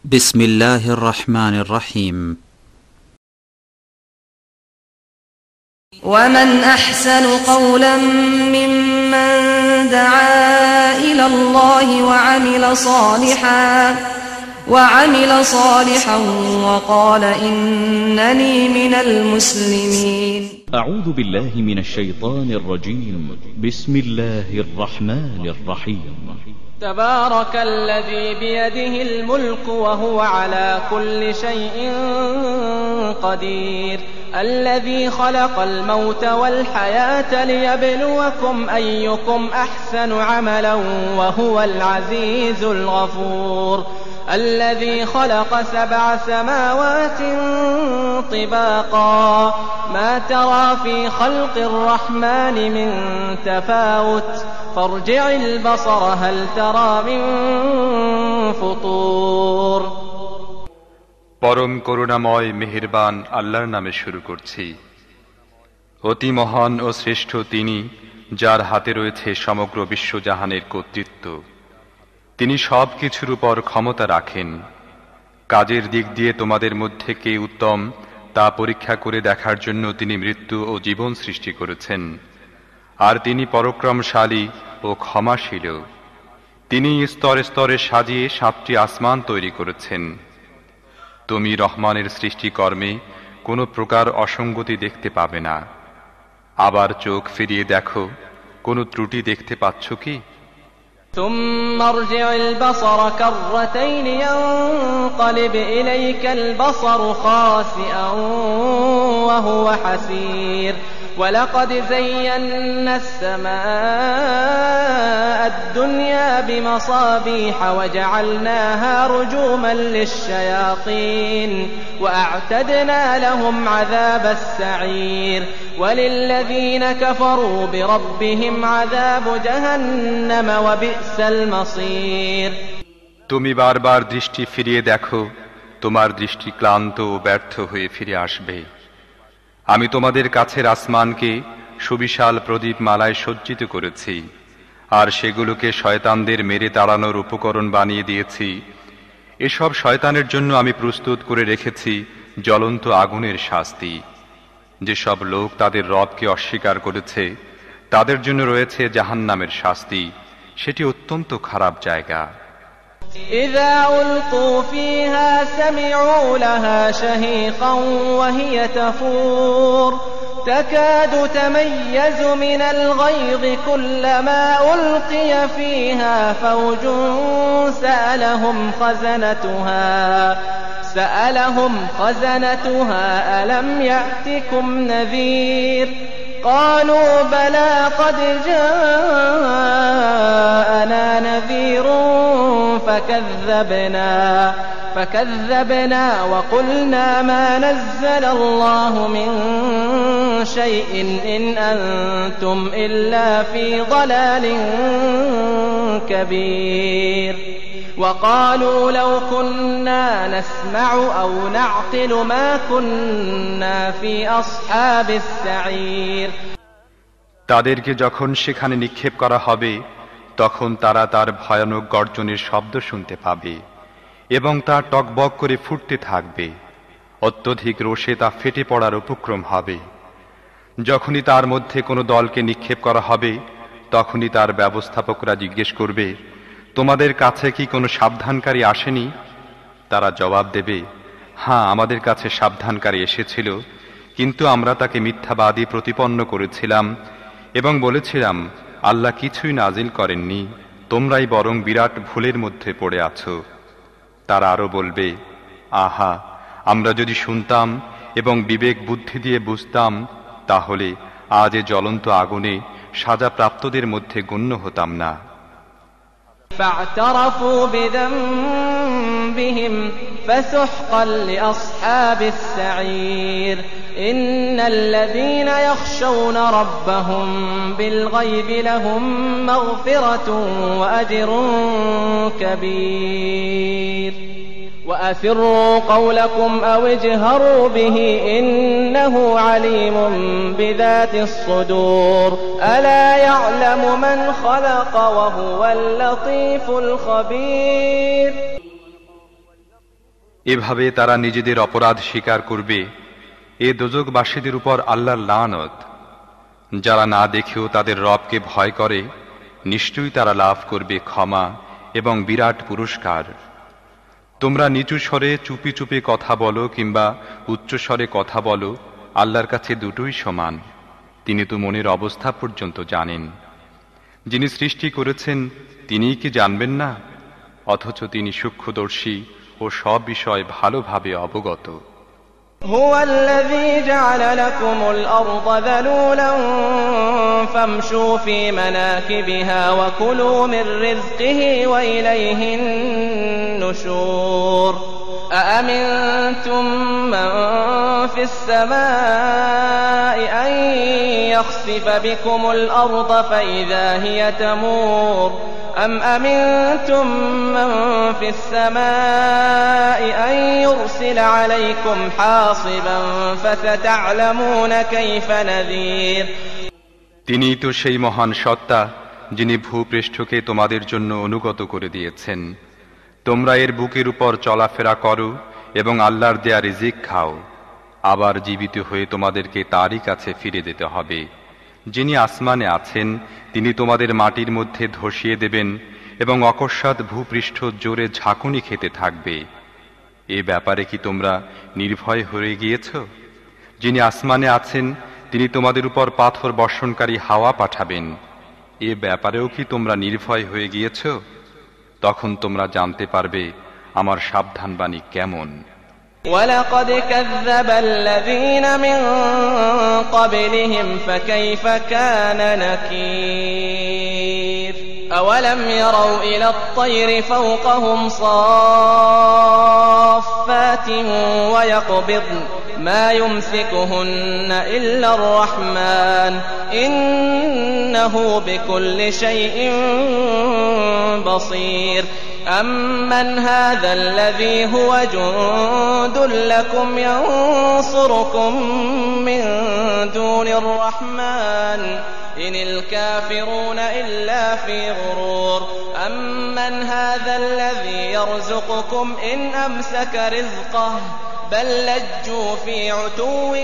بسم الله الرحمن الرحيم. ومن أحسن قولا ممن دعا إلى الله وعمل صالحا وقال إنني من المسلمين. أعوذ بالله من الشيطان الرجيم. بسم الله الرحمن الرحيم. تبارك الذي بيده الملك وهو على كل شيء قدير، الذي خلق الموت والحياة ليبلوكم أيكم أحسن عملا وهو العزيز الغفور، الذي خلق 7 سماوات طباقا ما ترى في خلق الرحمن من تفاوت فارجع البصر هل ترى من فطور। পরম করুণাময় মেহেরবান আল্লাহর নামে শুরু করছি। অতি মহান ও শ্রেষ্ঠ তিনি, যার হাতে রয়েছে সমগ্র বিশ্বজাহানের কর্তৃত্ব। তিনি সব কিছুর উপর ক্ষমতা রাখেন। কাজের দিক দিয়ে তোমাদের মধ্যে কে উত্তম তা পরীক্ষা করে দেখার জন্য তিনি মৃত্যু ও জীবন সৃষ্টি করেছেন। আর তিনি পরাক্রমশালী ও ক্ষমাশীল। তিনি স্তরে স্তরে সাজিয়ে 7টি আসমান তৈরি করেছেন। তুমি রহমানের সৃষ্টিকর্মে কোনো প্রকার অসঙ্গতি দেখতে পাবে না। আবার চোখ ফিরিয়ে দেখো, কোনো ত্রুটি দেখতে পাচ্ছ কি? ثم ارجع البصر كرتين ينقلب إليك البصر خاسئا وهو حسير، ولقد زينا السماء الدنيا بمصابيح وجعلناها رجوما للشياطين وأعتدنا لهم عذاب السعير، وللذين كفروا بربهم عذاب جهنم وبئس المصير। তুমি বারবার দৃষ্টি ফিরিয়ে দেখো, তোমার দৃষ্টি ক্লান্ত ও ব্যর্থ হয়ে ফিরে আসবে। আমি তোমাদের কাছের আসমানকে সুবিশাল প্রদীপ মালায় সজ্জিত করেছি, আর সেগুলোকে শয়তানদের মেরে তাড়ানোর উপকরণ বানিয়ে দিয়েছি। এসব শয়তানের জন্য আমি প্রস্তুত করে রেখেছি জ্বলন্ত আগুনের শাস্তি। যেসব লোক তাদের রবকে অস্বীকার করেছে তাদের জন্য রয়েছে জাহান্নামের শাস্তি, সেটি অত্যন্ত খারাপ জায়গা। إذا ألقوا فيها سمعوا لها شهيقا وهي تفور تكاد تميز من الغيظ كلما ألقي فيها فوج سألهم خزنتها ألم يأتكم نذير قالوا بلى قد جاءنا نذير فكذبنا وقلنا ما نزل الله من شيء إن أنتم إلا في ضلال كبير، وقالوا لو كنا نسمع أو نعقل ما كنا في أصحاب السعير। তাদেরকে যখন সেখানে নিক্ষেপ করা হবে তখন তারা তার ভয়ানক গর্জনের শব্দ শুনতে পাবে এবং তা টকবক করে ফুটতে থাকবে। অত্যধিক রোষে তা ফেটে পড়ার উপক্রম হবে। যখনই তার মধ্যে কোনো দলকে নিক্ষেপ করা হবে তখনই তার ব্যবস্থাপকরা জিজ্ঞেস করবে, তোমাদের কাছে কি কোনো সাবধানকারী আসেনি? তারা জবাব দেবে, হ্যাঁ, আমাদের কাছে সাবধানকারী এসেছিল, কিন্তু আমরা তাকে মিথ্যাবাদী প্রতিপন্ন করেছিলাম এবং বলেছিলাম আল্লাহ কিছুই নাজিল করেননি, তোমরাই বরং বিরাট ভুলের মধ্যে পড়ে আছো। তারা আরো বলবে, আহা, আমরা যদি শুনতাম এবং বিবেক বুদ্ধি দিয়ে বুঝতাম তাহলে আজ এ জ্বলন্ত আগুনে সাজাপ্রাপ্তদের মধ্যে গণ্য হতাম না। فاعترفوا بذنبهم فسحقا لأصحاب السعير، إن الذين يخشون ربهم بالغيب لهم مغفرة وأجر كبير، وأسروا قولكم أو اجهروا به إنه عليم بذات الصدور، ألا يعلم من خلق وهو اللطيف الخبير۔ এভাবে তারা নিজেদের অপরাধ স্বীকার করবে। এ দোজখবাসীদের উপর আল্লাহর লানত। যারা না দেখেও তাদের রবকে ভয় করে, নিশ্চয়ই তারা লাভ করবে ক্ষমা এবং বিরাট পুরস্কার। তোমরা নিচু স্বরে চুপি চুপি কথা বলো কিংবা উচ্চ স্বরে কথা বলো, আল্লাহর কাছে দুটোই সমান। তিনি তো মনের অবস্থা পর্যন্ত জানেন। যিনি সৃষ্টি করেছেন তিনিই কি জানবেন না? অথচ তিনি সূক্ষ্মদর্শী ও সব বিষয় ভালোভাবে অবগত। هو الذي جعل لكم الأرض ذلولا فامشوا في مناكبها وكلوا من رزقه وإليه النشور أأمنتم من في السماء أن يخسف بكم الأرض فإذا هي تمور أم أمنتم من في السماء أن يرسل عليكم حاصبا فستعلمون كيف نذير তিনিই তো সেই মহান সত্তা যিনি ভূপৃষ্ঠকে তোমাদের জন্য অনুগত করে দিয়েছেন। তোমরা এর বুকের উপর চলাফেরা করো এবং আল্লাহর দেয়া রিজিক খাও। আবার জীবিত হয়ে তোমাদেরকে তারই কাছে ফিরে যেতে হবে। যিনি আসমানে আছেন তিনি তোমাদের মাটির মধ্যে ধসিয়ে দেবেন এবং অকস্মাৎ ভূপৃষ্ঠ জোরে ঝাঁকুনি খেতে থাকবে। এ ব্যাপারে কি তোমরা নির্ভয় হয়ে গিয়েছ? যিনি আসমানে আছেন তিনি তোমাদের উপর পাথর বর্ষণকারী হাওয়া পাঠাবেন। এ ব্যাপারেও কি তোমরা নির্ভয় হয়ে গিয়েছ? তখন তোমরা জানতে পারবে আমার সাবধানবাণী কেমন। ولقد كذب الذين من قبلهم فكيف كان نكير أولم يروا إلى الطير فوقهم صافات ويقبضن ما يمسكهن إلا الرحمن إنه بكل شيء بصير أمن هذا الذي هو جند لكم ينصركم من دون الرحمن إن الكافرون إلا في غرور أمن هذا الذي يرزقكم إن أمسك رزقه بل لجوا في عتو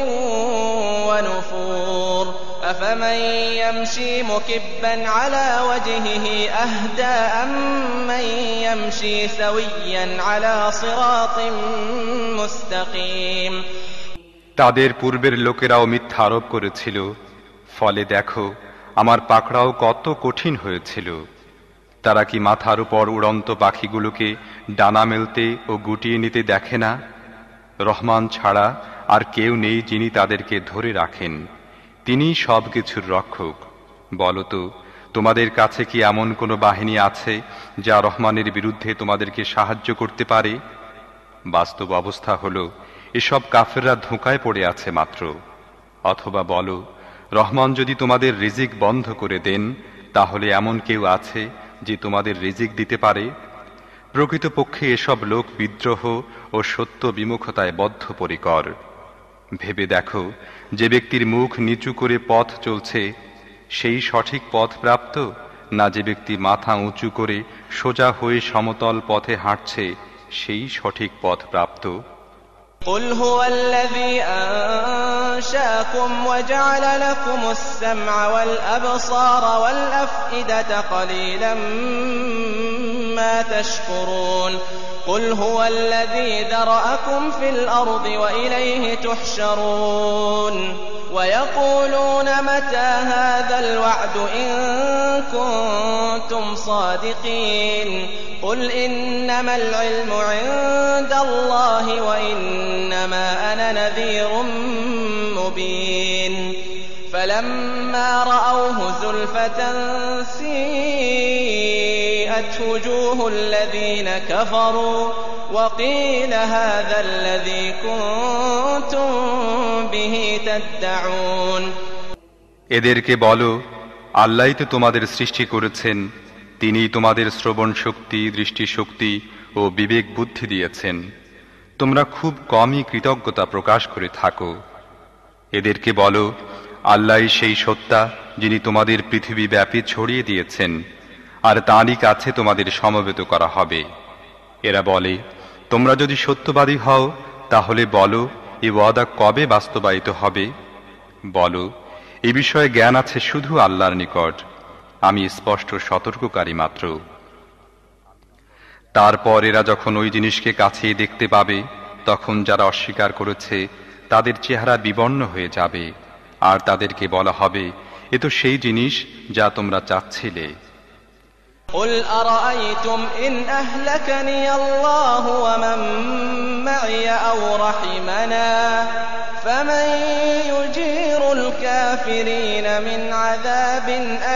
ونفور أفمن يمشي مكبا على وجهه أهدى أمن يمشي سويا على صراط مستقيم তাদের পূর্বের লোকেরাও মিথ্যা আরোপ করেছিল, ফলে দেখো আমার পাকড়াও কত কঠিন হয়েছিল। তারা কি মাথার উপর উড়ন্ত পাখিগুলোকে ডানা মেলতে ও গুটিয়ে নিতে দেখে না? রহমান ছাড়া আর কেউ নেই যিনি তাদেরকে ধরে রাখেন। তিনিই সব কিছুর রক্ষক। বলতো, তোমাদের কাছে কি এমন কোনো বাহিনী আছে যা রহমানের বিরুদ্ধে তোমাদেরকে সাহায্য করতে পারে? বাস্তব অবস্থা হলো এসব কাফেররা ধোঁকায় পড়ে আছে মাত্র। অথবা বলো, রহমান যদি তোমাদের রিজিক বন্ধ করে দেন তাহলে এমন কেউ আছে যে তোমাদের রিজিক দিতে পারে? প্রকৃতপক্ষে এসব লোক বিদ্রোহ ও সত্য বিমুখতায় বদ্ধপরিকর। ভেবে দেখো, যে ব্যক্তির মুখ নিচু করে পথ চলছে সেই সঠিক পথ প্রাপ্ত, না যে ব্যক্তি মাথা উঁচু করে সোজা হয়ে সমতল পথে হাঁটছে সেই সঠিক পথ প্রাপ্ত? قل هو الذي أنشأكم وجعل لكم السمع والأبصار والأفئدة قليلا ما تشكرون قل هو الذي ذرأكم في الأرض وإليه تحشرون ويقولون متى هذا الوعد إن كنتم صادقين قل إنما العلم عند الله وإنما أنا نذير مبين فلما رأوه زلفة سيئت وجوه الذين كفروا وقيل هذا الذي كنتم به تدعون এদেরকে বলো, আল্লাহই তো তোমাদের সৃষ্টি করেছেন, তিনি তোমাদের শ্রবণ শক্তি, দৃষ্টি শক্তি ও বিবেক বুদ্ধি দিয়েছেন। তোমরা খুব কমই কৃতজ্ঞতা প্রকাশ করে থাকো। এদেরকে বলো, আল্লাহই সেই সত্তা যিনি তোমাদের পৃথিবী ব্যাপী ছড়িয়ে দিয়েছেন, আর তাঁরই কাছে তোমাদের সমবেত করা হবে। এরা বলে, তোমরা যদি সত্যবাদী হও তাহলে বলো, এ ওয়াদা কবে বাস্তবায়িত হবে? বলো, এ বিষয়ে জ্ঞান আছে শুধু আল্লাহর নিকট, আমি স্পষ্ট সতর্ককারী মাত্র। তারপর এরা যখন ওই জিনিসকে কাছেই দেখতে পাবে, তখন যারা অস্বীকার করেছে তাদের চেহারা বিবর্ণ হয়ে যাবে, আর তাদেরকে বলা হবে, এ তো সেই জিনিস যা তোমরা চাচ্ছিলে। قل أرأيتم إن أهلكني الله ومن معي أو رحمنا فمن يجير الكافرين من عذاب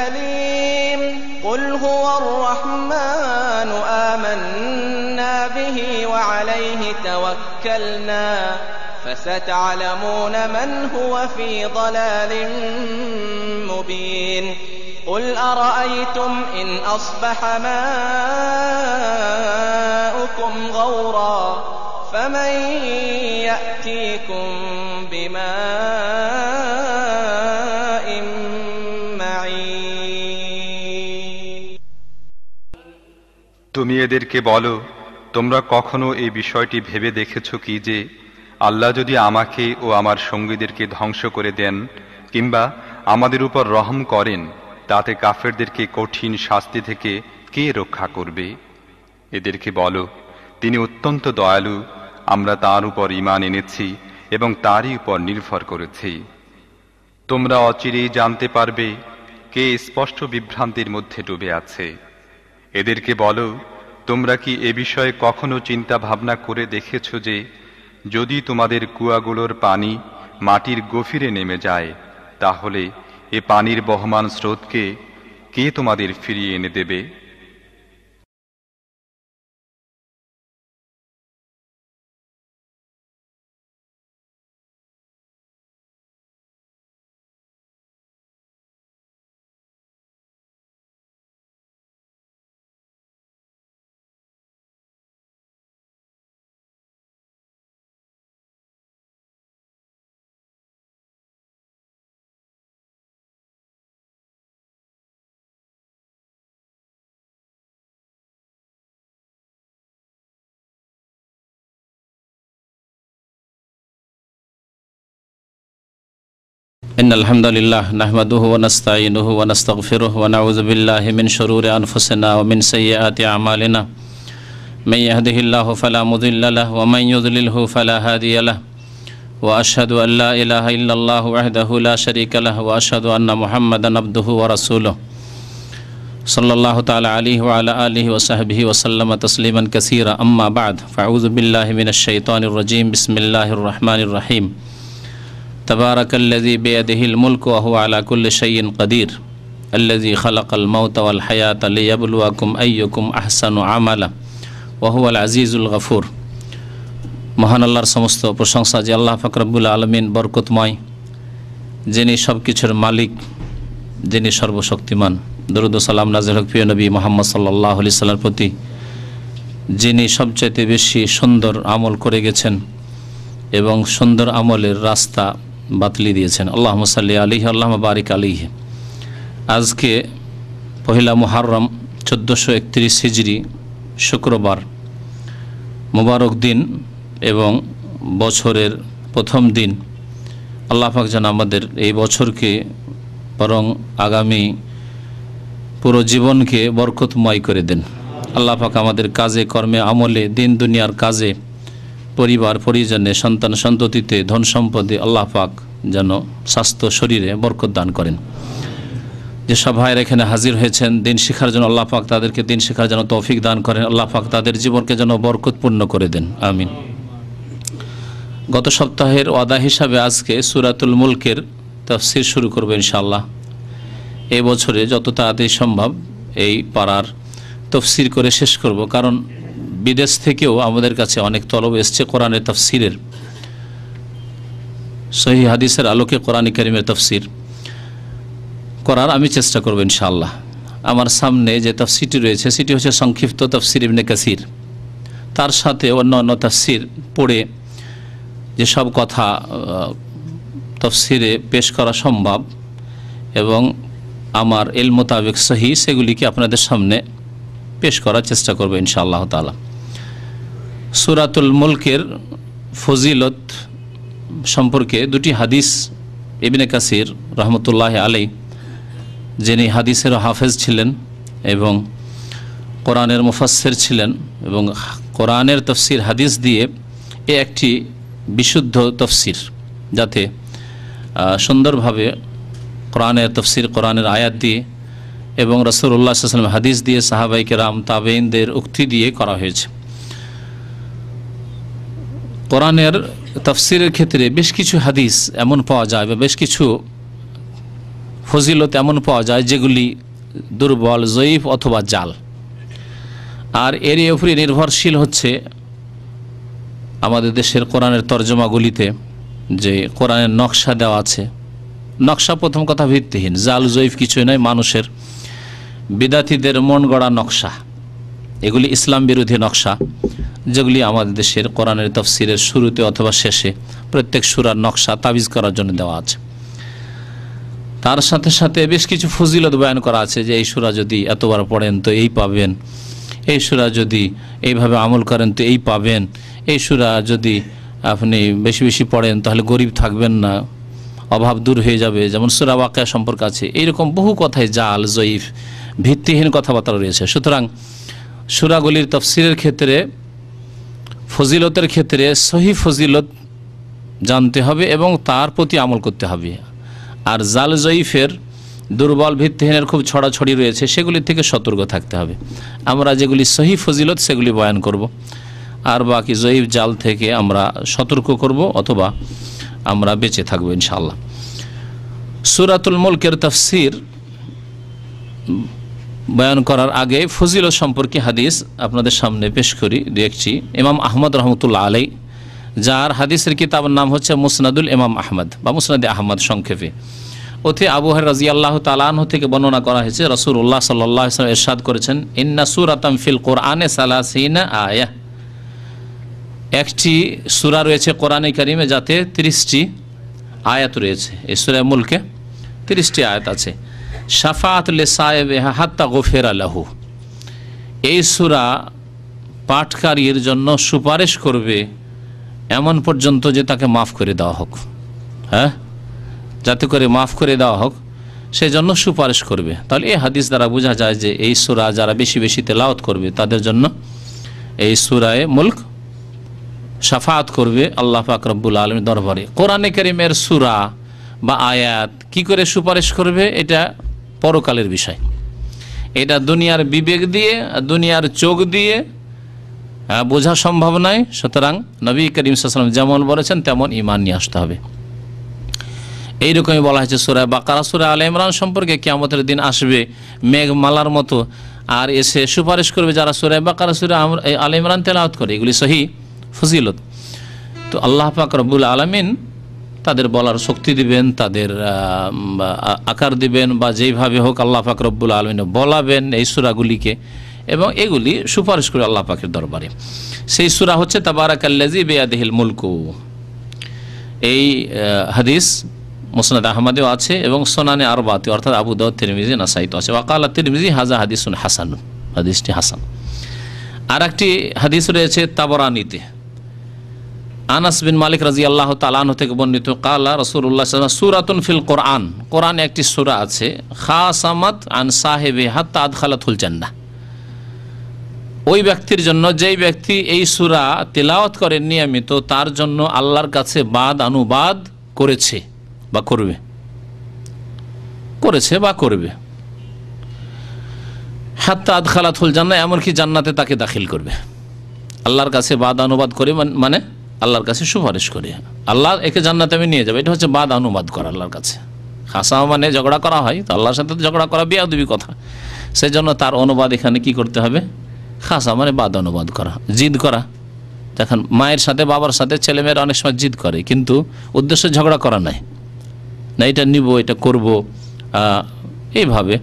أليم قل هو الرحمن آمنا به وعليه توكلنا فستعلمون من هو في ضلال مبين قل أرأيتم إن أصبح ماؤكم غورا فمن يأتيكم بماء معين তুমি এদেরকে বলো, তোমরা কখনো এই বিষয়টি ভেবে দেখেছো কি যে আল্লাহ যদি আমাকে ও আমার সঙ্গীদেরকে ধ্বংস করে দেন কিংবা আমাদের উপর রহম করেন, তাতে কাফেরদেরকে কঠিন শাস্তি থেকে কে রক্ষা করবে? এদেরকে বলো, তিনি অত্যন্ত দয়ালু, আমরা তার উপর ঈমান এনেছি এবং তারই উপর নির্ভর করেছি। তোমরা অচিরেই জানতে পারবে কে স্পষ্ট বিভ্রান্তির মধ্যে ডুবে আছে। এদেরকে বলো, তোমরা কি এ বিষয়ে কখনো চিন্তা ভাবনা করে দেখেছো যে যদি তোমাদের কুয়াগুলোর পানি মাটির গভীরে নেমে যায়, তাহলে এ পানির বহমান স্রোতকে কে তোমাদের ফিরিয়ে এনে দেবে? إن الحمد لله نحمده ونستعينه ونستغفره ونعوذ بالله من شرور أنفسنا ومن سيئات أعمالنا من يهده الله فلا مضل له ومن يضلله فلا هادي له وأشهد أن لا إله إلا الله وحده لا شريك له وأشهد أن محمدا عبده ورسوله صلى الله تعالى عليه وعلى آله وصحبه وسلم تسليما كثيرا أما بعد فأعوذ بالله من الشيطان الرجيم بسم الله الرحمن الرحيم تبارك الذي بيده الملك وهو على كل شيء قدير الذي خلق الموت والحياة ليبلوكم أيكم أحسن عملا وهو العزيز الغفور। মহান আল্লাহর সমস্ত প্রশংসা যে আল্লাহ পাক রব্বুল আলামিন বরকতময়, যিনি সব কিছুর মালিক, যিনি সর্বশক্তিমান। দরুদ ও সালাম নাযিল হোক প্রিয় নবী মুহাম্মদ সাল্লাল্লাহু আলাইহি সাল্লামের প্রতি, যিনি সবচাইতে বেশি সুন্দর আমল করে গেছেন এবং সুন্দর আমলের রাস্তা বাতলি দিয়েছেন। আল্লাহুম্মা সাল্লি আলাইহি আল্লাহুম্মা বারিক আলাইহি। আজকে পহেলা মুহররম 1431 হিজরি শুক্রবার, মোবারক দিন এবং বছরের প্রথম দিন। আল্লাহ পাক যেন আমাদের এই বছরকে বরং আগামী পুরো জীবনকে বরকতময় করে দেন। আল্লাহ পাক আমাদের কাজে কর্মে আমলে দিন দুনিয়ার কাজে পরিবার পরিজনে সন্তান সন্ততিতে ধন সম্পদে আল্লাহ পাক যেন স্বাস্থ্য শরীরে বরকত দান করেন। যে সব ভাইয়েরা এখানে হাজির হয়েছেন দিন শিখার জন্য, আল্লাহ পাক তাদেরকে দিন শিখার জন্য তৌফিক দান করেন। আল্লাহ পাক তাদের জীবনকে যেন বরকতপূর্ণ করে দেন, আমিন। গত সপ্তাহের ওয়াদা হিসাবে আজকে সূরাতুল মুলকের তাফসীর শুরু করব ইনশাআল্লাহ। এই বছরে যত তাড়াতাড়ি সম্ভব এই পারার তাফসীর করে শেষ করব, কারণ বিদেশ থেকেও আমাদের কাছে অনেক তলব এসছে কোরআনের তাফসীরের, সহিহ হাদিসের আলোকে কোরআন কারীমের তাফসীর করার আমি চেষ্টা করব ইনশাআল্লাহ। আমার সামনে যে তাফসীরটি রয়েছে সেটি হচ্ছে সংক্ষিপ্ত তাফসীর ইবনে কাসির, তার সাথে অন্যান্য তাফসীর পড়ে যে সব কথা তাফসীরে পেশ করা সম্ভব এবং আমার ইলম মোতাবেক সহি, সেগুলিকে আপনাদের সামনে পেশ করার চেষ্টা করব ইনশাআল্লাহ তাআলা। সূরাতুল মুলকের ফজিলত সম্পর্কে দুটি হাদিস ইবনে কাসির রহমতুল্লাহ আলাইহি, যিনি হাদিসের হাফেজ ছিলেন এবং কোরআনের মুফাসসির ছিলেন এবং কোরআনের তাফসীর হাদিস দিয়ে একটি বিশুদ্ধ তাফসীর, যাতে সুন্দরভাবে কোরআনের তাফসীর, কোরআনের আয়াত দিয়ে এবং রাসূলুল্লাহ সাল্লাল্লাহু আলাইহি ওয়াসাল্লাম হাদিস দিয়ে, সাহাবায়ে কেরাম, তাবেঈনদের উক্তি দিয়ে করা হয়েছে। কোরআনের তাফসীরের ক্ষেত্রে বেশ কিছু হাদিস এমন পাওয়া যায় বা বেশ কিছু ফজিলত এমন পাওয়া যায় যেগুলি দুর্বল, জয়ীফ অথবা জাল। আর এর উপরে নির্ভরশীল হচ্ছে আমাদের দেশের কোরআনের তর্জমাগুলিতে যে কোরআনের নকশা দেওয়া আছে। নকশা প্রথম কথা ভিত্তিহীন, জাল জয়ীফ কিছুই নয়, মানুষের বিদাতীদের মন গড়া নকশা। এগুলি ইসলাম বিরোধী নকশা, যেগুলি আমাদের দেশের কোরআনের তাফসীরের শুরুতে অথবা শেষে প্রত্যেক সূরার নকশা তাবিজ করার জন্য দেওয়া আছে। তার সাথে সাথে বেশ কিছু ফজিলত বয়ান করা আছে যে এই সূরা যদি এতবার পড়েন তো এই পাবেন, এই সূরা যদি এইভাবে আমল করেন তো এই পাবেন, এই সূরা যদি আপনি বেশি বেশি পড়েন তাহলে গরিব থাকবেন না, অভাব দূর হয়ে যাবে, যেমন সূরা ওয়াকিয়া সম্পর্কে আছে। এইরকম বহু কথাই জাল, জয়ীফ, ভিত্তিহীন কথাবার্তা রয়েছে। সুতরাং সূরাগুলির তাফসীরের ক্ষেত্রে, ফজিলতের ক্ষেত্রে সহিহ ফজিলত জানতে হবে এবং তার প্রতি আমল করতে হবে। আর জাল জয়ীফের, দুর্বল, ভিত্তিহীনের খুব ছড়াছড়ি রয়েছে, সেগুলি থেকে সতর্ক থাকতে হবে। আমরা যেগুলি সহিহ ফজিলত সেগুলি বয়ান করব, আর বাকি জয়ীফ, জাল থেকে আমরা সতর্ক করব অথবা আমরা বেঁচে থাকবো ইনশাআল্লাহ। সূরাতুল মুলকের তাফসীর বয়ান করার আগে ফজিলত সম্পর্কে হাদিস আপনাদের সামনে পেশ করি দেখছি। ইমাম আহমদ রহমতুল্লাহ আলাইহি, যার হাদিসের কিতাবের নাম হচ্ছে মুসনাদুল ইমাম আহমদ বা মুসনাদে আহমদ সংক্ষেপে, ওতে আবু হুরায়রা রাদিয়াল্লাহু তাআলা আনহু থেকে বর্ণনা করা হয়েছে রাসূলুল্লাহ সাল্লাল্লাহু আলাইহি ওয়াসাল্লাম ইরশাদ করেছেন, ইন্না সূরাতাম ফিল কোরআনে 30 আয়াহ। একটি সূরা রয়েছে কোরআনে কারিমে যাতে 30টি আয়াত রয়েছে। এই সূরা মুলকে 30টি আয়াত আছে। শাফাআত লিসাইবিহা হাত্তা গুফিরা লাহু। এই সূরা পাঠকারীর জন্য সুপারিশ করবে এমন পর্যন্ত যে তাকে মাফ করে দেওয়া হোক, হ্যাঁ, যাতে করে মাফ করে দেওয়া হোক সেই জন্য সুপারিশ করবে। তাহলে এই হাদিস দ্বারা বোঝা যায় যে এই সূরা যারা বেশি বেশি তেলাওয়াত করবে তাদের জন্য এই সূরায়ে মুলক শাফাআত করবে আল্লাহ পাক রব্বুল আলামিনের দরবারে। কোরআনে কারীমের সূরা বা আয়াত কি করে সুপারিশ করবে এটা পরকালের বিষয়। এটা দুনিয়ার বিবেক দিয়ে, দুনিয়ার চোখ দিয়ে বোঝা সম্ভব নয়। সুতরাং নবী করিম সাল্লাল্লাহু আলাইহি ওয়াসাল্লাম যেমন বলেছেন তেমন ঈমান নিয়ে আসতে হবে। এইরকমই বলা হয়েছে সূরা বাকারা, সূরা আলে ইমরান সম্পর্কে, কিয়ামতের দিন আসবে মেঘমালার মতো আর এসে সুপারিশ করবে যারা সূরা বাকারা, সূরা আলে ইমরান তেলাওয়াত করে। এগুলি সহিহ ফজিলত। তো আল্লাহ পাক রব্বুল আলামিন তাদের বলার শক্তি দিবেন, তাদের আকার দিবেন, বা যেইভাবে হোক আল্লাহ পাক রব্বুল আলামিন বলাবেন এই সূরাগুলিকে, এবং এগুলি সুপারিশ করে আল্লাহ পাকের দরবারে। সেই সূরা হচ্ছে তাবারাকাল্লাযী বিয়াদিহিল মুলকু। এই হাদিস মুসনাদ আহমদেও আছে এবং সুনানে আরবাতে অর্থাৎ আবু দাউদ, তিরমিজি, নাসাঈতে আছে। ওয়াকালা তিরমিজি হাযা হাদিসুন হাসান, হাদিসটি হাসান। আর একটি হাদিস রয়েছে তাবরানীতে, আনাস বিন মালিক রাদিয়াল্লাহু তাআলা আনহু থেকে বর্ণিত, কালা রাসূলুল্লাহ সাল্লাল্লাহু আলাইহি ওয়াসাল্লাম সূরাতুন ফিল কোরআন, কোরআনে একটি সূরা আছে, খাসামাত আন সাহিবি হাত্তা আদখালাতুল জান্নাহ। ওই ব্যক্তির জন্য যেই ব্যক্তি এই সূরা তেলাওয়াত করে নিয়মিত, তার জন্য আল্লাহর কাছে বাদ অনুবাদ করেছে বা করবে, করেছে বা করবে, হাত্তা আদখালাতুল জান্নাহ, এমনকি জান্নাতে তাকে দাখিল করবে। আল্লাহর কাছে বাদ অনুবাদ করে মানে আল্লাহর কাছে সুপারিশ করে, আল্লাহ একে জান্নাতে আমি নিয়ে যাবে, এটা হচ্ছে বাদ অনুবাদ করা আল্লাহর কাছে। খাসা মানে ঝগড়া করা হয়, তো আল্লাহর সাথে ঝগড়া করা বেয়াদবি কথা, সেই জন্য তার অনুবাদ এখানে কি করতে হবে, খাসা মানে বাদ অনুবাদ করা, জিদ করা। দেখেন মায়ের সাথে বাবার সাথে ছেলেমেয়েরা অনেক সময় জিদ করে, কিন্তু উদ্দেশ্য ঝগড়া করা নাই, না এটা নিব এটা করব। এইভাবে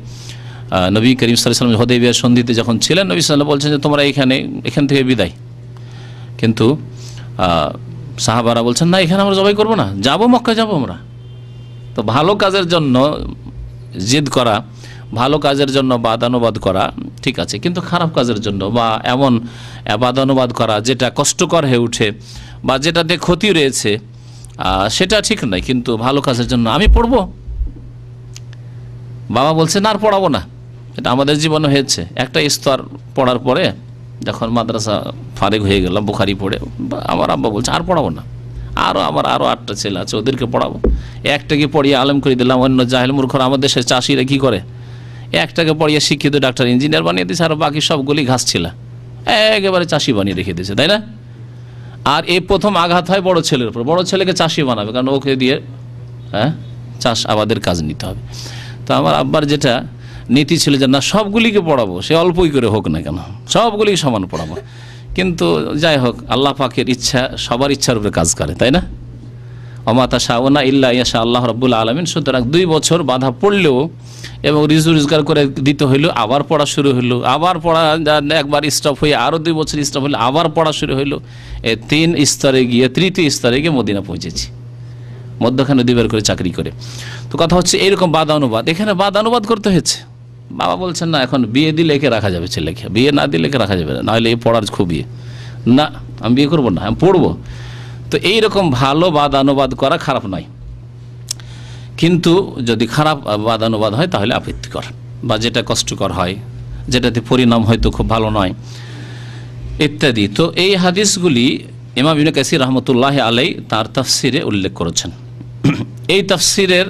নবী করিম সাল্লাল্লাহু আলাইহি ওয়াসাল্লাম হুদায়বিয়ার সন্ধিতে যখন ছিলেন, নবী সাল্লাল্লাহু আলাইহি ওয়াসাল্লাম বলছেন যে তোমরা এখান থেকে বিদায়, কিন্তু সাহাবারা বলছেন না এখানে আমরা জবাই করবো না, যাবো মক্কা যাবো আমরা। তো ভালো কাজের জন্য জিদ করা ভালো কাজের জন্য বাদানুবাদ করা ঠিক আছে, কিন্তু খারাপ কাজের জন্য বা এমন বাদানুবাদ করা যেটা কষ্টকর হয়ে ওঠে বা যেটাতে ক্ষতি রয়েছে সেটা ঠিক নয়। কিন্তু ভালো কাজের জন্য আমি পড়ব, বাবা বলছে না আর পড়াবো না, এটা আমাদের জীবনে হয়েছে। একটা স্তর পড়ার পরে যখন মাদ্রাসা ফারেক হয়ে গেলাম, বুখারি পড়ে, আমার আব্বা বলছে আর পড়াবো না, আমার আরও 8টা ছেলে আছে ওদেরকে পড়াবো। একটাকে পড়িয়ে আলেম করে দিলাম, অন্য জাহেল মূর্খরা আমাদের দেশের চাষিরা কী করে, একটাকে পড়িয়ে শিক্ষিত ডাক্তার ইঞ্জিনিয়ার বানিয়ে দিয়েছে, আর বাকি সবগুলি ঘাস ছিল, একেবারে চাষি বানিয়ে রেখে দিয়েছে, তাই না? আর এই প্রথম আঘাত হয় বড় ছেলের উপর, বড় ছেলেকে চাষি বানাবে, কারণ ওকে দিয়ে চাষ আবাদের কাজ নিতে হবে। তো আমার আব্বার যেটা নীতি ছিল যে না, সবগুলিকে পড়াবো, সে অল্পই করে হোক না কেন, সবগুলিকে সমান পড়াবো। কিন্তু যাই হোক, আল্লাহ পাকের ইচ্ছা সবার ইচ্ছার উপরে কাজ করে, তাই না? অমাতা শাওনা ইল্লা ইয়াশা আল্লাহ রাব্বুল আলামিন। সুতরাং 2 বছর বাধা পড়লেও এবং রোজগার করে দিতে হইলো, আবার পড়া শুরু হইলো, আবার পড়া একবার স্টপ হয়ে আরও 2 বছর স্টপ হইলো, আবার পড়া শুরু হইলো। এই 3 স্তরে গিয়ে 3য় স্তরে গিয়ে মদিনা পৌঁছেছি, মধ্যখানে 2 বার করে চাকরি করে। তো কথা হচ্ছে এইরকম বাদানুবাদ, এখানে বাদানুবাদ করতে হয়েছে। বাবা বলছেন না, এখন বিয়ে দিলে একে রাখা যাবে, ছেলেকে বিয়ে না দিলে একে রাখা যাবে না, নাহলে এই পড়ার খুবই না, আমি বিয়ে করবো না, আমি পড়বো। তো এইরকম ভালো বাদানুবাদ করা খারাপ নয়, কিন্তু যদি খারাপ বাদানুবাদ হয় তাহলে আপত্তিকর, বা যেটা কষ্টকর হয়, যেটাতে পরিণাম হয়তো খুব ভালো নয় ইত্যাদি। তো এই হাদিসগুলি ইমাম ইবনে কাসির রহমতুল্লাহ আলাই তার তাফসিরে উল্লেখ করেছেন। এই তাফসিরের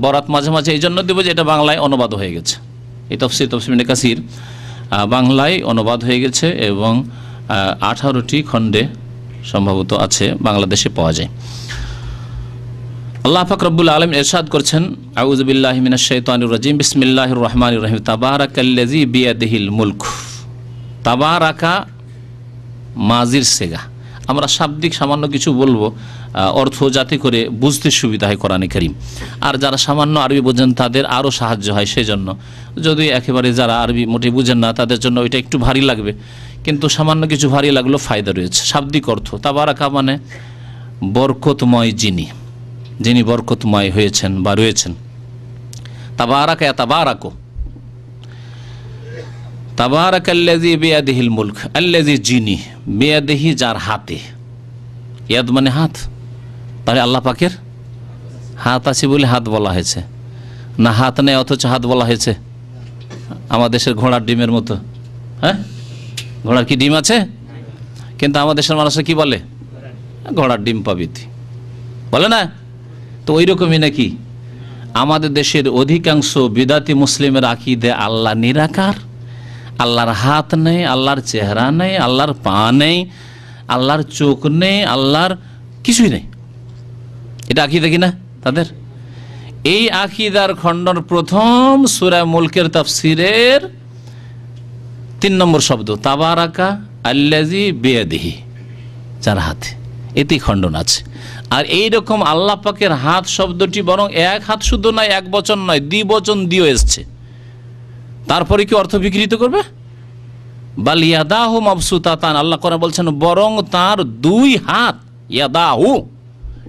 বরাত মাঝে মাঝে এই জন্য দেব যে এটা বাংলায় অনুবাদ হয়ে গেছে। এই তফসির ইবনে কাসির বাংলায় অনুবাদ হয়ে গেছে এবং 18টি খণ্ডে সম্ভবত আছে, বাংলাদেশে পাওয়া যায়। আল্লাহ পাক রব্বুল আলামিন ইরশাদ করছেন, আউযু বিল্লাহি মিনাশ শাইতানির রাজিম, বিসমিল্লাহির রহমানির রহিম, তাবারাকাল্লাযী বিয়াদিহিল মুলক। তাবারাকা মাজির সেগা, আমরা শাব্দিক সামান্য কিছু বলবো, অর্থ যাতে করে বুঝতে সুবিধা হয় কোরআনে কারীম। আর যারা সামান্য আরবি বোঝেন তাদের আরও সাহায্য হয়, সেই জন্য যদি একেবারে যারা আরবি মোটে বুঝেন না তাদের জন্য ওইটা একটু ভারী লাগবে, কিন্তু সামান্য কিছু ভারী লাগলেও ফায়দা রয়েছে। শাব্দিক অর্থ তাবারাকা মানে বরকতময়, যিনি বরকতময় হয়েছেন বা রয়েছেন। তাবারাকা তাবারাকু, তাবারাকাল্লাযী বিয়াদিহিল মুলক, আল্লাযী যিনি, বিয়াদিহি যার হাতে, ইয়াদ মানে হাত, তাহলে আল্লাহ পাকের হাত আছে বলে হাত বলা হয়েছে, না হাত নেই অথচ হাত বলা হয়েছে? আমাদের দেশের ঘোড়ার ডিমের মতো, হ্যাঁ, ঘোড়ার কি ডিম আছে? কিন্তু আমাদের দেশের মানুষরা কি বলে? ঘোড়ার ডিম পাবি বলে না? তো ওই রকমই নাকি আমাদের দেশের অধিকাংশ বিদাতি মুসলিমের আকীদা আল্লাহ নিরাকার, আল্লাহর হাত নেই, আল্লাহর চেহারা নেই, আল্লাহর পা নেই, আল্লাহর চোখ নেই, আল্লাহর কিছুই নেই। এটা আকীদা কিনা তাদের? এই আকীদার খণ্ডন প্রথম সূরা মুলকের তাফসীরের 3 নম্বর শব্দ তাবারাকা আল্লাযী বিয়াদিহি, যার হাতে, এতেই খণ্ডন আছে। আর এইরকম আল্লাহ পাকের হাত শব্দটি বরং এক হাত শুধু নয়, এক বচন নয়, 2 বচন দিয়েও এসছে। তারপরে কি অর্থ বিকৃত করবে? বাল ইয়াদাহু মাবসুতাতান, আল্লাহ কোরআনে বলছেন বরং তার 2 হাত, ইয়াদাহু,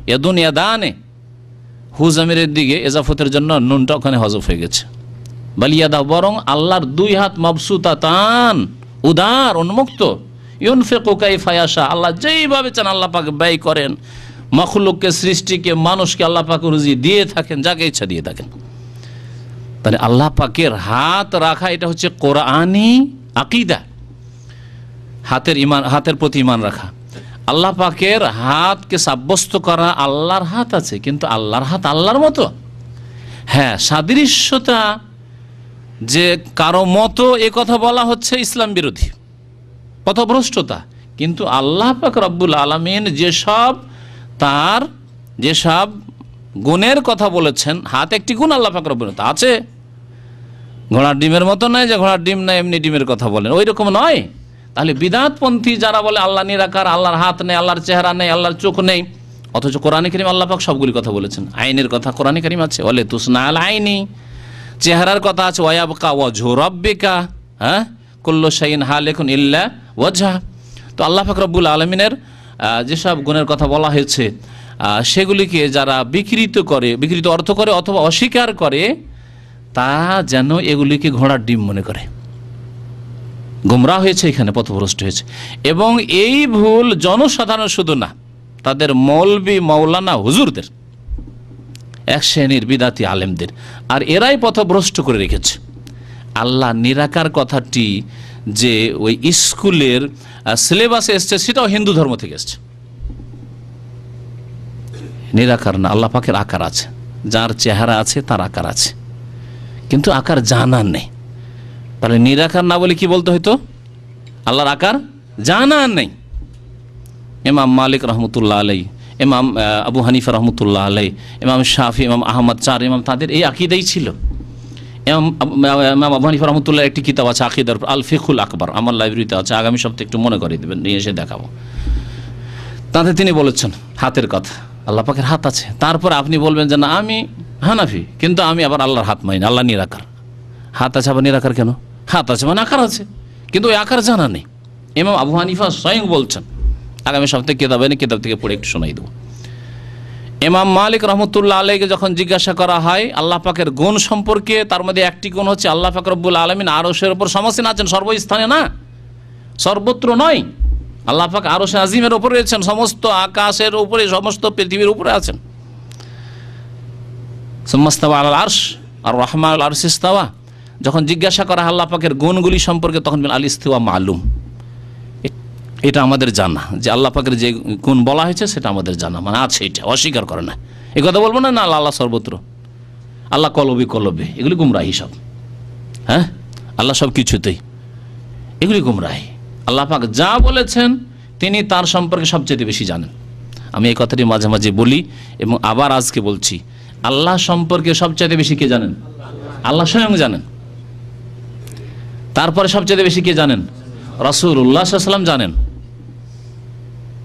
ইয়াদুন ইয়াদানে, হু জামিরের দিকে ইজাফতের জন্য নুনটা ওখানে হযফ হয়ে গেছে। বাল ইয়াদাহু, বরং আল্লাহর 2 হাত মাবসুতাতান, উদার, উন্মুক্ত, ইউনফিকু কাইফা ইয়াশা, আল্লাহ যেইভাবে চান আল্লাহ পাক ব্যয় করেন, মাখলুককে, সৃষ্টিকে, মানুষকে আল্লাহ পাক রুজি দিয়ে থাকেন, যাকে ইচ্ছা দিয়ে থাকেন। তাহলে আল্লাহ পাকের হাত রাখা এটা হচ্ছে কোরআনী আকীদা, হাতের ঈমান, হাতের প্রতি ঈমান রাখা। আল্লাহ পাকের হাতকে সাব্যস্ত করা, আল্লাহর হাত আছে, কিন্তু আল্লাহর হাত আল্লাহর মতো, হ্যাঁ, সাদৃশ্যতা যে কারো মতো এ কথা বলা হচ্ছে ইসলাম বিরোধী, পথভ্রষ্টতা। কিন্তু আল্লাহ পাক রব্বুল আলামিন যেসব গুণের কথা বলেছেন, হাত একটি গুণ আল্লাহ পাক রব্বুল তা আছে। ঘোড়ার ডিমের মতো নয় যে ঘোড়ার ডিম নাই এমনি ডিমের কথা বলেন, ওই রকম নয়। তাহলে বিদআতপন্থী যারা বলে আল্লাহ নিরাকার, আল্লাহর হাত নেই, আল্লাহর চেহারা নেই, আল্লাহর চোখ নেই, অথচ কোরআনে কারীম আল্লাহ পাক সবগুলি কথা বলেছেন। আইনের কথা কোরআনে কারীম আছে, ওয়ালা তুসনা আল আইনি, চেহারার কথা আছে, ওয়ায়াবকা ওয়াজহু রাব্বিকা, হ্যাঁ, কুল্লু শাইইন হালিকুন ইল্লা ওয়াজহা। তো আল্লাহ পাক রব্বুল আলামিনের যেসব গুণের কথা বলা হয়েছে সেগুলিকে যারা বিকৃত অর্থ করে অথবা অস্বীকার করে, তা যেন এগুলিকে ঘোড়ার ডিম মনে করে, গোমরাহ হয়েছে, এখানে পথভ্রষ্ট হয়েছে। এবং এই ভুল জনসাধারণ শুধু না, তাদের মৌলবি মৌলানা হুজুরদের, এক শ্রেণীর বিদাতি আলেমদের, আর এরাই পথভ্রষ্ট করে রেখেছে। আল্লাহ নিরাকার কথাটি যে ওই স্কুলের সিলেবাসে এসছে, সেটাও হিন্দু ধর্ম থেকে এসছে। নিরাকার না, আল্লাহ পাকের আকার আছে, যার চেহারা আছে তার আকার আছে, কিন্তু আকার জানা নেই। তাহলে নিরাকার না বলে কি বলতে হইতো? আল্লাহর আকার জানা নেই। ইমাম মালিক রহমতুল্লাহ আলাই, ইমাম আবু হানিফা রহমতুল্লাহ আলাই, ইমাম শাফি, ইমাম আহমদ, চার ইমাম, তাদের এই আকিদাই ছিল। ইমাম আবু হানিফা রহমতুল্লাহ একটি কিতাব আছে আকিদার, আল ফিকুল আকবর, আমার লাইব্রেরিতে আছে, আগামী সপ্তাহে একটু মনে করে দেবেন, নিয়ে এসে দেখাবো। তাতে তিনি বলেছেন হাতের কথা, আল্লাহ পাকের হাত আছে। তারপর আপনি বলবেন যে না আমি হানাফি, কিন্তু আমি আবার আল্লাহর হাত মানি, আল্লাহ নিরাকার। হাত আছে আবার নিরাকার কেন? হাত আছে মানে আকার আছে, কিন্তু ওই আকার জানা নেই। ইমাম আবু হানিফা স্বয়ং বলছেন, আগামী সপ্তাহে কিতাব থেকে পড়ে একটু শোনাই দেবো। ইমাম মালিক রহমতুল্লাহ আলাইকে যখন জিজ্ঞাসা করা হয় আল্লাহ পাকের গুণ সম্পর্কে, তার মধ্যে একটি গুণ হচ্ছে আল্লাহ পাক রব্বুল আলামিন আরশের উপর সমাসীন আছেন, সর্বস্থানে না, সর্বত্র নয়। আল্লাহ পাক আরশে আজিমের উপরে রয়েছেন, সমস্ত আকাশের উপরে, সমস্ত পৃথিবীর উপরে আছেন। সুম্মাস্তাওয়া আলাল আরশ আর রহমান আল আরশ ইস্তাওয়া। যখন জিজ্ঞাসা করা হয় আল্লাহ পাকের গুণগুলি সম্পর্কে, তখন আল ইস্তিওয়া মালুম, এটা আমাদের জানা, যে আল্লাহ পাকের যে গুণ বলা হয়েছে সেটা আমাদের জানা, মানে আছে, এটা অস্বীকার করে না। এই কথা বলবো না, না আল্লাহ সর্বত্র, আল্লাহ কলবে, এগুলি গুমরাহি সব। হ্যাঁ, আল্লাহ সব কিছুতেই, এগুলি গুমরাহি। আল্লাহ পাক যা বলেছেন তিনি তার সম্পর্কে সবচেয়ে বেশি জানেন। আমি এই কথাটি মাঝে মাঝে বলি এবং আবার আজকে বলছি, আল্লাহ সম্পর্কে সবচেয়ে বেশি কে জানেন? আল্লাহ স্বয়ং জানেন। তারপরে সবচেয়ে বেশি কে জানেন? রাসূলুল্লাহ সাল্লাল্লাহু আলাইহি ওয়াসাল্লাম জানেন।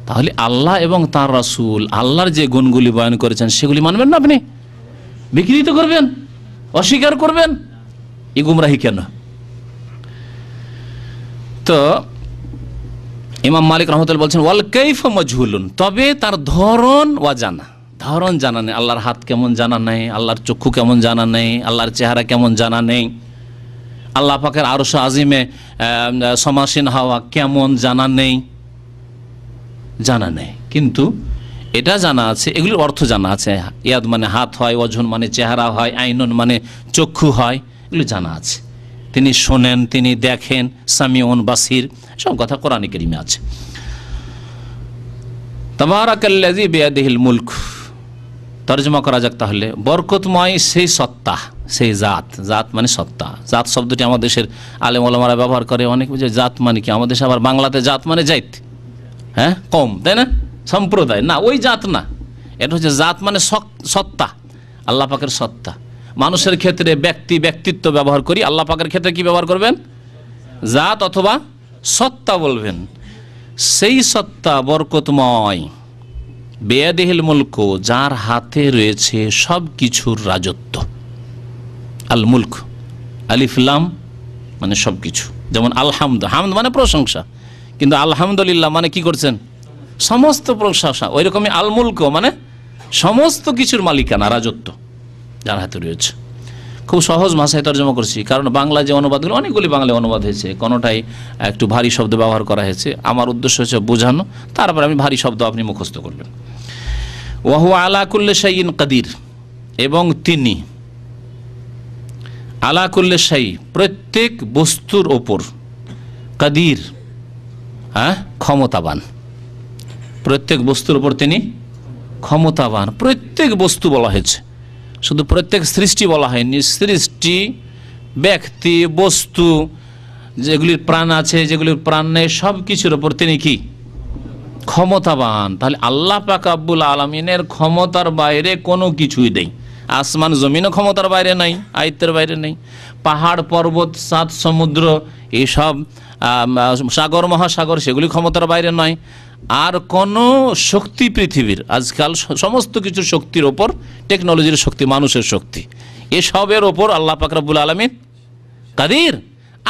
তাহলে আল্লাহ এবং তার রাসূল আল্লাহর যে গুণগুলি বয়ান করেছেন সেগুলি মানবেন না, আপনি বিকৃত করবেন, অস্বীকার করবেন, এই গুমরাহি কেন? তো ইমাম মালিক রহমতুল্লাহ বলছেন ওয়াল কাইফা মাজহুলুন, তবে তার ধরন অজানা, ধরন জানা নেই। আল্লাহর হাত কেমন জানা নেই, আল্লাহর চক্ষু কেমন জানা নেই, আল্লাহর চেহারা কেমন জানা নেই, আল্লাহ পাকের আরশ আজিমে সমাসীন হওয়া কেমন জানা নেই, কিন্তু এটা জানা আছে, এগুলির অর্থ জানা আছে। ইয়াদ মানে হাত হয়, ওয়াজহুন মানে চেহারা হয়, আইনুন মানে চক্ষু হয়, এগুলি জানা আছে। তিনি শোনেন, তিনি দেখেন, সামিউন বাসির, সব কথা কোরআনে কারিমে আছে। তাবারাকাল্লাযী বিয়াদিহিল মুলক, তরজমা করা যাক তাহলে, বরকতময় সেই সত্তা, সেই জাত মানে সত্তা। জাত শব্দটি আমাদের দেশের আলেম ওলামারা ব্যবহার করে, অনেক বুঝে জাত মানে কি, আমাদের দেশে আবার বাংলাতে জাত মানে জাইত, হ্যাঁ কম, তাই না, সম্প্রদায় না, ওই জাত না, এটা হচ্ছে জাত মানে সত্তা, আল্লাহ পাকের সত্তা। মানুষের ক্ষেত্রে ব্যক্তিত্ব ব্যবহার করি, আল্লাহ পাকের ক্ষেত্রে কি ব্যবহার করবেন? জাত অথবা সত্তা বলবেন। সেই সত্তা বরকতময়, বিয়াদিহিল মুলক, যার হাতে রয়েছে সব কিছুর রাজত্ব। আল মুলক, আলিফ লাম মানে সব কিছু, যেমন আলহামদ, হামদ মানে প্রশংসা, কিন্তু আলহামদুলিল্লাহ মানে কি করছেন? সমস্ত প্রশংসা। ওই রকমই আল মুলক মানে সমস্ত কিছুর মালিকানা, রাজত্ব যার হাতে রয়েছে। খুব সহজ ভাষায় তর্জমা করছি, কারণ বাংলা যে অনুবাদগুলো, অনেকগুলি বাংলায় অনুবাদ হয়েছে, কোনোটাই একটু ভারী শব্দ ব্যবহার করা হয়েছে। আমার উদ্দেশ্য হচ্ছে বোঝানো, তারপর আমি ভারী শব্দ আপনি মুখস্থ করবেন। ওয়া হুয়া আলা কুল্লি শাইইন কাদির, এবং তিনি আলা কুল্লি শাই, প্রত্যেক বস্তুর ওপর, কাদির হ্যাঁ ক্ষমতাবান, প্রত্যেক বস্তুর উপর তিনি ক্ষমতাবান। প্রত্যেক বস্তু বলা হয়েছে, শুধু প্রত্যেক সৃষ্টি বলা হয়নি। সৃষ্টি, ব্যক্তি, বস্তু, যেগুলির প্রাণ আছে, যেগুলির প্রাণ নেই, সব কিছুর উপর তিনি কি? ক্ষমতাবান। তাহলে আল্লাহ পাক রব্বুল আলামিনের ক্ষমতার বাইরে কোনো কিছুই নেই। আসমান জমিনও ক্ষমতার বাইরে নাই, আয়ত্তের বাইরে নেই। পাহাড় পর্বত, সাত সমুদ্র, এইসব সাগর মহাসাগর, সেগুলি ক্ষমতার বাইরে নয়। আর কোনো শক্তি পৃথিবীর, আজকাল সমস্ত কিছু শক্তির ওপর, টেকনোলজির শক্তি, মানুষের শক্তি, এসবের ওপর আল্লাহ পাক রব্বুল আলামিন কাদির।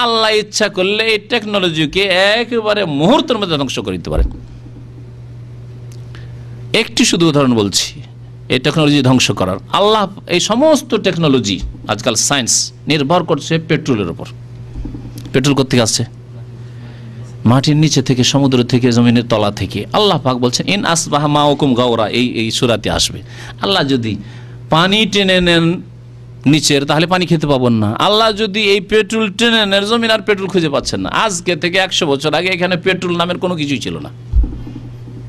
আল্লাহ ইচ্ছা করলে এই টেকনোলজিকে একেবারে মুহূর্তের মধ্যে ধ্বংস করে দিতে পারেন। একটি শুধু উদাহরণ বলছি, এই টেকনোলজি ধ্বংস করার। আল্লাহ এই সমস্ত টেকনোলজি আজকাল সায়েন্স নির্ভর করছে পেট্রোলের উপর। পেট্রোল কোত্থেকে আসছে? মাটির নিচে থেকে, সমুদ্র থেকে, জমিনের তলা থেকে। আল্লাহ পাক বলছেন ইন আসবাহা মাউকুম গাওরা, এই সূরাতে আসবে। আল্লাহ যদি পানি টেনে নেন নিচের, তাহলে পানি খেতে পাবেন না। আল্লাহ যদি এই পেট্রোল টেনে নেন, জমিন আর পেট্রোল খুঁজে পাচ্ছেন না। আজকে থেকে 100 বছর আগে এখানে পেট্রোল নামের কোনো কিছুই ছিল না।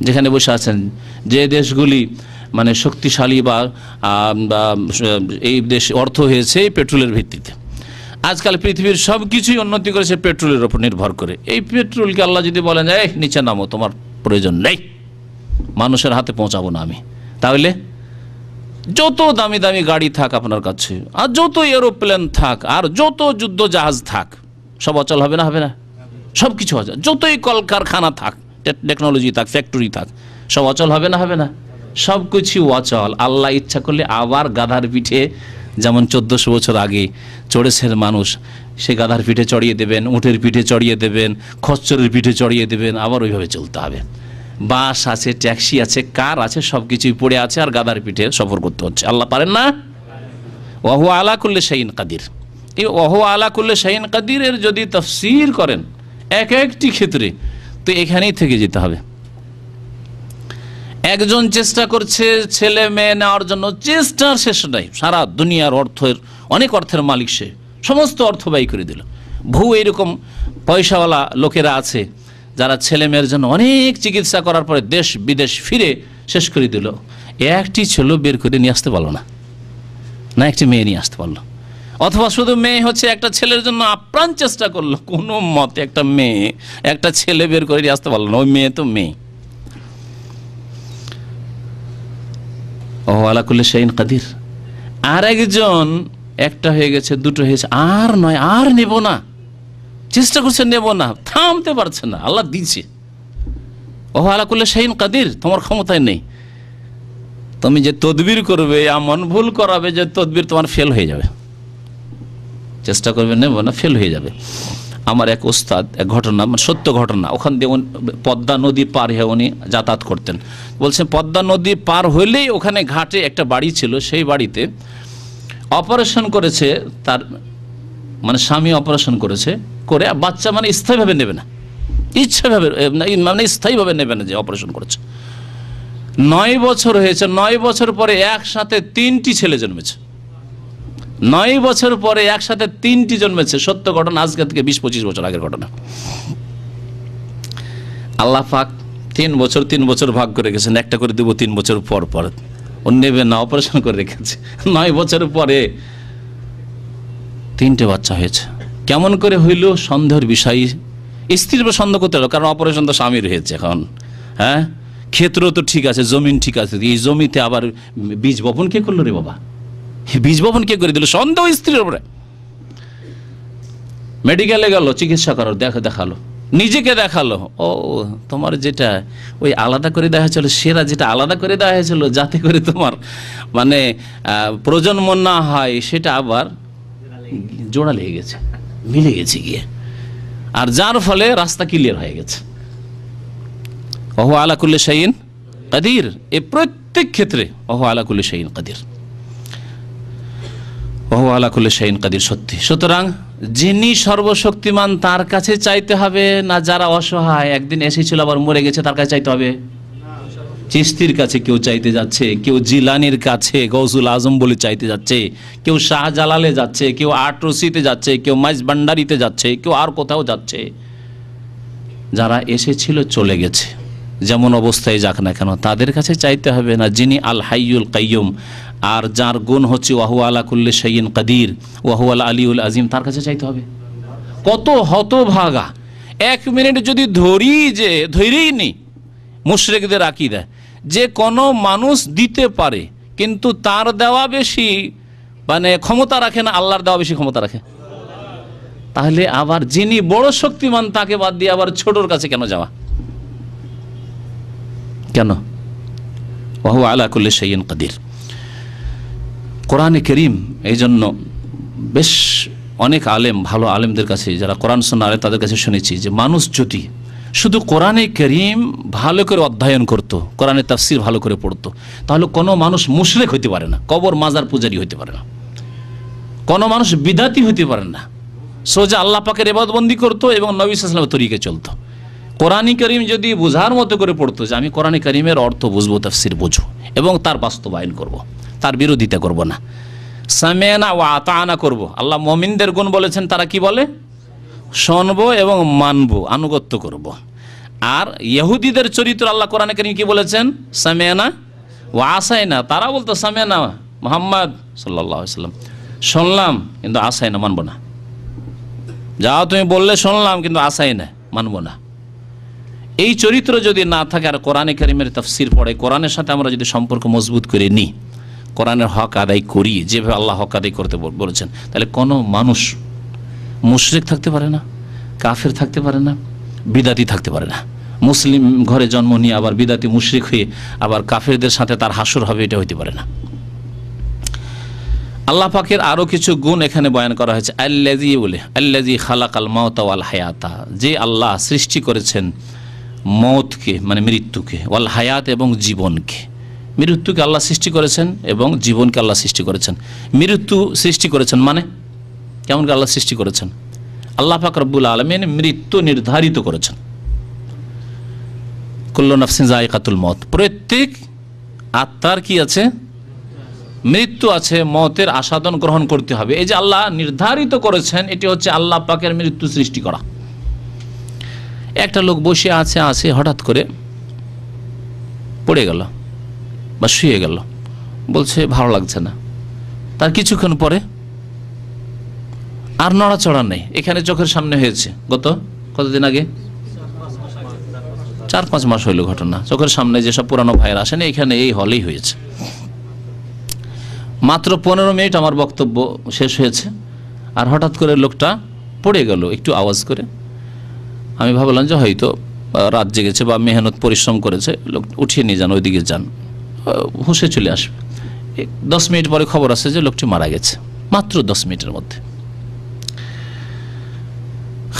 যেখানে বসে আছেন, যে দেশগুলি মানে শক্তিশালী বা এই দেশ অর্থ হয়েছে পেট্রোলের ভিত্তিতে। আজকাল পৃথিবীর সব কিছুই উন্নতি করেছে পেট্রোলের উপর নির্ভর করে। এই পেট্রোলকে আল্লাহ যদি বলেন এই নিচে নামো, তোমার প্রয়োজন নেই, মানুষের হাতে পৌঁছাবো না আমি, তাহলে যত দামি দামি গাড়ি থাক আপনার কাছে, আর যত এরোপ্লেন থাক, আর যত যুদ্ধ জাহাজ থাক, সব অচল হবে না? হবে না? সব কিছু অচল। যতই কলকারখানা থাক, টেকনোলজি থাক, ফ্যাক্টরি থাক, সব অচল হবে না? হবে না? সব কিছু অচল। আল্লাহ ইচ্ছা করলে আবার গাধার পিঠে, যেমন 1400 বছর আগে চড়েছেন মানুষ, সে গাধার পিঠে চড়িয়ে দেবেন, উটের পিঠে চড়িয়ে দেবেন, খচ্চরের পিঠে চড়িয়ে দেবেন, আবার ওইভাবে চলতে হবে। বাস আছে, ট্যাক্সি আছে, কার আছে, সব কিছুই পড়ে আছে, আর গাধার পিঠে সফর করতে হচ্ছে। আল্লাহ পারেন না? ওয়াহু আলা কুল্লি শাইইন কাদির। এই ওয়াহু আলা কুল্লি শাইইন কাদিরের যদি তাফসীর করেন এক একটি ক্ষেত্রে, তো এখানেই থেকে যেতে হবে। একজন চেষ্টা করছে ছেলে মেয়ে নেওয়ার জন্য, চেষ্টার শেষ নাই। সারা দুনিয়ার অর্থের, অনেক অর্থের মালিক সে, সমস্ত অর্থ ব্যয় করে দিল। এরকম পয়সাওয়ালা লোকেরা আছে যারা ছেলে মেয়ের জন্য অনেক চিকিৎসা করার পরে দেশ বিদেশ ফিরে শেষ করে দিল। একটি ছেলে বের করে নিয়ে আসতে পারলো না, না একটি মেয়ে নিয়ে আসতে পারলো। অথবা শুধু মেয়ে হচ্ছে, একটা ছেলের জন্য আপ্রাণ চেষ্টা করলো, কোনো মতে একটা মেয়ে, একটা ছেলে বের করে নিয়ে আসতে পারলো না। ওই মেয়ে তো মেয়ে। ওহু আলা কুল্লি শাইইন কাদির। আর একজন, একটা হয়ে গেছে, দুটো হয়েছে, আর নয়, আর নেব না, চেষ্টা করছে নেব না, থামতে পারছে না, আল্লাহ দিচ্ছে। ওহু আলা কুল্লি শাইইন কাদির, তোমার ক্ষমতায় নেই। তুমি যে তদবির করবে, এমন ভুল করাবে যে তদবির তোমার ফেল হয়ে যাবে। চেষ্টা করবে, নেব না, ফেল হয়ে যাবে। আমার এক ওস্তাদ, এক ঘটনা, মানে সত্য ঘটনা, ওখান দিয়ে পদ্মা নদী পার হয়ে উনি যাতায়াত করতেন। বলছেন পদ্মা নদী পার হইলেই ওখানে ঘাটে একটা বাড়ি ছিল, সেই বাড়িতে অপারেশন করেছে তার, মানে স্বামী অপারেশন করেছে, করে বাচ্চা মানে স্থায়ীভাবে নেবে না, ইচ্ছাভাবে মানে স্থায়ীভাবে নেবে না, যে অপারেশন করেছে। 9 বছর হয়েছে, 9 বছর পরে একসাথে 3টি ছেলে জন্মেছে। 9 বছর পরে একসাথে 3টি জন্মেছে। সত্য ঘটনা, আজকে থেকে 20-25 বছর আগের ঘটনা। আল্লাহ পাক 3 বছর ভাগ করে রেখেছেন, একটা করে দেবো 3 বছর পর পর। ও নেবে না, অপারেশন করে রেখেছে। 9 বছর পরে 3টে বাচ্চা হয়েছে। কেমন করে হইল? সন্দেহের বিষয়। স্ত্রীর উপর সন্দেহ করতে হলো, কারণ অপারেশন তো স্বামীর হয়েছে। এখন হ্যাঁ, ক্ষেত্র তো ঠিক আছে, জমিন ঠিক আছে, এই জমিতে আবার বীজ বপন কে করলো রে বাবা? বীজ বপন কে করে দিল? সন্দেহ স্ত্রীর উপরে। মেডিকেলে গেল, চিকিৎসা করার দেখালো, নিজেকে দেখালো, ও তোমার যেটা ওই আলাদা করে দেওয়া হয়েছিল, সেরা যেটা আলাদা করে দেওয়া হয়েছিল যাতে করে তোমার মানে প্রজন্ম না হয়, সেটা আবার জোড়া লেগে গেছে, মিলে গেছে গিয়ে, আর যার ফলে রাস্তা ক্লিয়ার হয়ে গেছে। ওহু আলা কুল্লি শাইইন কাদির। এ প্রত্যেক ক্ষেত্রে ওহু আলা কুল্লি শাইইন কাদির, ওহু আলা কুল্লি শাইইন কাদির সত্যি। সুতরাং যিনি সর্বশক্তিমান তার কাছে চাইতে হবে না? যারা অসহায়, একদিন এসেছিল আবার মরে গেছে, তার কাছে চাইতে হবে? চিশতির কাছে কেউ চাইতে যাচ্ছে, কেউ জিলানির কাছে গৌসুল আজম বলে চাইতে যাচ্ছে, কেউ শাহজালালে যাচ্ছে, কেউ আটরসিতে যাচ্ছে, কেউ মাইজ ভান্ডারিতে যাচ্ছে, কেউ আর কোথাও যাচ্ছে। যারা এসেছিল চলে গেছে, যেমন অবস্থায় যাক না কেন, তাদের কাছে চাইতে হবে না? যিনি আল হাইয়ুল কাইয়ুম, আর যার গুণ হচ্ছে ওয়াহু আলা কুল্লি শাইইন কাদির, ওয়াহু আল আলিউল আজিম, তার কাছে চাইতে হবে। কত হতভাগা! 1 মিনিট যদি ধরেই নি মুশরিকদের আকীদা, যে কোনো মানুষ দিতে পারে, কিন্তু তার দেওয়া বেশি মানে ক্ষমতা রাখে না, আল্লাহর দেওয়া বেশি ক্ষমতা রাখে। তাহলে আবার যিনি বড় শক্তিমান তাকে বাদ দিয়ে আবার ছোটর কাছে কেন যাওয়া? কেন? ওয়াহু আলা কুল্লি শাইইন কাদির। কোরআনে কারীম এই জন্য বেশ অনেক আলেম, ভালো আলেমদের কাছে, যারা কোরআন সুন্নাহ আলেম, তাদের কাছে শুনেছি যে মানুষ যদি শুধু কোরআনে কারীম ভালো করে অধ্যয়ন করত, কোরআনের তাফসীর ভালো করে পড়তো, তাহলে কোনো মানুষ মুশরিক হতে পারে না, কবর মাজার পূজারী হতে পারে না, কোনো মানুষ বিদাতি হতে পারে না। সোজা আল্লাহ পাকের ইবাদতবন্দি করতো এবং নবী সাল্লাল্লাহু আলাইহি ওয়াসাল্লামের তরিকে চলতো। কোরআন কারীম যদি বোঝার মতো করে পড়তো, যে আমি কোরআন কারীমের অর্থ বুঝবো, তাফসীর বুঝবো এবং তার বাস্তবায়ন করব, তার বিরোধিতা করব না, সামি'না ওয়া আতা'না করব। আল্লাহ মুমিনদের গুণ বলেছেন, তারা কি বলে? শুনবো এবং মানবো, আনুগত্য করব। আর ইহুদিদের চরিত্র আল্লাহ কোরআনে কারীম কি বলেছেন? সামি'না ওয়া আসাইনা। তারা বলতো সামি'না মুহাম্মদ সাল্লাল্লাহু আলাইহি ওয়াসাল্লাম, শুনলাম কিন্তু আসাইনা, মানবো না। যাও তুমি বললে শুনলাম কিন্তু আসাইনা, মানবো না। এই চরিত্র যদি না থাকে আর কোরআনে কারীমের তাফসীর পড়ে, কোরআনের সাথে আমরা যদি সম্পর্ক মজবুত করে নিই, কোরআনের হক আদায় করি যেভাবে আল্লাহ হক আদায় করতে বলেছেন, তাহলে কোনো মানুষ মুশরিক থাকতে পারে না, কাফের থাকতে পারে না, বিদাতি থাকতে পারে না। মুসলিম ঘরে জন্ম নিয়ে আবার বিদাতি মুশরিক হয়ে আবার কাফেরদের সাথে তার হাসর হবে, এটা হইতে পারে না। আল্লাহ পাকের আরও কিছু গুণ এখানে বয়ান করা হয়েছে। আল্লাযী বলে, আল্লাযী খালাকাল মাউতা ওয়াল হায়াতা, যে আল্লাহ সৃষ্টি করেছেন মৌতকে মানে মৃত্যুকে, ওয়াল হায়াত এবং জীবনকে। মৃত্যুকে আল্লাহ সৃষ্টি করেছেন এবং জীবনকে আল্লাহ সৃষ্টি করেছেন। মৃত্যু সৃষ্টি করেছেন মানে কেমন করে আল্লাহ সৃষ্টি করেছেন? আল্লাহ পাক রব্বুল আলামিন মৃত্যু নির্ধারিত করেছেন। কুল্লু নাফসিন যায়িকাতুল মউত, প্রত্যেক আত্মার কি আছে? মৃত্যু আছে, মওতের আস্বাদন গ্রহণ করতে হবে। এই যে আল্লাহ নির্ধারিত করেছেন, এটি হচ্ছে আল্লাহ পাকের মৃত্যু সৃষ্টি করা। একটা লোক বসে আছে হঠাৎ করে পড়ে গেল বা শুয়ে গেল, বলছে ভালো লাগছে না। তার কিছুক্ষণ পরে আর নড়াচড়া নেই। এখানে চোখের সামনে হয়েছে কতদিন আগে, 4-5 মাস হইল ঘটনা। চোখের সামনে যেসব পুরানো ভাইয়ের আসেন, এখানে এই হলেই হয়েছে। মাত্র 15 মিনিট আমার বক্তব্য শেষ হয়েছে, আর হঠাৎ করে লোকটা পড়ে গেল একটু আওয়াজ করে। আমি ভাবলাম যে হয়তো রাত জেগেছে বা মেহনত পরিশ্রম করেছে, লোক উঠিয়ে নিয়ে যান, ওইদিকে যান, হুঁশে চলে আসবে। 10 মিনিট পরে খবর আসে যে লোকটি মারা গেছে, মাত্র 10 মিনিটের মধ্যে।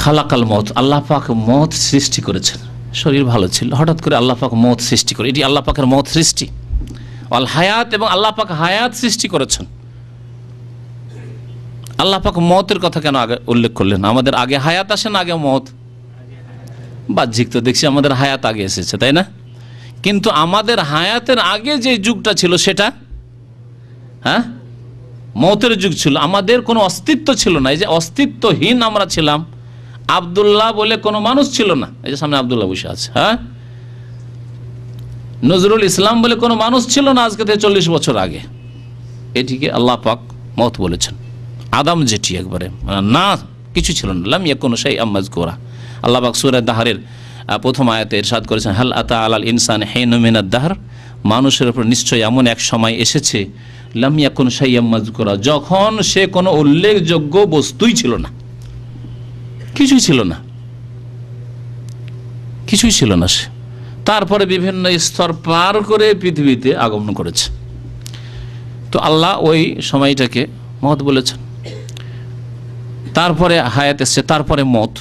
খালাকাল মউত, আল্লাহ পাক মউত সৃষ্টি করেছেন। শরীর ভালো ছিল, হঠাৎ করে আল্লাহ পাক মউত সৃষ্টি করে, এটি আল্লাহ পাকের মউত সৃষ্টি। আল হায়াত, এবং আল্লাহ পাক হায়াত সৃষ্টি করেছেন। আল্লাহ পাক মউতের কথা কেন আগে উল্লেখ করলেন? আমাদের আগে হায়াত আসে না আগে মউত? বাহ্যিক তো দেখছি আমাদের হায়াত আগে এসেছে, তাই না? কিন্তু আমাদের হায়াতের আগে যে যুগটা ছিল সেটা মউতের যুগ ছিল। আমাদের কোনো অস্তিত্ব ছিল না, এই যে অস্তিত্বহীন আমরা ছিলাম। আব্দুল্লাহ বলে কোনো মানুষ ছিল না, এই যে সামনে আব্দুল্লাহ বসে আছে। নজরুল ইসলাম বলে কোনো মানুষ ছিল না আজকে থেকে 40 বছর আগে। এটিকে আল্লাহ পাক মউত বলেছেন। আদম যেটি একবারে না কিছু ছিল না, লাম ইয়াকুনু শাইআম মাযকুরা। আল্লাহ পাক সূরা দাহরের প্রথম আয়াতে ইরশাদ করেছেন, হাল আতা আলাল ইনসানি হিনুম মিনাদ দাহর, মানুষের উপর নিশ্চয়ই এমন এক সময় এসেছে, লাম ইয়াকুনু শাইআম মাযকুরা, যখন সে কোনো উল্লেখযোগ্য বস্তুই ছিল না, কিছুই ছিল না, কিছুই ছিল না সে। তারপরে বিভিন্ন স্তর পার করে পৃথিবীতে আগমন করেছে। তো আল্লাহ ওই সময়টাকে মওত বলেছেন। তারপরে হায়াত এসছে, তারপরে মওত।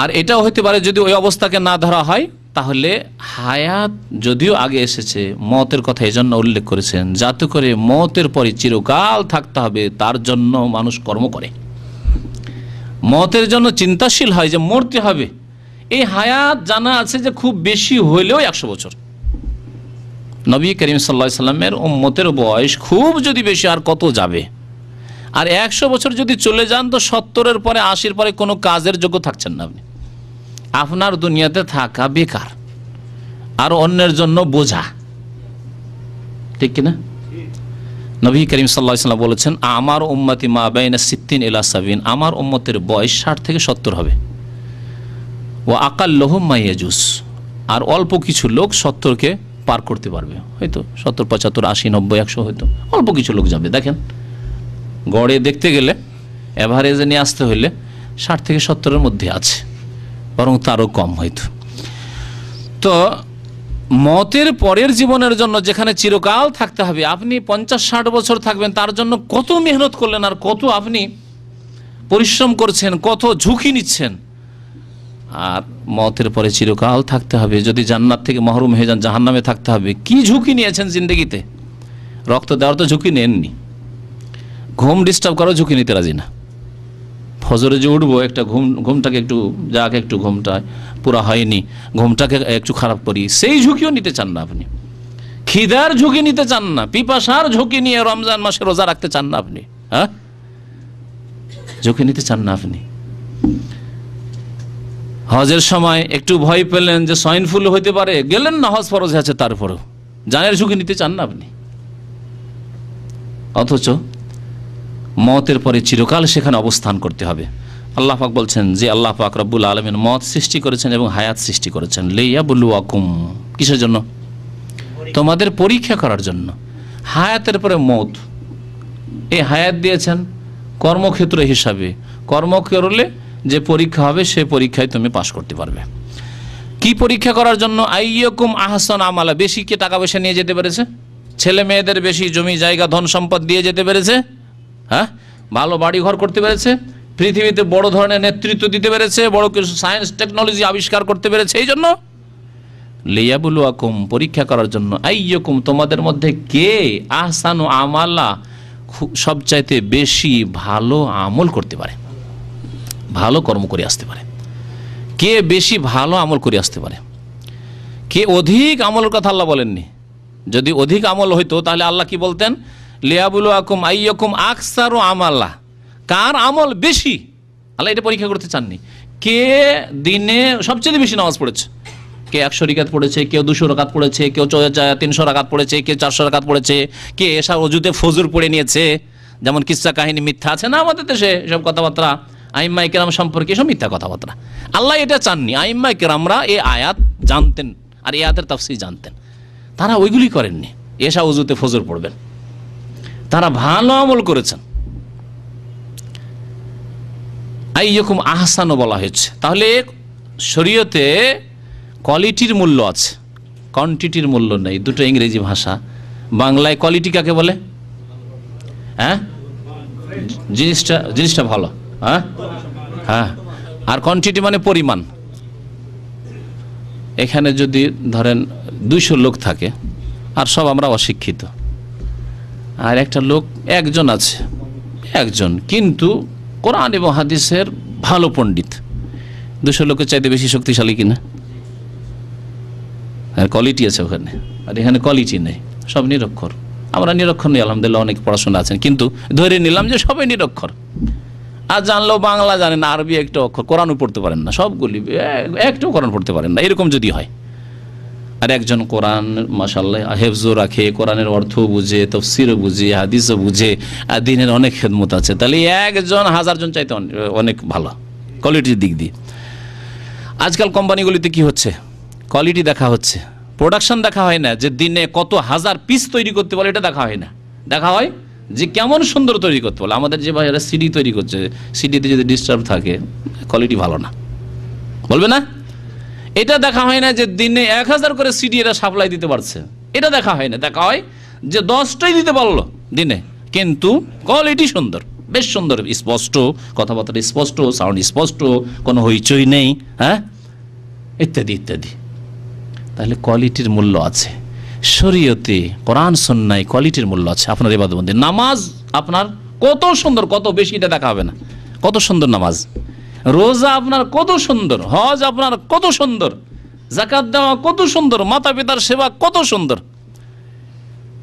আর এটাও হতে পারে যদি ওই অবস্থাকে না ধরা হয়, তাহলে হায়াত যদিও আগে এসেছে, মওতের কথা এই জন্য উল্লেখ করেছেন যাতে করে মওতের পরে চিরকাল থাকতে হবে, তার জন্য মানুষ কর্ম করে, মওতের জন্য চিন্তাশীল হয় যে মরতে হবে। এই হায়াত জানা আছে যে খুব বেশি হইলেও 100 বছর। নবী করিম সাল্লাল্লাহু আলাইহি সাল্লামের উম্মতের বয়স খুব যদি বেশি, আর কত যাবে? আর 100 বছর যদি চলে যান তো 70-এর পরে 80-এর পরে কোনো কাজের যোগ্য থাকছেন না আপনি। আপনার দুনিয়াতে থাকা বেকার আর অন্যের জন্য বোঝা, ঠিক কিনা? নবী করিম সাল্লাল্লাহু আলাইহি সাল্লাম বলেছেন, আমার উম্মতি মা বাইনা 60 ইলা 70, আমার উম্মতের বয়স 60 থেকে 70 হবে। ও আকাল্লহুম মা ইয়াজুস, আর অল্প কিছু লোক 70-কে পার করতে পারবে, হয়তো 70, 75, 80, 90, 100, হয়তো অল্প কিছু লোক যাবে। দেখেন গড়ে দেখতে গেলে এভারেজে নিয়ে আসতে হইলে 60 থেকে 70-এর মধ্যে আছে, বরং তারও কম হয়তো। তো মওতের পরের জীবনের জন্য যেখানে চিরকাল থাকতে হবে, আপনি 50-60 বছর থাকবেন, তার জন্য কত মেহনত করলেন আর কত আপনি পরিশ্রম করছেন, কত ঝুঁকি নিচ্ছেন। আর মতের পরে চিরকাল থাকতে হবে। যদি জান্নাত থেকে মাহরুম হয়ে যান জাহান্নামে থাকতে হবে। কি ঝুঁকি নিয়েছেন জিন্দগিতে? রক্ত দেওয়ার তো ঝুঁকি নেননি, ঘুম ডিস্টার্ব করার ঝুঁকি নিতে রাজি না। ফজরে যে উঠবো একটা ঘুমটাকে একটু যাক, একটু ঘুমটা পুরা হয়নি, ঘুমটাকে একটু খারাপ করি, সেই ঝুঁকিও নিতে চান না আপনি। খিদার ঝুঁকি নিতে চান না, পিপাসার ঝুঁকি নিয়ে রমজান মাসে রোজা রাখতে চান না আপনি। হ্যাঁ, ঝুঁকি নিতে চান না আপনি। হজের সময় একটু ভয় পেলেন যে সোয়াইন ফ্লু হইতে পারে, গেলেন না, হজ ফরজ আছে, তারপরেও জানের ঝুঁকি নিতে চান না আপনি। অথচ মতের পরে চিরকাল সেখানে অবস্থান করতে হবে। আল্লাহ পাক বলছেন যে আল্লাহ পাক রব্বুল আলামিন মত সৃষ্টি করেছেন এবং হায়াত সৃষ্টি করেছেন। লিয়াবলুয়াকুম, কিসের জন্য? তোমাদের পরীক্ষা করার জন্য। হায়াতের পরে মত, এই হায়াত দিয়েছেন কর্মক্ষেত্র হিসাবে। কর্ম করলে যে পরীক্ষা হবে সে পরীক্ষায় তুমি পাশ করতে পারবে। কি পরীক্ষা করার জন্য? আইয়াকুম আহসান আমালা। বেশি কে টাকা পয়সা নিয়ে যেতে পেরেছে? ছেলে মেয়েদের বেশি জমি জায়গা ধন সম্পদ দিয়ে যেতে পেরেছে? হ্যাঁ, ভালো বাড়ি ঘর করতে পেরেছে? পৃথিবীতে বড় ধরনের নেতৃত্ব দিতে পেরেছে? বড় কিছু সায়েন্স টেকনোলজি আবিষ্কার করতে পেরেছে? এই জন্য লিয়াবলুয়াকুম, পরীক্ষা করার জন্য। আইয়াকুম, তোমাদের মধ্যে কে আহসানু আমালা, সবচাইতে বেশি ভালো আমল করতে পারে, ভালো কর্ম করে আসতে পারে। কে বেশি ভালো আমল করে আসতে পারে? কে অধিক আমলের কথা আল্লাহ বলেননি। যদি অধিক আমল হইতো তাহলে আল্লাহ কি বলতেন? লিয়াবলুয়াকুম আইয়াকুম আকসারু আমালা, কার আমল বেশি। আল্লাহ এটা পরীক্ষা করতে চাননি। কে দিনে সবচেয়ে বেশি নামাজ পড়েছে? কে 100 রাকাত পড়েছে, কেউ 200 রাকাত পড়েছে, কেউ 300 রাকাত পড়েছে, কেউ 400 রাকাত পড়েছে, কে এসা অজুতে ফজর পড়ে নিয়েছে। যেমন কিসসা কাহিনী মিথ্যা আছে না আমাদের দেশে, এসব কথাবার্তা আইম্মায়ে কেরাম সম্পর্কে এসব মিথ্যা কথাবার্তা। আল্লাহ এটা চাননি। আইম্মায়ে কেরামরা এই আয়াত জানতেন আর এই আয়াতের তাফসীর জানতেন, তারা ওইগুলি করেননি। এসা অজুতে ফজর পড়বেন, তারা ভালো আমল করেছেন। আইয়াকুম আহসানও বলা হয়েছে। তাহলে শরীয়তে কোয়ালিটির মূল্য আছে, কোয়ান্টিটির মূল্য নেই। দুটো ইংরেজি ভাষা। বাংলায় কোয়ালিটি কাকে বলে? হ্যাঁ, জিনিসটা ভালো। হ্যাঁ হ্যাঁ, আর কোয়ান্টিটি মানে পরিমাণ। এখানে যদি ধরেন 200 লোক থাকে আর সব আমরা অশিক্ষিত, আর একটা লোক একজন আছে, একজন কিন্তু কোরআন এবং হাদিসের ভালো পণ্ডিত, 200 লোকের চাইতে বেশি শক্তিশালী কিনা? কোয়ালিটি আছে ওখানে, আর এখানে কোয়ালিটি নেই, সব নিরক্ষর। আমরা নিরক্ষর নেই, আলহামদুলিল্লাহ অনেক পড়াশোনা আছেন, কিন্তু ধরে নিলাম যে সবাই নিরক্ষর। আর জানলেও বাংলা জানেন না, আরবি একটা অক্ষর, কোরআনও পড়তে পারেন না, সবগুলি একটাও কোরআন পড়তে পারেন না, এরকম যদি হয়। আর একজন কোরআন মাশাআল্লাহ হেফজও রাখে, কোরআনের অর্থ বুঝে, তাফসীরও বুঝে, হাদিসও বুঝে, আর দিনের অনেক খেদমত আছে, তাহলে একজন 1000 জন চাইতে অনেক ভালো কোয়ালিটির দিক দিয়ে। আজকাল কোম্পানিগুলিতে কি হচ্ছে? কোয়ালিটি দেখা হচ্ছে, প্রোডাকশন দেখা হয় না, যে দিনে কত হাজার পিস তৈরি করতে পারে এটা দেখা হয় না। দেখা হয় যে কেমন সুন্দর তৈরি করতে পারে। আমাদের যে ভাইয়েরা সিডি তৈরি করছে, সিডিতে যদি ডিস্টার্ব থাকে কোয়ালিটি ভালো না, বলবে না? এটা দেখা হয় না যে দিনে 1000 করে সিডি এরা সাপ্লাই দিতে পারছে, এটা দেখা হয় না। দেখা হয় যে 10টাই দিতে পারলো দিনে, কিন্তু কোয়ালিটি সুন্দর, বেশ সুন্দর, স্পষ্ট কথাবার্তা, স্পষ্ট সাউন্ড, স্পষ্ট, কোনো হইচই নেই, হ্যাঁ, ইত্যাদি ইত্যাদি। তাহলে কোয়ালিটির মূল্য আছে শরীয়তে, কোরআন সুন্নাহয় কোয়ালিটির মূল্য আছে। আপনার ইবাদতবন্দি, নামাজ আপনার কত সুন্দর, কত বেশি এটা দেখা হবে না, কত সুন্দর নামাজ, রোজা আপনার কত সুন্দর, হজ আপনার কত সুন্দর, যাকাত দেওয়া কত সুন্দর, মাতা পিতার সেবা কত সুন্দর,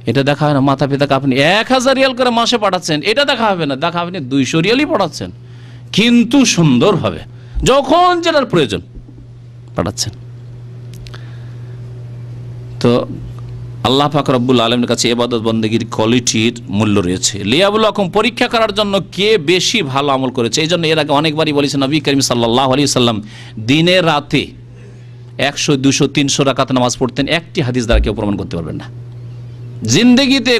এটা দেখা হয় না। মাতা পিতাকে আপনি 1000 রিয়াল করে মাসে পাঠাচ্ছেন, এটা দেখা হবে না। দেখা আপনি 200 রিয়ালই পাঠাচ্ছেন, কিন্তু সুন্দর হবে, যখন যেটার প্রয়োজন পাঠাচ্ছেন। তো আল্লাহ পাক রব্বুল আলামিনের কাছে ইবাদত বন্দেগীর কোয়ালিটির মূল্য রয়েছে। লিয়াবলুয়াকুম, পরীক্ষা করার জন্য কে বেশি ভালো আমল করেছে। এই জন্য এর আগে অনেকবারই বলেছেন নবী করিম সাল্লাল্লাহু আলাইহি সাল্লাম দিনে রাতে 100, 200, 300 রাকাত নামাজ পড়তেন। একটি হাদিস দ্বারা কেউ প্রমাণ করতে পারবেন না। জিন্দেগিতে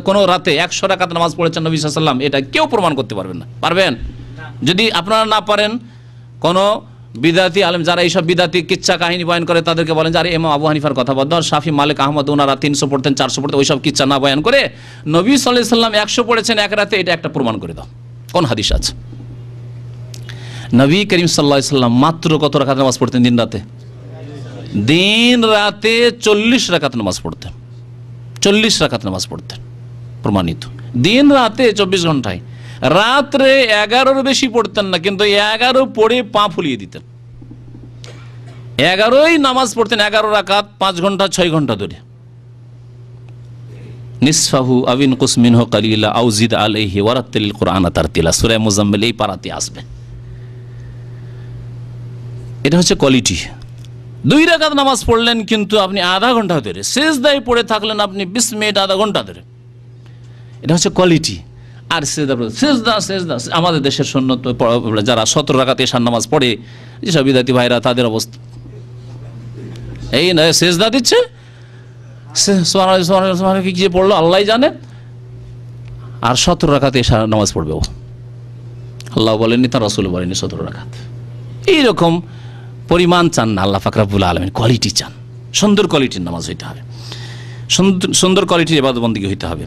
কোনো রাতে 100 রাকাত নামাজ পড়েছেন নবী সাল্লাল্লাহু আলাইহি সাল্লাম, এটা কেউ প্রমাণ করতে পারবেন না। পারবেন? যদি আপনারা না পারেন, কোনো বিদাতি আলেম যারা এইসব বিদাতি কিচ্ছা কাহিনী বয়ান করে তাদেরকে বলেন যে আরে ইমাম আবু হানিফার কথা বাদ দাও, শাফি মালিক আহমদ ওনারা 300 পড়তেন, 400 পড়তেন, ওইসব কিচ্ছা না বয়ান করে নবী সাল্লাল্লাহু আলাইহি সাল্লাম 100 পড়েছেন এক রাতে, এটা একটা প্রমাণ করে দাও। কোন হাদিস আছে? নবী করিম সাল্লাল্লাহু আলাইহি সাল্লাম মাত্র কত রাকাত নামাজ পড়তেন দিন রাতে? দিন রাতে 40 রাকাত নামাজ পড়তেন। 40 রাকাত নামাজ পড়তেন, প্রমাণিত। দিন রাতে 24 ঘন্টায়। রাত্রে 11-র বেশি পড়তেন না, কিন্তু 11 পড়ে পা ফুলিয়ে দিতেন। 11ই নামাজ পড়তেন, 11 রাকাত, 5 ঘন্টা 6 ঘন্টা ধরে। নিসফাহু আবিন কুসমিনহু কালিলা আও জিদ আলাইহি ওয়ারাত্তিলিল কুরআনা তারতিলা, সূরা মুজাম্মিল এই পারাতে আসবে। এটা হচ্ছে কোয়ালিটি। 2 রাকাত নামাজ পড়লেন, কিন্তু আপনি আধা ঘন্টা ধরে সিজদায় পড়ে থাকলেন, আপনি 20 মিনিট আধা ঘন্টা ধরে। এটা হচ্ছে কোয়ালিটি। আর সিজদা আমাদের দেশের সুন্নত যারা 17 রাকাত এশার নামাজ পড়ে, যেসব বিদাতি ভাইরা, তাদের অবস্থা এই না, সিজদা দিচ্ছে, কি পড়লো আল্লাহ জানে, আর 17 রাকাত এশার নামাজ পড়বে ও। আল্লাহ বলেননি, তার রাসূল বলেননি 17 রাকাত। এইরকম পরিমাণ চান না আল্লাহ পাক রব্বুল আলামিন, কোয়ালিটি চান। সুন্দর কোয়ালিটির নামাজ হইতে হবে, সুন্দর কোয়ালিটির ইবাদত বন্দেগী হইতে হবে।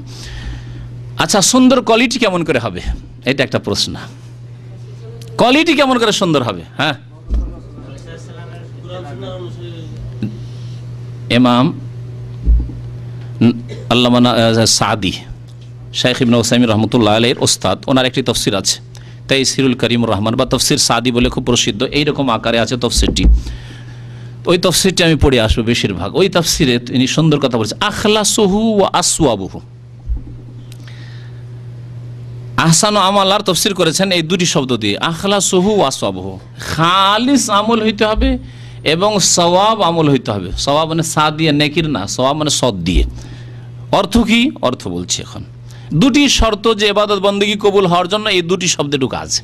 আচ্ছা, সুন্দর কোয়ালিটি কেমন করে হবে? এটা একটা প্রশ্ন। কোয়ালিটি কেমন করে সুন্দর হবে? হ্যাঁ, ইমাম আল্লামা সাদি, শাইখ ইবনে উসাইমিন রাহমাতুল্লাহ আলাইহির ওস্তাদ, ওনার একটি তাফসীর আছে তাইসিরুল কারীমুর রহমান, বা তাফসীর সাদি বলে খুব প্রসিদ্ধ। এইরকম আকারে আছে তাফসীরটি। ওই তাফসীরটি আমি পড়ে আসবো বেশিরভাগ। ওই তাফসীরে তিনি সুন্দর কথা বলেছেন, আখলাসুহু ওয়া আসওয়াবুহু। আহসান আমাল আর তাফসীর করেছেন এই দুটি শব্দ দিয়ে, আখলাসুহু ওয়া আসওয়াবুহু। খালিস আমল হইতে হবে এবং সওয়াব আমল হইতে হবে। সওয়াব মানে সা দিয়ে নেকির না, সওয়াব মানে সদ দিয়ে। অর্থ কি? অর্থ বলছি এখন। দুটি শর্ত যে ইবাদত বন্দেগী কবুল হওয়ার জন্য, এই দুটি শব্দে ঢোকা আছে।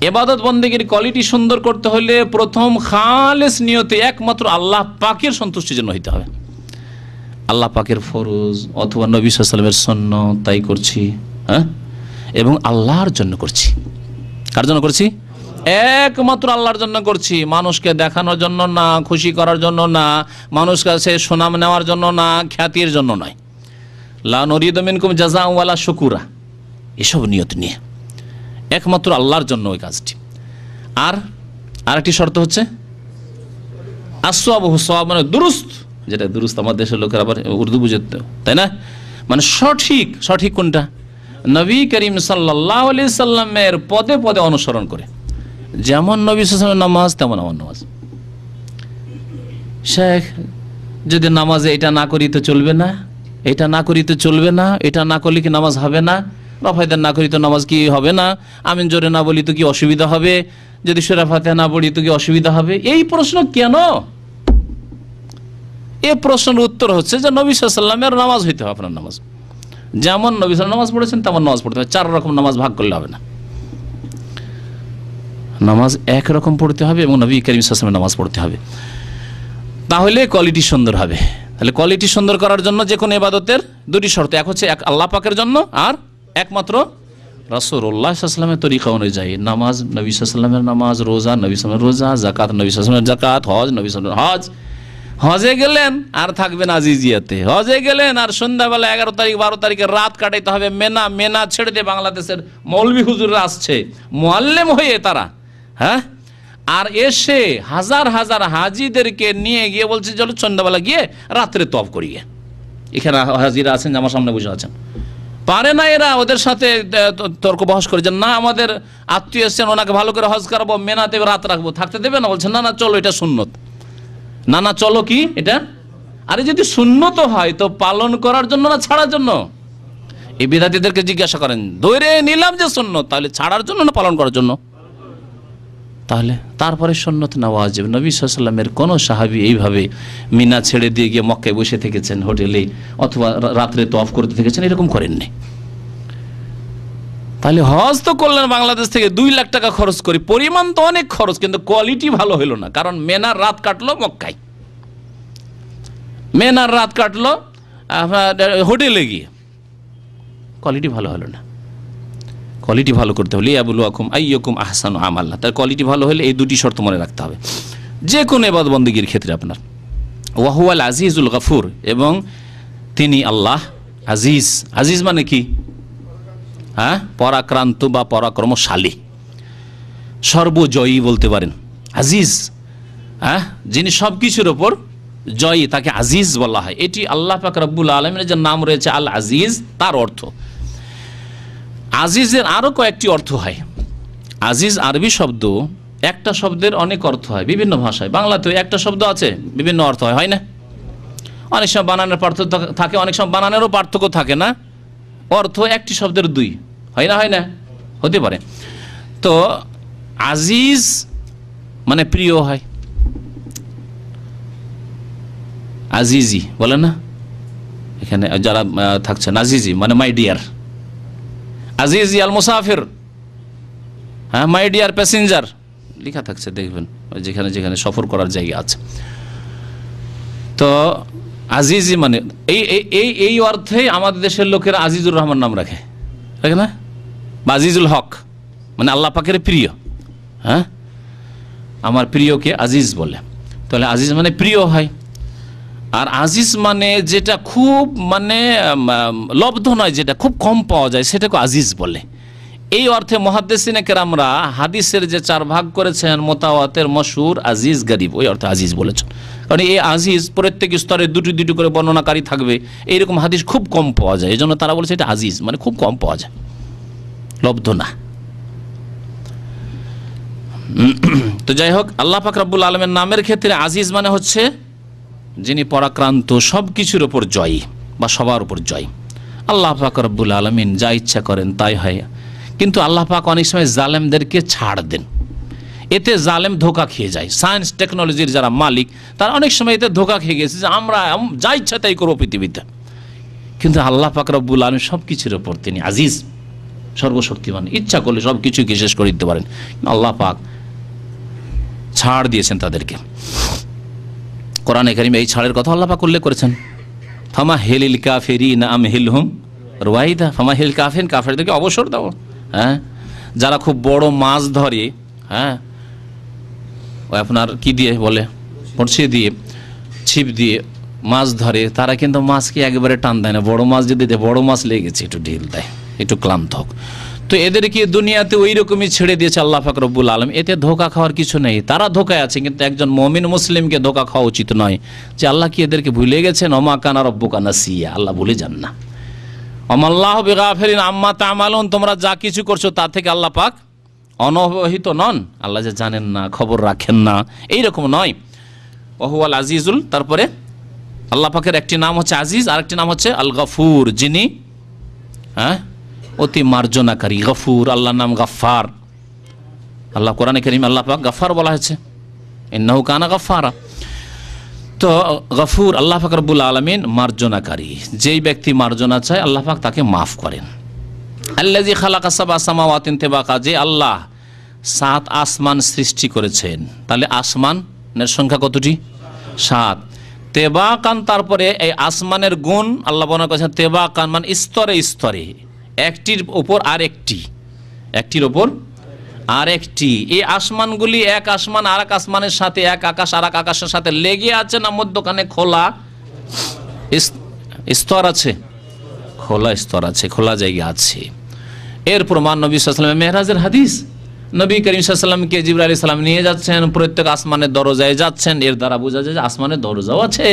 ইবাদত বন্দেগীর কোয়ালিটি সুন্দর করতে হলে প্রথম খালেস নিয়তে একমাত্র আল্লাহ পাকের সন্তুষ্টির জন্য হইতে হবে। আল্লাহ পাকের ফরজ অথবা নবী সাল্লাল্লাহু আলাইহি ওয়াসাল্লামের সুন্নাত তাই করছি, হ্যাঁ, এবং আল্লাহর জন্য করছি। কার জন্য করছি? একমাত্র আল্লাহর জন্য করছি। মানুষকে দেখানোর জন্য না, খুশি করার জন্য না, মানুষ কাছে সুনাম নেওয়ার জন্য না, খ্যাতির জন্য নয়। লা নুরিদু মিনকুম জাযাআন ওয়ালা শুকুরা, এসব নিয়ত নিয়ে একমাত্র আল্লাহর জন্য ওই কাজটি। আর আরেকটি শর্ত হচ্ছে আসওয়াবহু, সওয়াব মানে দুরুস্ত, যেটা দুরুস্ত আমার দেশের লোকের আবার উর্দু বুঝে, তাই না? মানে সঠিক। সঠিক কোনটা? নবী করিম সাল্লাল্লাহু আলাইহি সাল্লামের পদে পদে অনুসরণ করে। যেমন নবী সাল্লাল্লাহু আলাইহি ওয়াসাল্লামের নামাজ তেমন আমার নামাজ। শেখ যদি নামাজে এটা না করি তো চলবে না, এটা না করি তো চলবে না, এটা না করলে কি নামাজ হবে না, রফায়দান না করি তো নামাজ কি হবে না, আমিন জোরে না বলি তো কি অসুবিধা হবে, যদি সূরা ফাতিহা না পড়ি তো কি অসুবিধা হবে? এই প্রশ্ন কেন? এই প্রশ্নের উত্তর হচ্ছে যে নবী সাল্লাল্লাহু আলাইহি ওয়াসাল্লামের নামাজ হইতে হবে আপনার নামাজ। যেমন নবী সাল্লাল্লাহু আলাইহি ওয়াসাল্লাম নামাজ পড়েছেন তেমন নামাজ পড়তে হবে। 4 রকম নামাজ ভাগ করলে হবে না। নামাজ একরকম পড়তে হবে এবং নবী করিম সাল্লাল্লাহু আলাইহি ওয়াসাল্লামের নামাজ পড়তে হবে, তাহলে কোয়ালিটি সুন্দর হবে। তাহলে কোয়ালিটি সুন্দর করার জন্য যে কোনো ইবাদতের দুটি শর্ত, এক হচ্ছে এক আল্লাহ পাকের জন্য, আর একমাত্র রাসূলুল্লাহ সাল্লাল্লাহু আলাইহি ওয়াসাল্লামের তরিকা অনুযায়ী। নামাজ নবী সাল্লাল্লাহু আলাইহি ওয়াসাল্লামের নামাজ, রোজা নবী সাল্লাল্লাহু আলাইহি ওয়াসাল্লামের রোজা, যাকাত নবী সাল্লাল্লাহু আলাইহি ওয়াসাল্লামের যাকাত, হজ নবী সাল্লাল্লাহু আলাইহি ওয়াসাল্লামের হজ। হজে গেলেন আর থাকবেন আজিজিয়াতে, হজে গেলেন আর সন্ধ্যাবেলা 11 তারিখ 12 তারিখে রাত কাটাইতে হবে মেনা ছেড়ে দিয়ে বাংলাদেশের মৌলভী হুজুররা আসছে মুআল্লিম হয়ে তারা, হ্যাঁ, আর এসে হাজার হাজার হাজিদেরকে নিয়ে গিয়ে বলছে চলো সন্ধ্যাবেলা গিয়ে রাত্রে তওয়াফ করি। এখানে হাজিরা আছেন, আমার সামনে বসে আছেন, পারে না এরা ওদের সাথে তর্ক বহস করে যে না আমাদের আত্মীয় এসছেন, ওনাকে ভালো করে হজ করাবো, মেনাতে রাত রাখবো, থাকতে দেবে না? বলছেন না না চলো এটা সুন্নত। না না চলো কি এটা? আরে যদি সুন্নত হয় তো পালন করার জন্য না ছাড়ার জন্য? এই বিদাতীদেরকে জিজ্ঞাসা করেন, ধরে নিলাম যে সুন্নত, তাহলে ছাড়ার জন্য না পালন করার জন্য? তাহলে তারপরে সুন্নত না ওয়াজিব। নবী সাল্লাল্লাহু আলাইহি ওয়াসাল্লামের কোন সাহাবী এইভাবে মিনা ছেড়ে দিয়ে গিয়ে মক্কায় বসে থেকেছেন হোটেলে, অথবা রাত্রে তওয়াফ করতে থেকেছেন, এরকম করেননি। তাহলে হজ তো করলেন বাংলাদেশ থেকে 2 লাখ টাকা খরচ করে, পরিমাণ তো অনেক খরচ, কিন্তু কোয়ালিটি ভালো হলো না। কারণ মেনার রাত কাটলো মক্কায়, মেনার রাত কাটলো হোটেলে গিয়ে, কোয়ালিটি ভালো হলো না। কোয়ালিটি ভালো করতে হলে ইয়াবলুয়াকুম আইয়ুকুম আহসানু আমালা, তার কোয়ালিটি ভালো হলে এই দুটি শর্ত মনে রাখতে হবে যে কোনো ইবাদত বন্দেগীর ক্ষেত্রে আপনার। ওয়া হুয়াল আজিজুল গফুর, এবং তিনি আল্লাহ আজিজ। আজিজ মানে কি? হ্যাঁ, পরাক্রান্ত বা পরাক্রমশালী। সর্বজয়ী বলতে পারেন, আজিজ, হ্যাঁ, যিনি সব কিছুর ওপর জয়ী তাকে আজিজ বলা হয়। এটি আল্লাহ পাক রব্বুল আলামিনের যে নাম রয়েছে আল আজিজ, তার অর্থ। আজিজের আরও কয়েকটি অর্থ হয়। আজিজ আরবি শব্দ, একটা শব্দের অনেক অর্থ হয় বিভিন্ন ভাষায়। বাংলাতেও একটা শব্দ আছে, বিভিন্ন অর্থ হয়, হয় না? অনেক সময় বানানের পার্থক্য থাকে, অনেক সময় বানানেরও পার্থক্য থাকে না, অর্থ একটি শব্দের দুই, হয় না? হয় না? হতে পারে। তো আজিজ মানে প্রিয় হয়, আজিজি বলে না এখানে যারা থাকছেন, আজিজি মানে মাই ডিয়ার, আজিজি আল মুসাফির, হ্যাঁ, মাই ডিয়ার প্যাসেঞ্জার লেখা থাকছে, দেখবেন যেখানে যেখানে সফর করার জায়গা আছে। তো আজিজি মানে এই অর্থেই আমাদের দেশের লোকেরা আজিজুর রহমান নাম রাখে, রাখে না? বা আজিজুল হক মানে আল্লাহ পাকের প্রিয়, হ্যাঁ, আমার প্রিয়কে আজিজ বলে। তাহলে আজিজ মানে প্রিয় হয়। আর আজিজ মানে যেটা খুব মানে লব্ধ নয়, যেটা খুব কম পাওয়া যায়, সেটাকে আজিজ বলে। এই অর্থে মুহাদ্দিসিনে কেরামরা হাদিসের যে 4 ভাগ করেছেন, মোতাওয়াতের, মশহুর, আজিজ, গরীব, ওই অর্থে আজিজ বলেছেন। কারণ এই আজিজ প্রত্যেক স্তরে দুটি দুটি করে বর্ণনাকারী থাকবে, এইরকম হাদিস খুব কম পাওয়া যায়, এই জন্য তারা বলেছে এটা আজিজ মানে খুব কম পাওয়া যায়, লব্ধ না। তো যাই হোক, আল্লাহ পাক রব্বুল আলামিনের নামের ক্ষেত্রে আজিজ মানে হচ্ছে যিনি পরাক্রান্ত, সব কিছুর ওপর জয়ী বা সবার উপর জয়ী। আল্লাহ পাক রব্বুল আলামিন যা ইচ্ছা করেন তাই হয়। কিন্তু আল্লাহ পাক অনেক সময় জালেমদেরকে ছাড় দেন, এতে জালেম ধোকা খেয়ে যায়। সায়েন্স টেকনোলজির যারা মালিক তারা অনেক সময় এতে ধোকা খেয়ে গেছে যে আমরা যা ইচ্ছা তাই করবো পৃথিবীতে। কিন্তু আল্লাহ পাক রব্বুল আলামিন সব কিছুর ওপর তিনি আজিজ, সর্বশক্তিমান, ইচ্ছা করলে সব কিছুকে শেষ করে দিতে পারেন। আল্লাহ পাক ছাড় দিয়েছেন তাদেরকে। কোরআনে কারিমে এই ছাড়ের কথা আল্লাহ পাক উল্লেখ করেছেন, ফামা হেলিল কাফিরিনা আমহিলহুম রুয়াইদা, ফামা হেল কাফির, কাফেরদেরকে অবসর দাও। হ্যাঁ, যারা খুব বড় মাছ ধরে, হ্যাঁ, ওই আপনার কি দিয়ে বলে, বড়শি দিয়ে, ছিপ দিয়ে মাছ ধরে, তারা কিন্তু মাছকে একবারে টান দেয় না। বড় মাছ যদি দেয়, বড় মাছ লেগেছে একটু ঢিল দেয়, একটু ক্লান্ত হোক। তো এদেরকে দুনিয়াতে ওই রকমই ছেড়ে দিয়েছে আল্লাহ পাক রব্বুল আলামিন। এতে ধোকা খাওয়ার কিছু নেই, তারা ধোকায় আছে। কিন্তু একজন মুমিন মুসলিমকে ধোকা খাওয়া উচিত নয় যে আল্লাহ কি এদেরকে ভুলে গেছেন। ওমা কানা রব্বুকা নাসিয়া, আল্লাহ ভুলে যান না। ওমাল্লাহু বিগাফিরিন আম্মা তা'মালুন, তোমরা যা কিছু করছো তা থেকে আল্লাহ পাক অনবহিত নন। আল্লাহ যে জানেন না, খবর রাখেন না, এইরকম নয়। ওহুয়াল আজিজুল, তারপরে আল্লাহ পাকের একটি নাম হচ্ছে আজিজ, আর একটি নাম হচ্ছে আল গফুর, যিনি, হ্যাঁ, অতি মার্জনাকারী। গফুর, আল্লাহর নাম গাফফার। আল্লাহ কোরআনে কারীম আল্লাহ পাক গাফফার বলা হয়েছে, ইন্নাহু কানা গাফফারা। তো গফুর, আল্লাহ পাক রব্বুল আলামিন মার্জনাকারী। যেই ব্যক্তি মার্জনা চায় আল্লাহ পাক তাকে মাফ করেন। আল্লাযী খালাকা সাবআ সামাওয়াতিন তিবাকা, যে আল্লাহ 7 আসমান সৃষ্টি করেছেন। তাহলে আসমানের সংখ্যা কতটি? 7। তেবাকান, তারপরে এই আসমানের গুণ আল্লাহ বর্ণনা করেছেন তেবাকান মানে স্তরে স্তরে, একটির ওপর আরেকটি, একটির ওপর আরেকটি। এই আসমানগুলি এক আসমান আর এক আসমানের সাথে, এক আকাশ আর এক আকাশের সাথে লেগে আছে না মধ্যখানে খোলা স্তর আছে? খোলা স্তর আছে, খোলা জায়গা আছে। এর প্রমাণ নবী সাল্লাল্লাহু আলাইহি ওয়াসাল্লামের মেরাজের হাদিস। নবী করিম সাল্লাল্লাহু আলাইহি ওয়াসাল্লামকে জিবরাইল আলাইহিস সালাম নিয়ে যাচ্ছেন, প্রত্যেক আসমানের দরজায় যাচ্ছেন। এর দ্বারা বোঝা যায় যে আসমানের দরজাও আছে।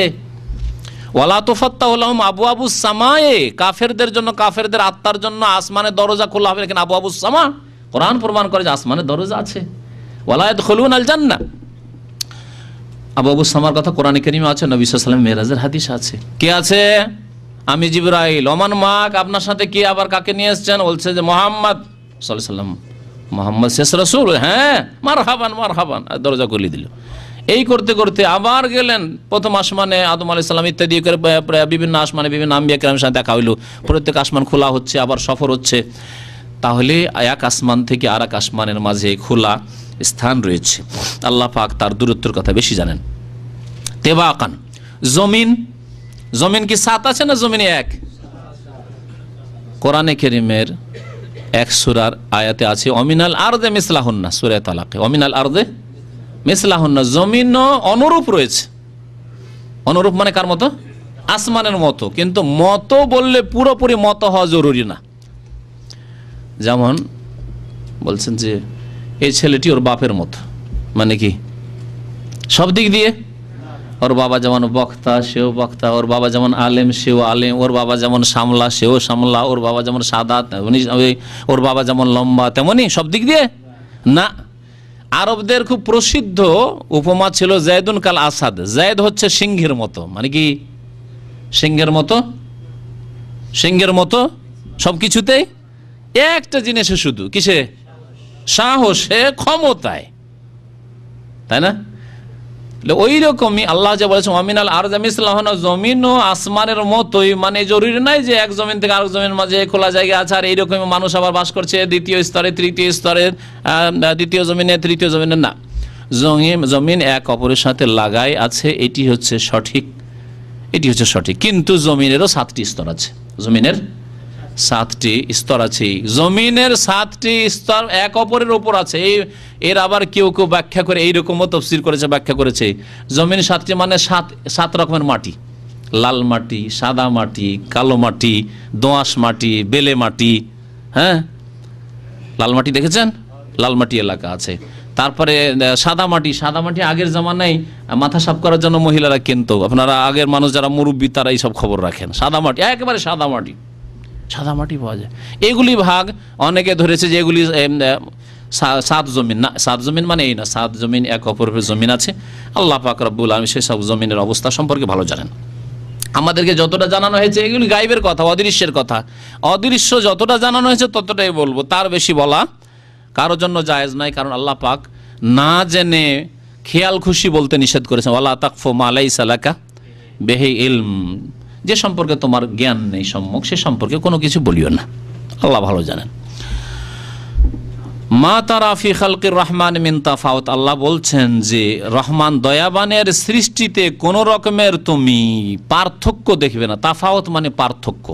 ওয়ালা তুফাত্তাহু লাহুম আবওয়াবুস সামায়ে, কাফেরদের জন্য, কাফেরদের আত্মার জন্য আসমানের দরজা খোলা হবে, লেকিন আবওয়াবুস সামা, কোরআন প্রমাণ করে যে আসমানের দরজা আছে। ওয়ালা ইয়াদখুলুনাল জান্নাহ, আবওয়াবুস সামার কথা কোরআনে কারীমে আছে, নবী সাল্লাল্লাহু আলাইহি ওয়াসাল্লাম মেরাজের হাদিস আছে। কে আছে? আমি জিবরাইল। ওমান মাক, আপনার সাথে কে, আবার কাকে নিয়ে এসেছেন? বলছে যে মুহাম্মদ সাল্লাল্লাহু আলাইহি ওয়াসাল্লাম, মুহাম্মদ শেষ রাসূল। হ্যাঁ, মারহাবান মারহাবান, দরজা খুলে দিল। এই করতে করতে আবার গেলেন প্রথম আসমানে, আদম আলাইহিস সালাম ইত্যাদি করে বিভিন্ন আসমানে বিভিন্ন আম্বিয়া কিরামের সাথে দেখা হইল। প্রত্যেক আসমান খোলা হচ্ছে, আবার সফর হচ্ছে। তাহলে এক আসমান থেকে আর এক আসমানের মাঝে খোলা স্থান রয়েছে। আল্লাহ পাক তার দূরত্বের কথা বেশি জানেন। তেবাকান, জমিন, জমিন কি 7 আছে না জমিনে 1? কোরআনে কারীমের এক সূরার আয়াতে আছে অমিনাল আরদে মিসলাহুন্না, সূরা তালাকে, অমিনাল আরদে মিসলাহুন্না, জমিনও অনুরূপ রয়েছে। অনুরূপ মানে কার মতো? আসমানের মতো। কিন্তু মতো বললে পুরোপুরি মতো হওয়া জরুরি না। যেমন বলছেন যে এই ছেলেটি ওর বাপের মতো, মানে কি সব দিক দিয়ে। ওর বাবা যেমন বক্তা সেও বক্তা, ওর বাবা যেমন আলেম সেও আলেম, ওর বাবা যেমন সামলা সেও সামলা, ওর বাবা যেমন সাদা তেমনি, ওর বাবা যেমন লম্বা তেমনি সব দিক দিয়ে না। আরবদের খুব প্রসিদ্ধ উপমা ছিল জায়দুন কাল আসাদ। জায়দ হচ্ছে সিংহের মতো, মানে কি সিংহের মতো, সিংহের মতো সব কিছুতেই, একটা জিনিসে শুধু কিসে, সাহসে, ক্ষমতায়, তাই না? ওই রকমই আল্লাহ যা বলেছেন আমিনাল আরজ মিসলাহুনা, জমিন ও আসমানের মতোই, মানে জরুরি নাই যে এক জমিন থেকে আরেক জমিনের মাঝে খোলা জায়গা আছে আর এইরকমই মানুষ আবার বাস করছে দ্বিতীয় স্তরে তৃতীয় স্তরে, দ্বিতীয় জমিনে তৃতীয় জমিনে, না। জমিন এক অপরের সাথে লাগাই আছে, এটি হচ্ছে সঠিক, এটি হচ্ছে সঠিক। কিন্তু জমিনেরও 7টি স্তর আছে, জমিনের 7টি স্তর আছে, জমিনের 7টি স্তর এক অপরের উপর আছে। এর আবার কেউ কেউ ব্যাখ্যা করে এইরকমও তফসির করেছে, ব্যাখ্যা করেছে জমিন 7টি মানে 7 রকমের মাটি, লাল মাটি, সাদা মাটি, কালো মাটি, দোআঁশ মাটি, বেলে মাটি। হ্যাঁ, লাল মাটি দেখেছেন, লাল মাটি এলাকা আছে। তারপরে সাদা মাটি, সাদা মাটি আগের জামানায় মাথা সাফ করার জন্য মহিলারা কিনতো, আপনারা আগের মানুষ যারা মুরব্বী তারা এইসব খবর রাখেন। সাদা মাটি, একেবারে সাদা মাটি, সাদা মাটি পাওয়া যায়। এগুলি ভাগ অনেকে ধরেছে যে এগুলি 7 জমিন, না 7 জমিন মানে এই না, 7 জমিন এক অপরের জমিন আছে। আল্লাহ পাক রব্বুল আলামিন সেসব জমিনের অবস্থা সম্পর্কে ভালো জানেন। আমাদেরকে যতটা জানানো হয়েছে এগুলি গায়েবের কথা, অদৃশ্যের কথা। অদৃশ্য যতটা জানানো হয়েছে ততটাই বলবো, তার বেশি বলা কারোর জন্য জায়েজ নাই। কারণ আল্লাহ পাক না জেনে খেয়াল খুশি বলতে নিষেধ করেছেন, ওয়ালা তাকফু মা লাইসা লাকা বিহি ইলম, যে সম্পর্কে তোমার জ্ঞান নেই সম্যক সে সম্পর্কে কোনো কিছু বলিও না, আল্লাহ ভালো জানেন। মা তারা ফি খালকির রহমান মিন তাফাউত, আল্লাহ বলছেন যে রহমান দয়াবানের সৃষ্টিতে কোন রকমের তুমি পার্থক্য দেখবে না। তাফাউত মানে পার্থক্য।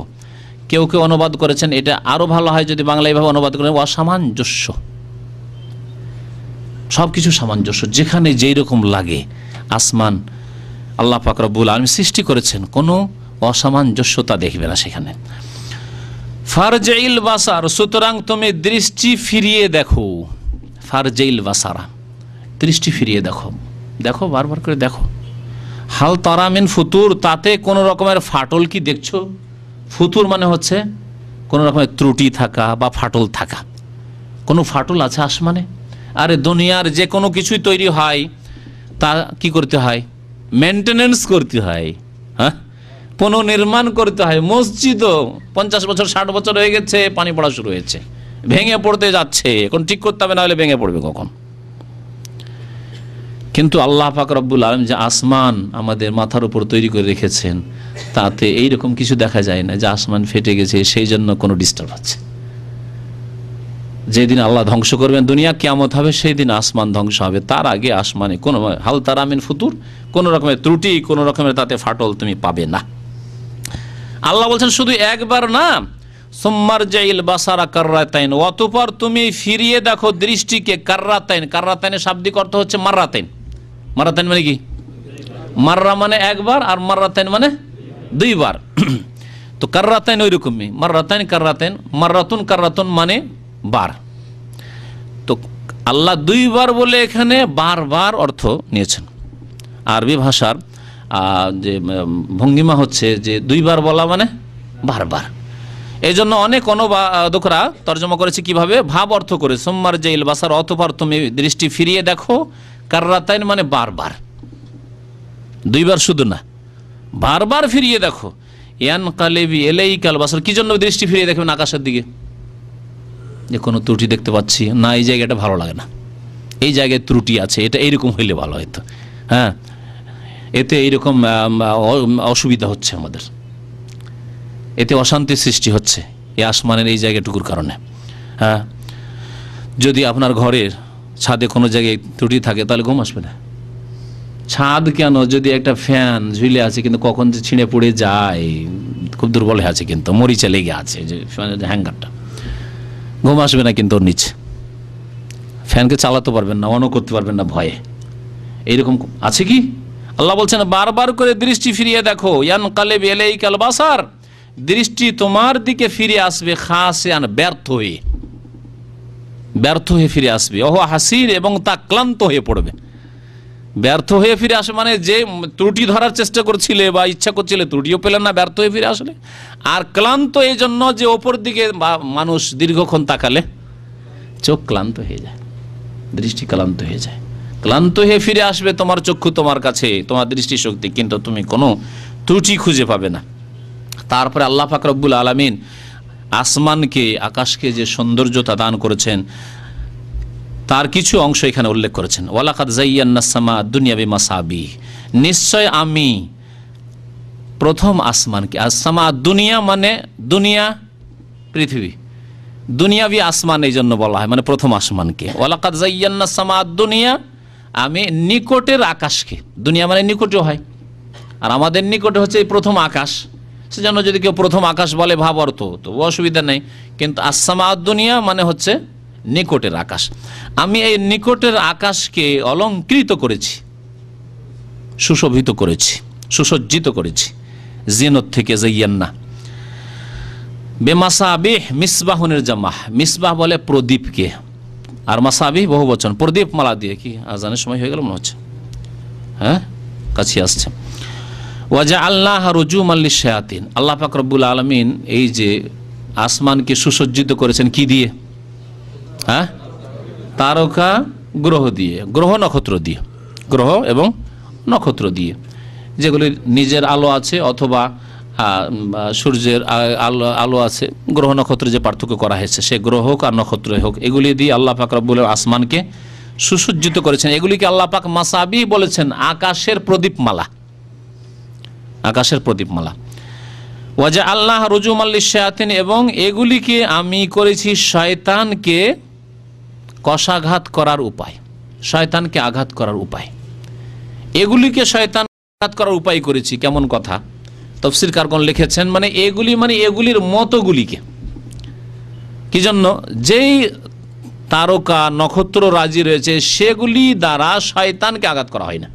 কেউ কেউ অনুবাদ করেছেন, এটা আরো ভালো হয় যদি বাংলা এইভাবে অনুবাদ করেন, অসামঞ্জস্য। সবকিছু সামঞ্জস্য, যেখানে যেই রকম লাগে। আসমান আল্লাহ পাক রব্বুল আলামিন সৃষ্টি করেছেন, কোনো অসামঞ্জস্যতা দেখবে না সেখানে। ফারজাইল বাসার, সুতরাং তুমি দৃষ্টি ফিরিয়ে দেখো। ফারজাইল বাসারা, দৃষ্টি ফিরিয়ে দেখো, দেখো বারবার করে দেখো। হাল তারামিন ফুতুর, তাতে কোনো রকমের ফাটল কি দেখছো? ফুতুর মানে হচ্ছে কোনো রকমের ত্রুটি থাকা বা ফাটল থাকা। কোনো ফাটল আছে আসমানে? আরে দুনিয়ার যে কোনো কিছুই তৈরি হয় তা কি করতে হয়? মেনটেনেন্স করতে হয়, হ্যাঁ, পুনর্নির্মাণ করতে হয়। মসজিদও 50 বছর 60 বছর হয়ে গেছে, পানি পড়া শুরু হয়েছে, ভেঙে পড়তে যাচ্ছে, এখন ঠিক করতে হবে, না হলে ভেঙে পড়বে কখন। কিন্তু আল্লাহ পাক রব্বুল আলামিন যে আসমান আমাদের মাথার উপর তৈরি করে রেখেছেন, তাতে এইরকম কিছু দেখা যায় না যে আসমান ফেটে গেছে সেই জন্য কোনো ডিস্টার্ব আছে। যেদিন আল্লাহ ধ্বংস করবেন দুনিয়া, কিয়ামত হবে, সেই দিন আসমান ধ্বংস হবে। তার আগে আসমানে কোনো হাল তারামিন ফুতুর, কোনো রকমের ত্রুটি, কোনো রকমের তাতে ফাটল তুমি পাবে না। আল্লাহ বলছেন শুধু একবার না, সুম্মারজাইল বাসারা কাররাতাইন, অতঃপর তুমি ফিরিয়ে দেখো দৃষ্টিকে। কাররাতাইন, কাররাতাইনের শাব্দিক অর্থ হচ্ছে মাররাতাইন। মাররাতাইন মানে কি? মাররা মানে একবার, আর মাররাতাইন মানে 2 বার। তো কাররাতাইন ওই রকমই, মাররাতাইন কাররাতাইন, মাররাতুন কাররাতুন মানে বার। তো আল্লাহ 2 বার বলে এখানে বারবার অর্থ নিয়েছেন। আরবি ভাষার যে ভঙ্গিমা হচ্ছে যে 2 বার বলা মানে বারবার। এই জন্য অনেক অনুবাদকরা তর্জমা করেছে কিভাবে, ভাব অর্থ করে, সুম্মার জাইল বাসার, অতঃপর তুমি দৃষ্টি ফিরিয়ে দেখো। কাররাতাইন মানে বারবার, 2 বার শুধু না, বারবার ফিরিয়ে দেখো। ইয়ানকালিবি ইলাইকাল বাসার, কি জন্য দৃষ্টি ফিরিয়ে দেখবেন আকাশের দিকে? যে কোনো ত্রুটি দেখতে পাচ্ছি না, এই জায়গাটা ভালো লাগে না, এই জায়গায় ত্রুটি আছে, এটা এইরকম হইলে ভালো হতো, হ্যাঁ, এতে এইরকম অসুবিধা হচ্ছে আমাদের, এতে অশান্তির সৃষ্টি হচ্ছে এই আসমানের এই জায়গাটুকুর কারণে। হ্যাঁ, যদি আপনার ঘরের ছাদে কোনো জায়গায় ত্রুটি থাকে তাহলে ঘুম আসবে না। ছাদ কেন, যদি একটা ফ্যান ঝুলে আছে কিন্তু কখন যে ছিঁড়ে পড়ে যায়, খুব দুর্বল হয়ে আছে, কিন্তু মরিচা লেগে আছে যে হ্যাঙ্গারটা, ঘুম আসবে না কিন্তু ওর নিচে। ফ্যানকে চালাতে পারবেন না, অনও করতে পারবেন না ভয়ে। এইরকম আছে কি? আল্লাহ বলছেন বারবার করে দৃষ্টি ফিরিয়ে দেখো। ইয়ানকালিবু ইলাইকাল বাসার, দৃষ্টি তোমার দিকে ফিরে আসবে খাসিয়ান, ব্যর্থ হয়ে। ব্যর্থ হয়ে ফিরে আসবে। ওহ হাসির, এবং তা ক্লান্ত হয়ে পড়বে। ব্যর্থ হয়ে ফিরে আসে মানে যে ত্রুটি ধরার চেষ্টা করছিলে বা ইচ্ছা করছিলে, ত্রুটিও পেলেন না, ব্যর্থ হয়ে ফিরে আসলে। আর ক্লান্ত এই জন্য যে ওপর দিকে মানুষ দীর্ঘক্ষণ তাকালে চোখ ক্লান্ত হয়ে যায়, দৃষ্টি ক্লান্ত হয়ে যায়। ক্লান্ত হয়ে ফিরে আসবে তোমার চক্ষু তোমার কাছে, তোমার দৃষ্টিশক্তি, কিন্তু তুমি কোনো ত্রুটি খুঁজে পাবে না। তারপরে আল্লাহ পাক রব্বুল আলামিন আসমানকে, আকাশকে যে সৌন্দর্যতা দান করেছেন তার কিছু অংশ এখানে উল্লেখ করেছেন। ওয়ালাকাদ যায়্যানাস সামা দুনিয়া বিমাসাবিহ, নিশ্চয় আমি প্রথম আসমানকে, আসসামা দুনিয়া মানে দুনিয়া পৃথিবী, দুনিয়াবি আসমান এই জন্য বলা হয়, মানে প্রথম আসমানকে। ওয়ালাকাদ যায়্যানাস সামা দুনিয়া, আমি নিকটের আকাশকে, দুনিয়া মানে নিকটে হয়, আর আমাদের নিকটে হচ্ছে এই প্রথম আকাশ। সেজন্য যদি কেউ প্রথম আকাশ বলে ভাব অর্থ, তো অসুবিধা নেই, কিন্তু আসসামা দুনিয়া মানে হচ্ছে নিকটের আকাশ। আমি এই নিকটের আকাশকে অলঙ্কৃত করেছি, সুশোভিত করেছি, সুসজ্জিত করেছি। জিনত থেকে যায়্যান্না বেমাসাবিহ, মিসবাহুনের জামাহ, মিসবাহ বলে প্রদীপকে, আর মাসাবিহ বহু বচন, প্রদীপ মালা দিয়ে। কি আজানের সময় হয়ে গেল মনে হচ্ছে, হ্যাঁ কাছে আসছে। ওয়াজআলনাহ রুজুমান লিশ-শায়াতিন, আল্লাহ পাক রব্বুল আলামিন এই যে আসমানকে সুসজ্জিত করেছেন কি দিয়ে? হ্যাঁ, তারকা গ্রহ দিয়ে, গ্রহ নক্ষত্র দিয়ে, গ্রহ এবং নক্ষত্র দিয়ে, যেগুলির নিজের আলো আছে অথবা সূর্যের আলো আছে। গ্রহ নক্ষত্র যে পার্থক্য করা হয়েছে, সে গ্রহ হোক আর নক্ষত্র হোক, এগুলি দিয়ে আল্লাহ পাক রব্বুল আসমানকে সুসজ্জিত করেছেন। এগুলিকে আল্লাহ পাক মাসাবি বলেছেন, আকাশের প্রদীপমালা, আকাশের প্রদীপমালা। ওয়াজআলনাহ রুজুমান লিশ-শায়াতিন, এবং এগুলিকে আমি করেছি শয়তানকে কষাঘাত করার উপায়, শয়তানকে আঘাত করার উপায়। এগুলিকে শয়তান আঘাত করার উপায় করেছি, কেমন কথা? তাফসীরকারগণ লিখেছেন মানে এগুলির মতগুলিকে। কি জন্য? যেই তারকা নক্ষত্র রাজি রয়েছে সেগুলি দ্বারা শয়তানকে আঘাত করা হয় না,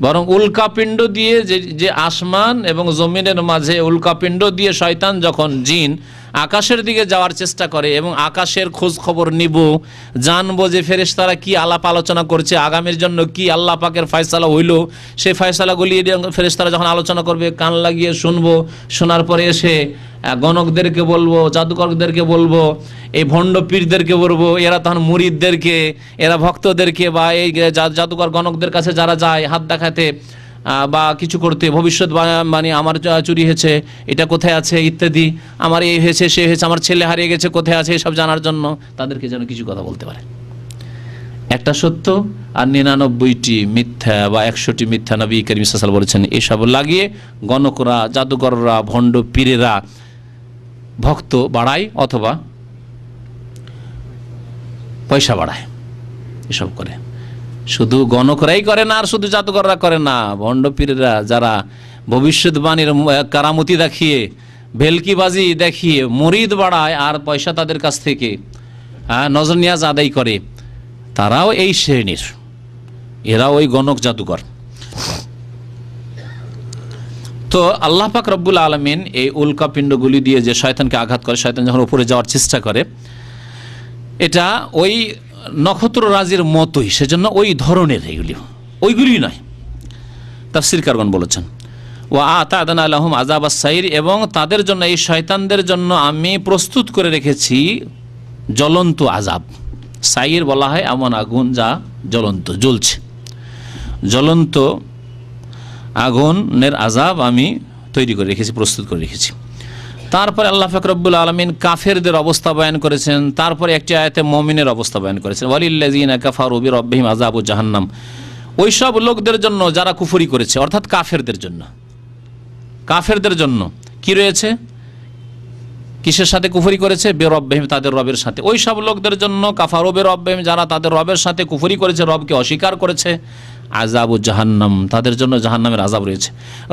বরং উল্কাপিণ্ড দিয়ে, যে আসমান এবং জমিনের মাঝে উল্কাপিণ্ড দিয়ে শয়তান যখন জিন আকাশের দিকে যাওয়ার চেষ্টা করে এবং আকাশের খোঁজ খবর নিব, জানবো যে ফেরেশতারা কি আলাপ আলোচনা করছে, আগামীর জন্য কি আল্লাহ পাকের ফয়সালা হইল, সেই ফয়সালাগুলি ফেরেশতারা যখন আলোচনা করবে কান লাগিয়ে শুনবো, শোনার পরে এসে গণকদেরকে বলবো, জাদুকরদেরকে বলবো, এই ভণ্ড পীরদেরকে বলবো, এরা তখন মুরিদদেরকে, এরা ভক্তদেরকে বা এই জাদুকর গণকদের কাছে যারা যায় হাত দেখাতে বা কিছু করতে, ভবিষ্যৎ মানে আমার চুরি হয়েছে, এটা কোথায় আছে ইত্যাদি, আমার এই হয়েছে সে হয়েছে, আমার ছেলে হারিয়ে গেছে কোথায় আছে, এসব জানার জন্য তাদেরকে যেন কিছু কথা বলতে পারে। একটা সত্য আর 99টি মিথ্যা বা 100টি মিথ্যা নবী করিম সাল্লাল্লাহু আলাইহি ওয়াসাল্লাম বলেছেন, এসব লাগিয়ে গণকরা, জাদুকররা, ভণ্ড পীরেরা ভক্ত বাড়ায় অথবা পয়সা বাড়ায়, এসব করে। শুধু গণকরাই করে না, আর শুধু জাদুকররা করে না, ভণ্ড পীরেরা যারা ভবিষ্যৎবাণীর কারামতি দেখিয়ে, ভেলকিবাজি দেখিয়ে মুরিদ বাড়ায় আর পয়সা তাদের কাছ থেকে নজর নিয়াজ আদায় করে, তারাও এই শ্রেণীর, এরাও ওই গণক জাদুকর। তো আল্লাহ পাক রব্বুল আলামিন এই উল্কাপিণ্ডগুলি দিয়ে যে শয়তানকে আঘাত করে, শয়তান যখন উপরে যাওয়ার চেষ্টা করে, এটা ওই নক্ষত্র রাজির মতোই, সেজন্য ওই ধরনের, ওইগুলি নয়। তাফসীরকারগণ বলেছেন ওয়া আতা'না লাহুম আযাবাস সাইর, এবং তাদের জন্য, এই শয়তানদের জন্য আমি প্রস্তুত করে রেখেছি জ্বলন্ত আযাব। সাইর বলা হয় এমন আগুন যা জ্বলন্ত, জ্বলছে, জ্বলন্ত আগুনের আযাব আমি তৈরি করে রেখেছি, প্রস্তুত করে রেখেছি। তারপরে আল্লাহ পাক রব্বুল আলামিন কাফেরদের অবস্থা বয়ান করেছেন, তারপরে একটি আয়াতে মুমিনের অবস্থা বয়ান করেছেন, ওয়ালিল্লাযিনা কাফারু বিরাব্বিহিম আযাবু জাহান্নাম, ওই সব লোকদের জন্য যারা কুফরি করেছে, অর্থাৎ কাফেরদের জন্য। কাফেরদের জন্য কি রয়েছে? কিসের সাথে কুফরি করেছে? বিরাব্বিহিম, তাদের রবের সাথে। ওই সব লোকদের জন্য কাফারু বিরাব্বিহিম, যারা তাদের রবের সাথে কুফরি করেছে, রবকে অস্বীকার করেছে, আযাবু জাহান্নাম, তাদের জন্য জাহান্নামের আযাব রয়েছে।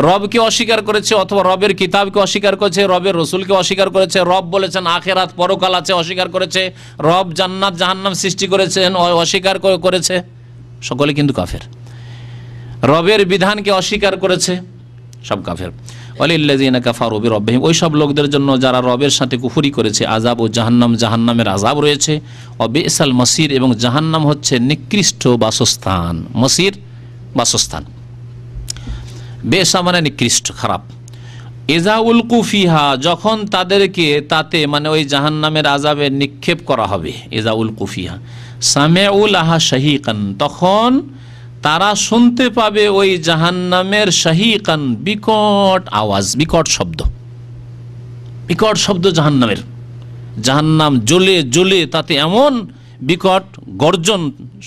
রবকে অস্বীকার করেছে অথবা রবের কিতাবকে অস্বীকার করেছে, রবের রসুলকে অস্বীকার করেছে, রব বলেছেন আখিরাত পরকাল আছে অস্বীকার করেছে, রব জান্নাত জাহান্নাম সৃষ্টি করেছেন অস্বীকার করেছে, সকলে কিন্তু কাফের। রবের বিধানকে অস্বীকার করেছে, সব কাফের। ওয়ালিল্লাযিনা কাফারু বিরাব্বিহিম, ওই সব লোকদের জন্য যারা রবের সাথে কুফরি করেছে আযাব ও জাহান্নাম, জাহান্নামের আযাব রয়েছে। ওয়া বিসাল মাসির, এবং জাহান্নাম হচ্ছে নিকৃষ্ট বাসস্থান। মাসির বাসস্থান, বেসা মানে নিকৃষ্ট, খারাপ। ইজা উলকু ফিহা, যখন তাদেরকে তাতে মানে ওই জাহান্নামের আযাবে নিক্ষেপ করা হবে, ইজা উলকু ফিহা সামিউ লাহা শাহীকান, তখন তারা শুনতে পাবে ওই জাহান্নামের শাহীকান, বিকট আওয়াজ, বিকট শব্দ, বিকট শব্দ জাহান্নামের। জাহান্নাম জ্বলে জ্বলে তাতে এমন বিকট গর্জন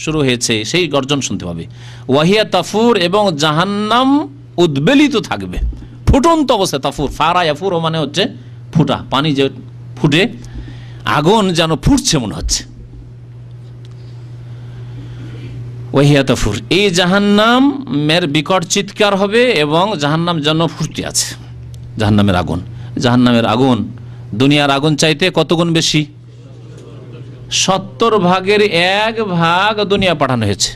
শুরু হয়েছে, সেই গর্জন শুনতে পাবে। ওয়াহিয়া তাফুর, এবং জাহান্নাম উদ্বেলিত থাকবে, ফুটন্ত অবস্থায়। তাফুর, ফারা ইয়াফুর মানে হচ্ছে ফুটা, পানি যে ফুটে, আগুন যেন ফুটছে মনে হচ্ছে। ওয়াহিয়া তাফুর, এই জাহান্নামের বিকট চিৎকার হবে এবং জাহান্নাম যেন ফুটতে আছে। জাহান্নামের আগুন, জাহান্নামের আগুন দুনিয়ার আগুন চাইতে কত গুণ বেশি? 70 ভাগের 1 ভাগ দুনিয়া পাঠানো হয়েছে।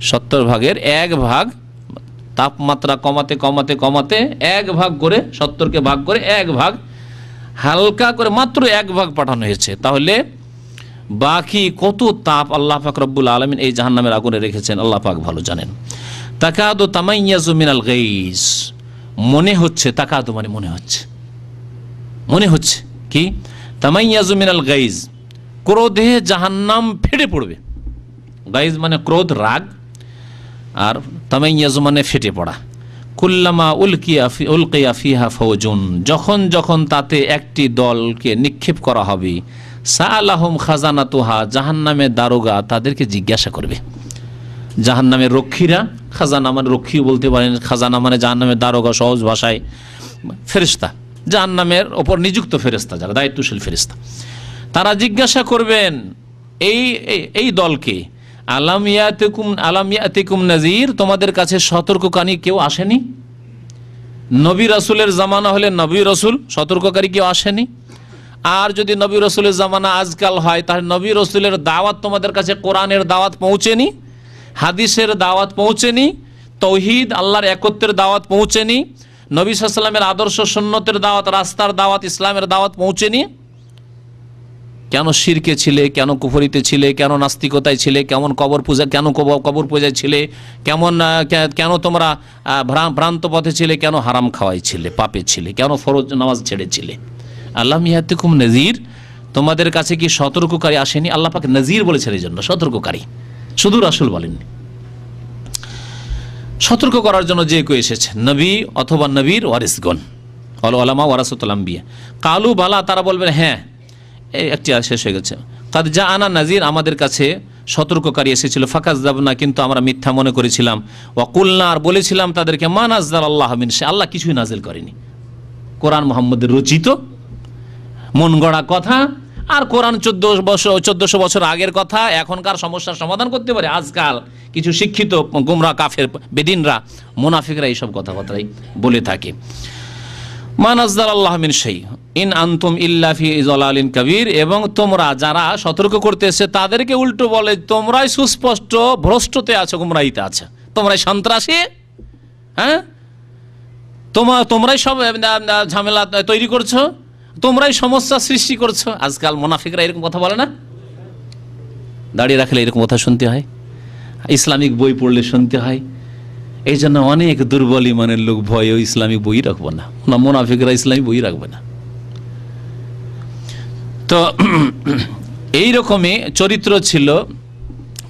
70 ভাগের 1 ভাগ, তাপমাত্রা কমাতে কমাতে কমাতে 1 ভাগ করে, 70কে ভাগ করে 1 ভাগ হালকা করে মাত্র 1 ভাগ পাঠানো হয়েছে। তাহলে বাকি কত তাপ আল্লাহ পাক রব্বুল আলামিন এই জাহান্নামের আগুনে রেখেছেন আল্লাহ পাক ভালো জানেন। তাকাদু তামাইয়াজু মিনাল গাইজ, মনে হচ্ছে, তাকাদু মানে মনে হচ্ছে, মনে হচ্ছে কি? তামাইয়াজু মিনাল গাইজ, ক্রোধে জাহান্নাম ফেটে পড়বে। গাইজ মানে ক্রোধ, রাগ, আর তামাইয়াজু মানে ফেটে পড়া। কুল্লামা উলকিয়া ফিহা ফাওজুন, যখন যখন তাতে একটি দলকে নিক্ষেপ করা হবে, সাআলাহুম খাজানাতুহা, জাহান্নামের দারোগা তাদেরকে জিজ্ঞাসা করবে। জাহান্নামের রক্ষীরা, খাজানা মানে রক্ষী বলতে পারেন, খাজানা মানে জাহান্নামের দারোগা, সহজ ভাষায় ফেরেশতা, জাহান্নামের ওপর নিযুক্ত ফেরেশতা, যারা দায়িত্বশীল ফেরেশতা, তারা জিজ্ঞাসা করবেন এই দলকে, আলাম ইয়াতিকুম নাযীর, তোমাদের কাছে সতর্ককারী কেউ আসেনি? নবী রাসূলের জামানা হলে নবী রাসূল, সতর্ককারী কেউ আসেনি? আর যদি নবী রাসূলের জামানা আজকাল হয়, তাহলে নবী রাসূলের দাওয়াত তোমাদের কাছে, কোরআনের দাওয়াত পৌঁছেনি, হাদিসের দাওয়াত পৌঁছেনি, তৌহিদ আল্লাহর একত্বের দাওয়াত পৌঁছেনি, নবী সাল্লাল্লাহু আলাইহি ওয়াসাল্লামের আদর্শ সুন্নতের দাওয়াত, রাস্তার দাওয়াত, ইসলামের দাওয়াত পৌঁছেনি? কেন শিরকে ছিলে, কেন কুফরিতে ছিলে, কেন নাস্তিকতায় ছিলে, কেমন কবর পূজা, কেন কবর পূজায় ছিলে, কেন তোমরা ভ্রান্ত পথে ছিলে, কেন হারাম খাওয়াই ছিলে, পাপে ছিলে, কেন ফরজ নামাজ ছেড়েছিলে? আল্লাম ইয়াতিকুম নাযীর, তোমাদের কাছে কি সতর্ককারী আসেনি? আল্লাহ পাক নাযীর বলেছেন, এই জন্য সতর্ককারী, শুধু রাসূল বলেননি। সতর্ক করার জন্য যে কেউ এসেছে, নবী অথবা নবীর ওয়ারিসগণ, উলামা ওয়ারাসাতুল আম্বিয়া। কালু বালা, তারা বলবেন হ্যাঁ, একটি শেষ হয়ে গেছে। কাদ জাআনা নাযীর, আমাদের কাছে সতর্ককারী এসেছিল। ফাকাযযাবনা, কিন্তু আমরা মিথ্যা মনে করেছিলাম। ওয়া কুলনা, আর বলেছিলাম তাদেরকে, মা নাযালাল্লাহু মিন শাই, আল্লাহ কিছুই নাজিল করেনি। কোরআন মুহাম্মদের রচিত মন গড়া কথা, আর কোরআন 1400 বছর আগের কথা এখনকার সমস্যার সমাধান করতে পারে? আজকাল কিছু শিক্ষিত গোমরা কাফের বেদিনরা, মুনাফিকরা এইসব কথাবার্তাই বলে থাকে। মা নাযালাল্লাহু মিন শাই ইন আনতুম ইল্লা ফি যালালিন কাবীর, এবং তোমরা যারা সতর্ক করতে এসে তাদেরকে উল্টো বলে, তোমরাই সুস্পষ্ট ভ্রষ্টতে আছো, গুমরাহিতে আছো, তোমরাই সন্ত্রাসী, হ্যাঁ, তোমরাই সব ঝামেলা তৈরি করছো, তোমরাই সমস্যা সৃষ্টি করছো। আজকাল মুনাফিকরা এরকম কথা বলে না? দাঁড়িয়ে রাখলে এরকম কথা শুনতে হয়, ইসলামিক বই পড়লে শুনতে হয়। এই জন্য অনেক দুর্বল ইমানের লোক ভয়ে ইসলামিক বই রাখবো না, মুনাফিকরা ইসলামিক বই রাখবে না। তো এইরকমই চরিত্র ছিল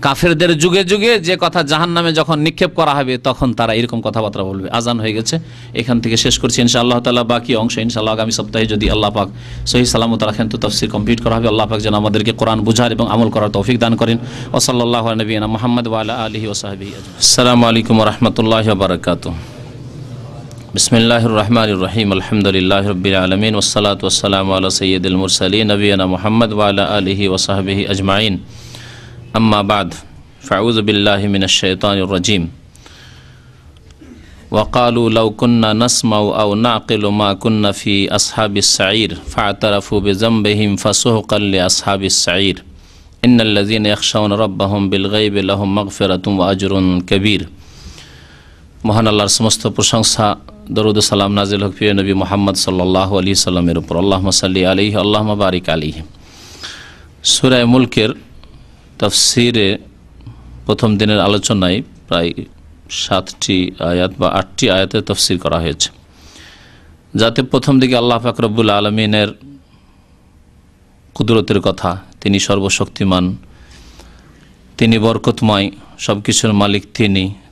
কাফেরদের যুগে যুগে, যে কথা জাহান্নামে যখন নিক্ষেপ করা হবে তখন তারা এরকম কথাবার্তা বলবে। আজান হয়ে গেছে, এখান থেকে শেষ করছি ইনশাআল্লাহ তাআলা। বাকি অংশ ইনশাআল্লাহ আগামী সপ্তাহে যদি আল্লাহ পাক সহি সালামত রাখেন তো তাফসীর কমপ্লিট করা হবে। আল্লাহ পাক যেন আমাদেরকে কোরআন বুঝার এবং আমল করার তৌফিক দান করেন। ওয়া সাল্লাল্লাহু আলা নবিয়িনা মুহাম্মদ ওয়া আলা আলিহি ওয়া সাহবিহি আজমাইন। আসসালামু আলাইকুম ওয়া রাহমাতুল্লাহি ওয়া বারাকাতুহু। বিসমিল্লাহির রহমানির রহিম। আলহামদুলিল্লাহি রাব্বিল আলামিন, ওয়াস সালাতু ওয়াস সালামু আলা সাইয়্যিদিল মুরসালিন নবিয়িনা মুহাম্মদ ওয়া আলা আলিহি ওয়া সাহবিহি আজমাইন। আম্মা বা'দ, ফাউযু বিল্লাহি মিনাশ শাইতানির রাজীম। وقالوا لو كنا نسمع أو نعقل ما كنا في أصحاب السعير فاعترفوا بذنبهم فسحقا لأصحاب السعير إن الذين يخشون ربهم بالغيب لهم مغفرة وأجر كبير। মহান আল্লাহর সমস্ত প্রশংসা দরুদ ও সালাম নাজিল হোক প্রিয় নবী মুহাম্মদ সাল্লাল্লাহু আলাইহি সাল্লামের উপর। আল্লাহুম্মা সাল্লি আলাইহি আল্লাহুম্মা বারিক আলাইহি। সূরা মুলকের তাফসীরে প্রথম দিনের আলোচনায় প্রায় 7টি আয়াত বা 8টি আয়াতের তাফসীর করা হয়েছে, যাতে প্রথম দিকে আল্লাহ পাক রব্বুল আলামিনের কুদরতের কথা, তিনি সর্বশক্তিমান, তিনি বরকতময়, সব কিছুর মালিক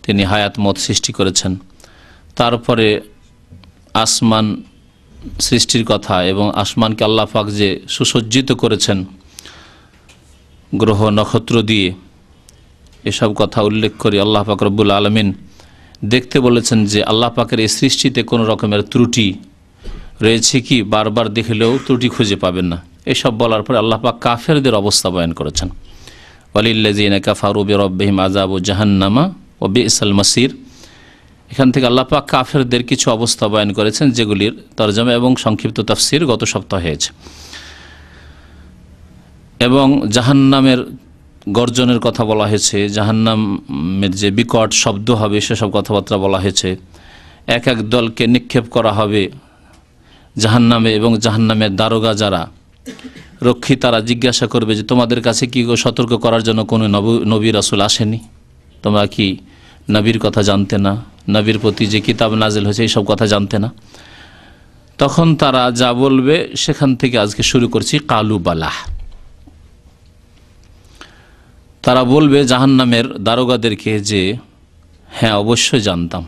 তিনি হায়াত মত সৃষ্টি করেছেন। তারপরে আসমান সৃষ্টির কথা এবং আসমানকে আল্লাহ পাক যে সুসজ্জিত করেছেন গ্রহ নক্ষত্র দিয়ে, এসব কথা উল্লেখ করে আল্লাহ পাক রব্বুল আলামিন দেখতে বলেছেন যে আল্লাহ পাকের এই সৃষ্টিতে কোনো রকমের ত্রুটি রয়েছে কি, বারবার দেখলেও ত্রুটি খুঁজে পাবেন না। এসব বলার পরে আল্লাহ পাক কাফেরদের অবস্থা বয়ান করেছেন। ওয়ালিল্লাযিনা কাফারু বিরাব্বিহিম আযাবু জাহান্নামা ওয়া বি'সাল মাসির। এখান থেকে আল্লাহ পাক কাফেরদের কিছু অবস্থা বয়ান করেছেন, যেগুলির তরজমা এবং সংক্ষিপ্ত তাফসীর গত সপ্তাহে হয়েছে। এবং জাহান্নামের গর্জনের কথা বলা হয়েছে, জাহান্নামের যে বিকট শব্দ হবে সেসব কথাবার্তা বলা হয়েছে। এক এক দলকে নিক্ষেপ করা হবে জাহান্নামে, এবং জাহান্নামের দারোগা যারা রক্ষী তারা জিজ্ঞাসা করবে যে তোমাদের কাছে কি সতর্ক করার জন্য কোনো নবী রাসূল আসেনি? তোমরা কি নবীর কথা জানতে না? নবীর প্রতি যে কিতাব নাজিল হয়েছে এইসব কথা জানতে না? তখন তারা যা বলবে সেখান থেকে আজকে শুরু করছি কালু বালাহ। তারা বলবে জাহান্নামের দারোগাদেরকে যে হ্যাঁ অবশ্যই জানতাম।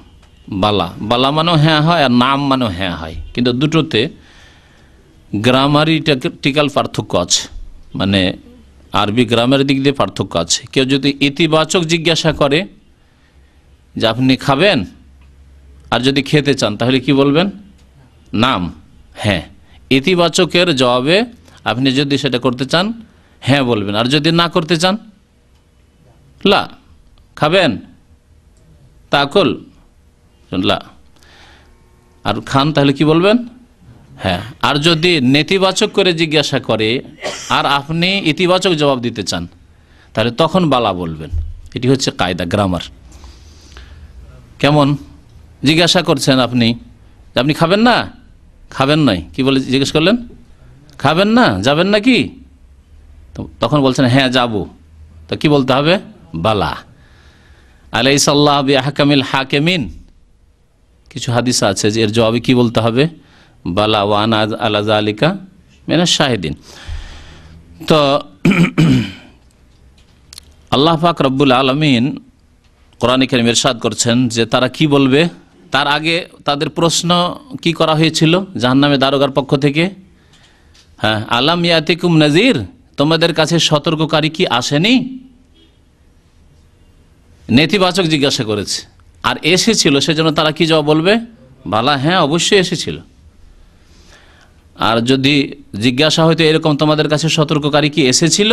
বালা, বালা মানেও হ্যাঁ হয় আর নাম মানেও হ্যাঁ হয়, কিন্তু দুটোতে গ্রামারিটিক্যাল পার্থক্য আছে, মানে আরবি গ্রামের দিক দিয়ে পার্থক্য আছে। কেউ যদি ইতিবাচক জিজ্ঞাসা করে যে আপনি খাবেন, আর যদি খেতে চান তাহলে কি বলবেন? নাম, হ্যাঁ। ইতিবাচকের জবাবে আপনি যদি সেটা করতে চান হ্যাঁ বলবেন, আর যদি না করতে চান লা। খাবেন তাকুল লা, আর খান তাহলে কি বলবেন? হ্যাঁ। আর যদি নেতিবাচক করে জিজ্ঞাসা করে আর আপনি ইতিবাচক জবাব দিতে চান তাহলে তখন বালা বলবেন। এটি হচ্ছে কায়দা, গ্রামার। কেমন জিজ্ঞাসা করছেন আপনি, আপনি খাবেন না? খাবেন নাই, কি বলে জিজ্ঞেস করলেন? খাবেন না, যাবেন না কি? তখন বলছেন হ্যাঁ যাব, তো কি বলতে হবে? বালা। আলাইসাল্লাহু বিআহকামিল হাকিমিন, কিছু হাদিস আছে যে এর জবাবে কি বলতে হবে? বালা ওয়া আনা আলা যালিকা মিনাশ শাহিদিন। তো আল্লাহ পাক রব্বুল আলামিন কোরআনে কারীমে ইরশাদ করছেন যে তারা কি বলবে। তার আগে তাদের প্রশ্ন কি করা হয়েছিল জাহান্নামের দারোগার পক্ষ থেকে? হ্যাঁ, আলাম ইয়াতিকুম নাযির, তোমাদের কাছে সতর্ককারী কি আসেনি? নেতিবাচক জিজ্ঞাসা করেছে, আর এসেছিল, সেজন্য তারা কি জবাব বলবে? বালা, হ্যাঁ অবশ্যই এসেছিল। আর যদি জিজ্ঞাসা হইতো এরকম তোমাদের কাছে সতর্ককারী কি এসেছিল,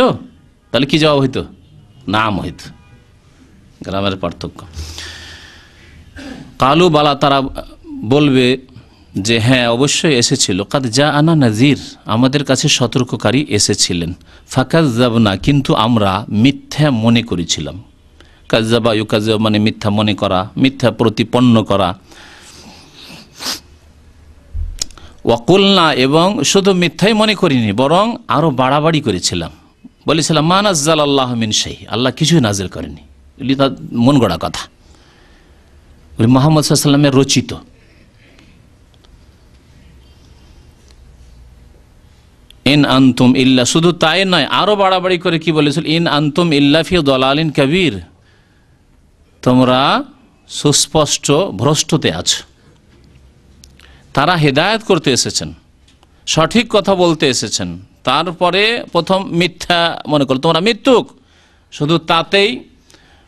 তাহলে কি জবাব হইতো? নাম হইতো। গ্রামের পার্থক্য। কালু বালা, তারা বলবে যে হ্যাঁ অবশ্যই এসেছিল। কাদ যা আনা নাজির, আমাদের কাছে সতর্ককারী এসেছিলেন। ফাকাজ্জাবনা, কিন্তু আমরা মিথ্যা মনে করেছিলাম। কাজ্জাবা ইউকাজ্জাব মানে মিথ্যা মনে করা, মিথ্যা প্রতিপন্ন করা। ওয়াকুলনা, এবং শুধু মিথ্যাই মনে করিনি, বরং আরো বাড়াবাড়ি করেছিলাম। বলেছিলাম মা নাজ্জালাল্লাহু মিন শাই, আল্লাহ কিছুই নাজিল করেনি। এগুলি তার মন গড়া কথা, মুহাম্মদ সাল্লাল্লাহু আলাইহি ওয়াসাল্লামের রচিত। ইন আনতুম ইল্লা, শুধু তাই নয়, আরো বাড়াবাড়ি করে কি বলেছিল? ইন আনতুম ইল্লা ফি দালালিন কাবীর, তোমরা সুস্পষ্ট ভ্রষ্টতে আছো। তারা হেদায়েত করতে এসেছেন, সঠিক কথা বলতে এসেছেন, তারপরে প্রথম মিথ্যা মনে করো, তোমরা মিথ্যুক। শুধু তাতেই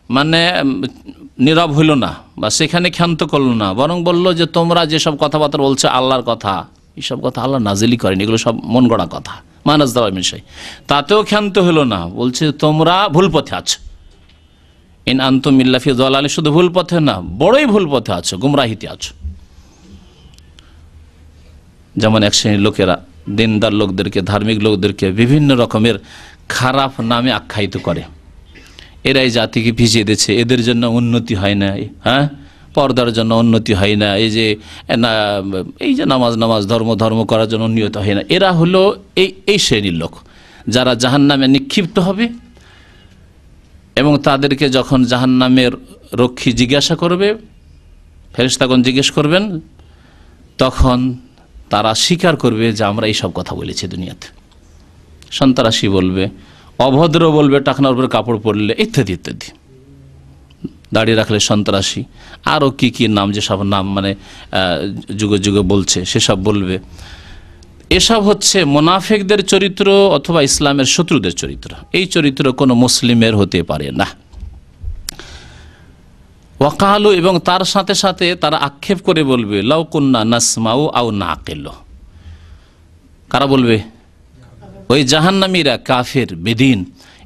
মানে নীরব হইল না বা সেখানে ক্ষান্ত করলো না, বরং বলল যে তোমরা যেসব কথাবার্তা বলছো আল্লাহর কথা, এইসব কথা আল্লাহ নাজিলই করেনি, এগুলো সব মন গড়া কথা। মা নাজ্জালাল্লাহু মিন শাই, তাতেও ক্ষান্ত হইল না, বলছে তোমরা ভুল পথে আছো। ইন আনতুম ইল্লা ফি দালালিন, শুধু ভুল পথে না, বড়ই ভুল পথে আছো, গুমরাহিতে আছো। যেমন এক শ্রেণীর লোকেরা দিনদার লোকদেরকে, ধার্মিক লোকদেরকে বিভিন্ন রকমের খারাপ নামে আখ্যায়িত করে। এরাই জাতিকে ভিজিয়ে দিচ্ছে, এদের জন্য উন্নতি হয় না, হ্যাঁ পর্দার জন্য উন্নতি হয় না, এই যে নামাজ ধর্ম করার জন্য উন্নত হয় না, এরা হলো এই শ্রেণীর লোক যারা জাহান্নামে নিক্ষিপ্ত হবে। এবং তাদেরকে যখন জাহান্নামের রক্ষী জিজ্ঞাসা করবে, ফেরেশতাগণ জিজ্ঞেস করবেন, তখন তারা স্বীকার করবে যে আমরা এইসব কথা বলেছি দুনিয়াতে। সন্ত্রাসী বলবে, অভদ্র বলবে, টাকনার উপরে কাপড় পরলে, ইত্যাদি ইত্যাদি, দাড়ি রাখলে সন্ত্রাসী, আরও কি নাম, যেসব নাম মানে যুগে যুগে বলছে সেসব বলবে। এসব হচ্ছে মুনাফিকদের চরিত্র অথবা ইসলামের শত্রুদের চরিত্র। এই চরিত্র কোনো মুসলিমের হতে পারে না। ওয়াকালু, এবং তার সাথে সাথে তারা আক্ষেপ করে বলবে, লাউ কুন্না নাসমাউ আও নাকিলু। কারা বলবে? ওই জাহান্নামীরা, কাফের, বেদিন,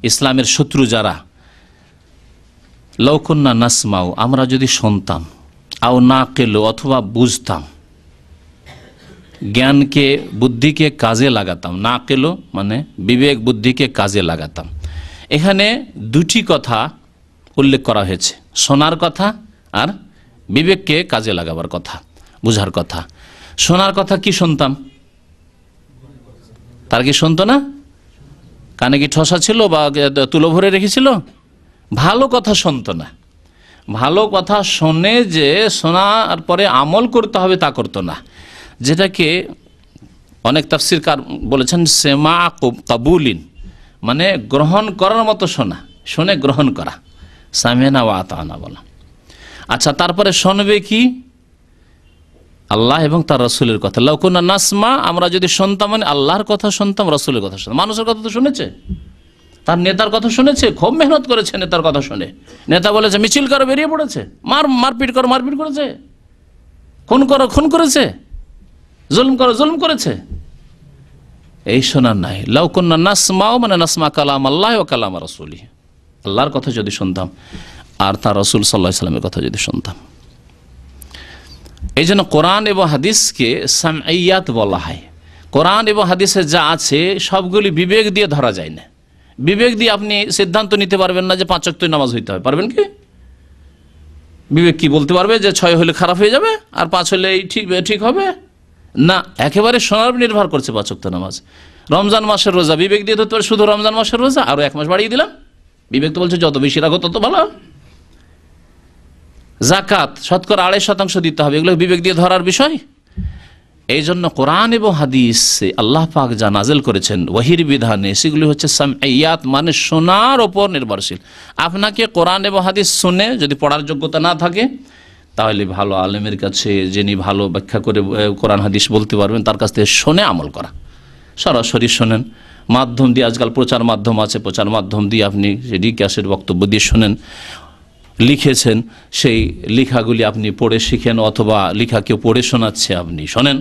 ইসলামের শত্রু যারা। লাউ কুন্না নাসমাউ, আমরা যদি শুনতাম, আও নাকিলু, অথবা বুঝতাম, জ্ঞানকে বুদ্ধিকে কাজে লাগাতাম। নাকিলু মানে বিবেক বুদ্ধিকে কাজে লাগাতাম। এখানে দুটি কথা উল্লেখ করা হয়েছে, শোনার কথা আর বিবেককে কাজে লাগাবার কথা, বুঝার কথা। শোনার কথা কি শুনতাম? তার কি শুনতো না? কানে কি ঠসা ছিল বা তুলো ভরে রেখেছিল? ভালো কথা শুনতো না। ভালো কথা শোনে যে শোনার পরে আমল করতে হবে তা করতো না, যেটাকে অনেক তাফসীরকার বলেছেন সেমা কাবুলিন, মানে গ্রহণ করার মতো শোনা, শুনে গ্রহণ করা, সামিনা ওয়া আতানা বলা। আচ্ছা, তারপরে শুনবে কি? আল্লাহ এবং তার রাসূলের কথা। লাউ কুন্না নাসমা, আমরা যদি শুনতাম মানে আল্লাহর কথা শুনতাম, রাসূলের কথা শুনতাম। মানুষের কথা তো শুনেছে, তার নেতার কথা শুনেছে, খুব মেহনত করেছে নেতার কথা শুনে। নেতা বলেছে মিছিল করো, বেরিয়ে পড়েছে, মারপিট করো, মারপিট করেছে, খুন করো, খুন করেছে, জুলম করো, জুলম করেছে। এই শোনার নাই। লাউ কুন্না নাসমাও মানে নাসমা কালাম আল্লাহ ওয়া কালাম রাসূলি, আল্লাহর কথা যদি শুনতাম আর তার রাসূল সাল্লাল্লাহু আলাইহি ওয়াসাল্লামের কথা যদি শুনতাম। এই জন্য কোরআন এবং হাদিসকে সামঈয়াত বলা হয়। কোরআন এবং হাদিসে যা আছে সবগুলি বিবেক দিয়ে ধরা যায় না। বিবেক দিয়ে আপনি সিদ্ধান্ত নিতে পারবেন না যে 5 ওয়াক্ত নামাজ হইতে হবে, পারবেন কি? বিবেক কি বলতে পারবে যে 6 হলে খারাপ হয়ে যাবে আর 5 হলে ঠিক হবে? না, একেবারে শোনার উপর নির্ভর করছে 5 ওয়াক্ত নামাজ। রমজান মাসের রোজা বিবেক দিয়ে ধরতে পারে, শুধু রমজান মাসের রোজা, আরো 1 মাস বাড়িয়ে দিলাম, বিবেক তো বলছে যত বেশি রাখো তত ভালো। যাকাত শতকরা 2.5% দিতে হবে, এগুলো বিবেক দিয়ে ধরার বিষয়। এই জন্য কোরআন এবং হাদিস আল্লাহ পাক যা নাজিল করেছেন ওয়াহির বিধানে, সেগুলি হচ্ছে সামঈয়াত, মানে শোনার ওপর নির্ভরশীল। আপনাকে কোরআন এবং হাদিস শুনে যদি পড়ার যোগ্যতা না থাকে, তাহলে ভালো আলেমের কাছে, যিনি ভালো ব্যাখ্যা করে কোরআন হাদিস বলতে পারবেন, তার কাছ থেকে শুনে আমল করা। সরাসরি শোনেন, মাধ্যম দিয়ে, আজকাল প্রচার মাধ্যম আছে, প্রচার মাধ্যম দিয়ে আপনি সেটি ক্যাসেট বক্তব্য দিয়ে শোনেন, লিখেছেন, সেই লেখাগুলি আপনি পড়ে শিখেন, অথবা লেখা কেউ পড়ে শোনাচ্ছে, আপনি শোনেন।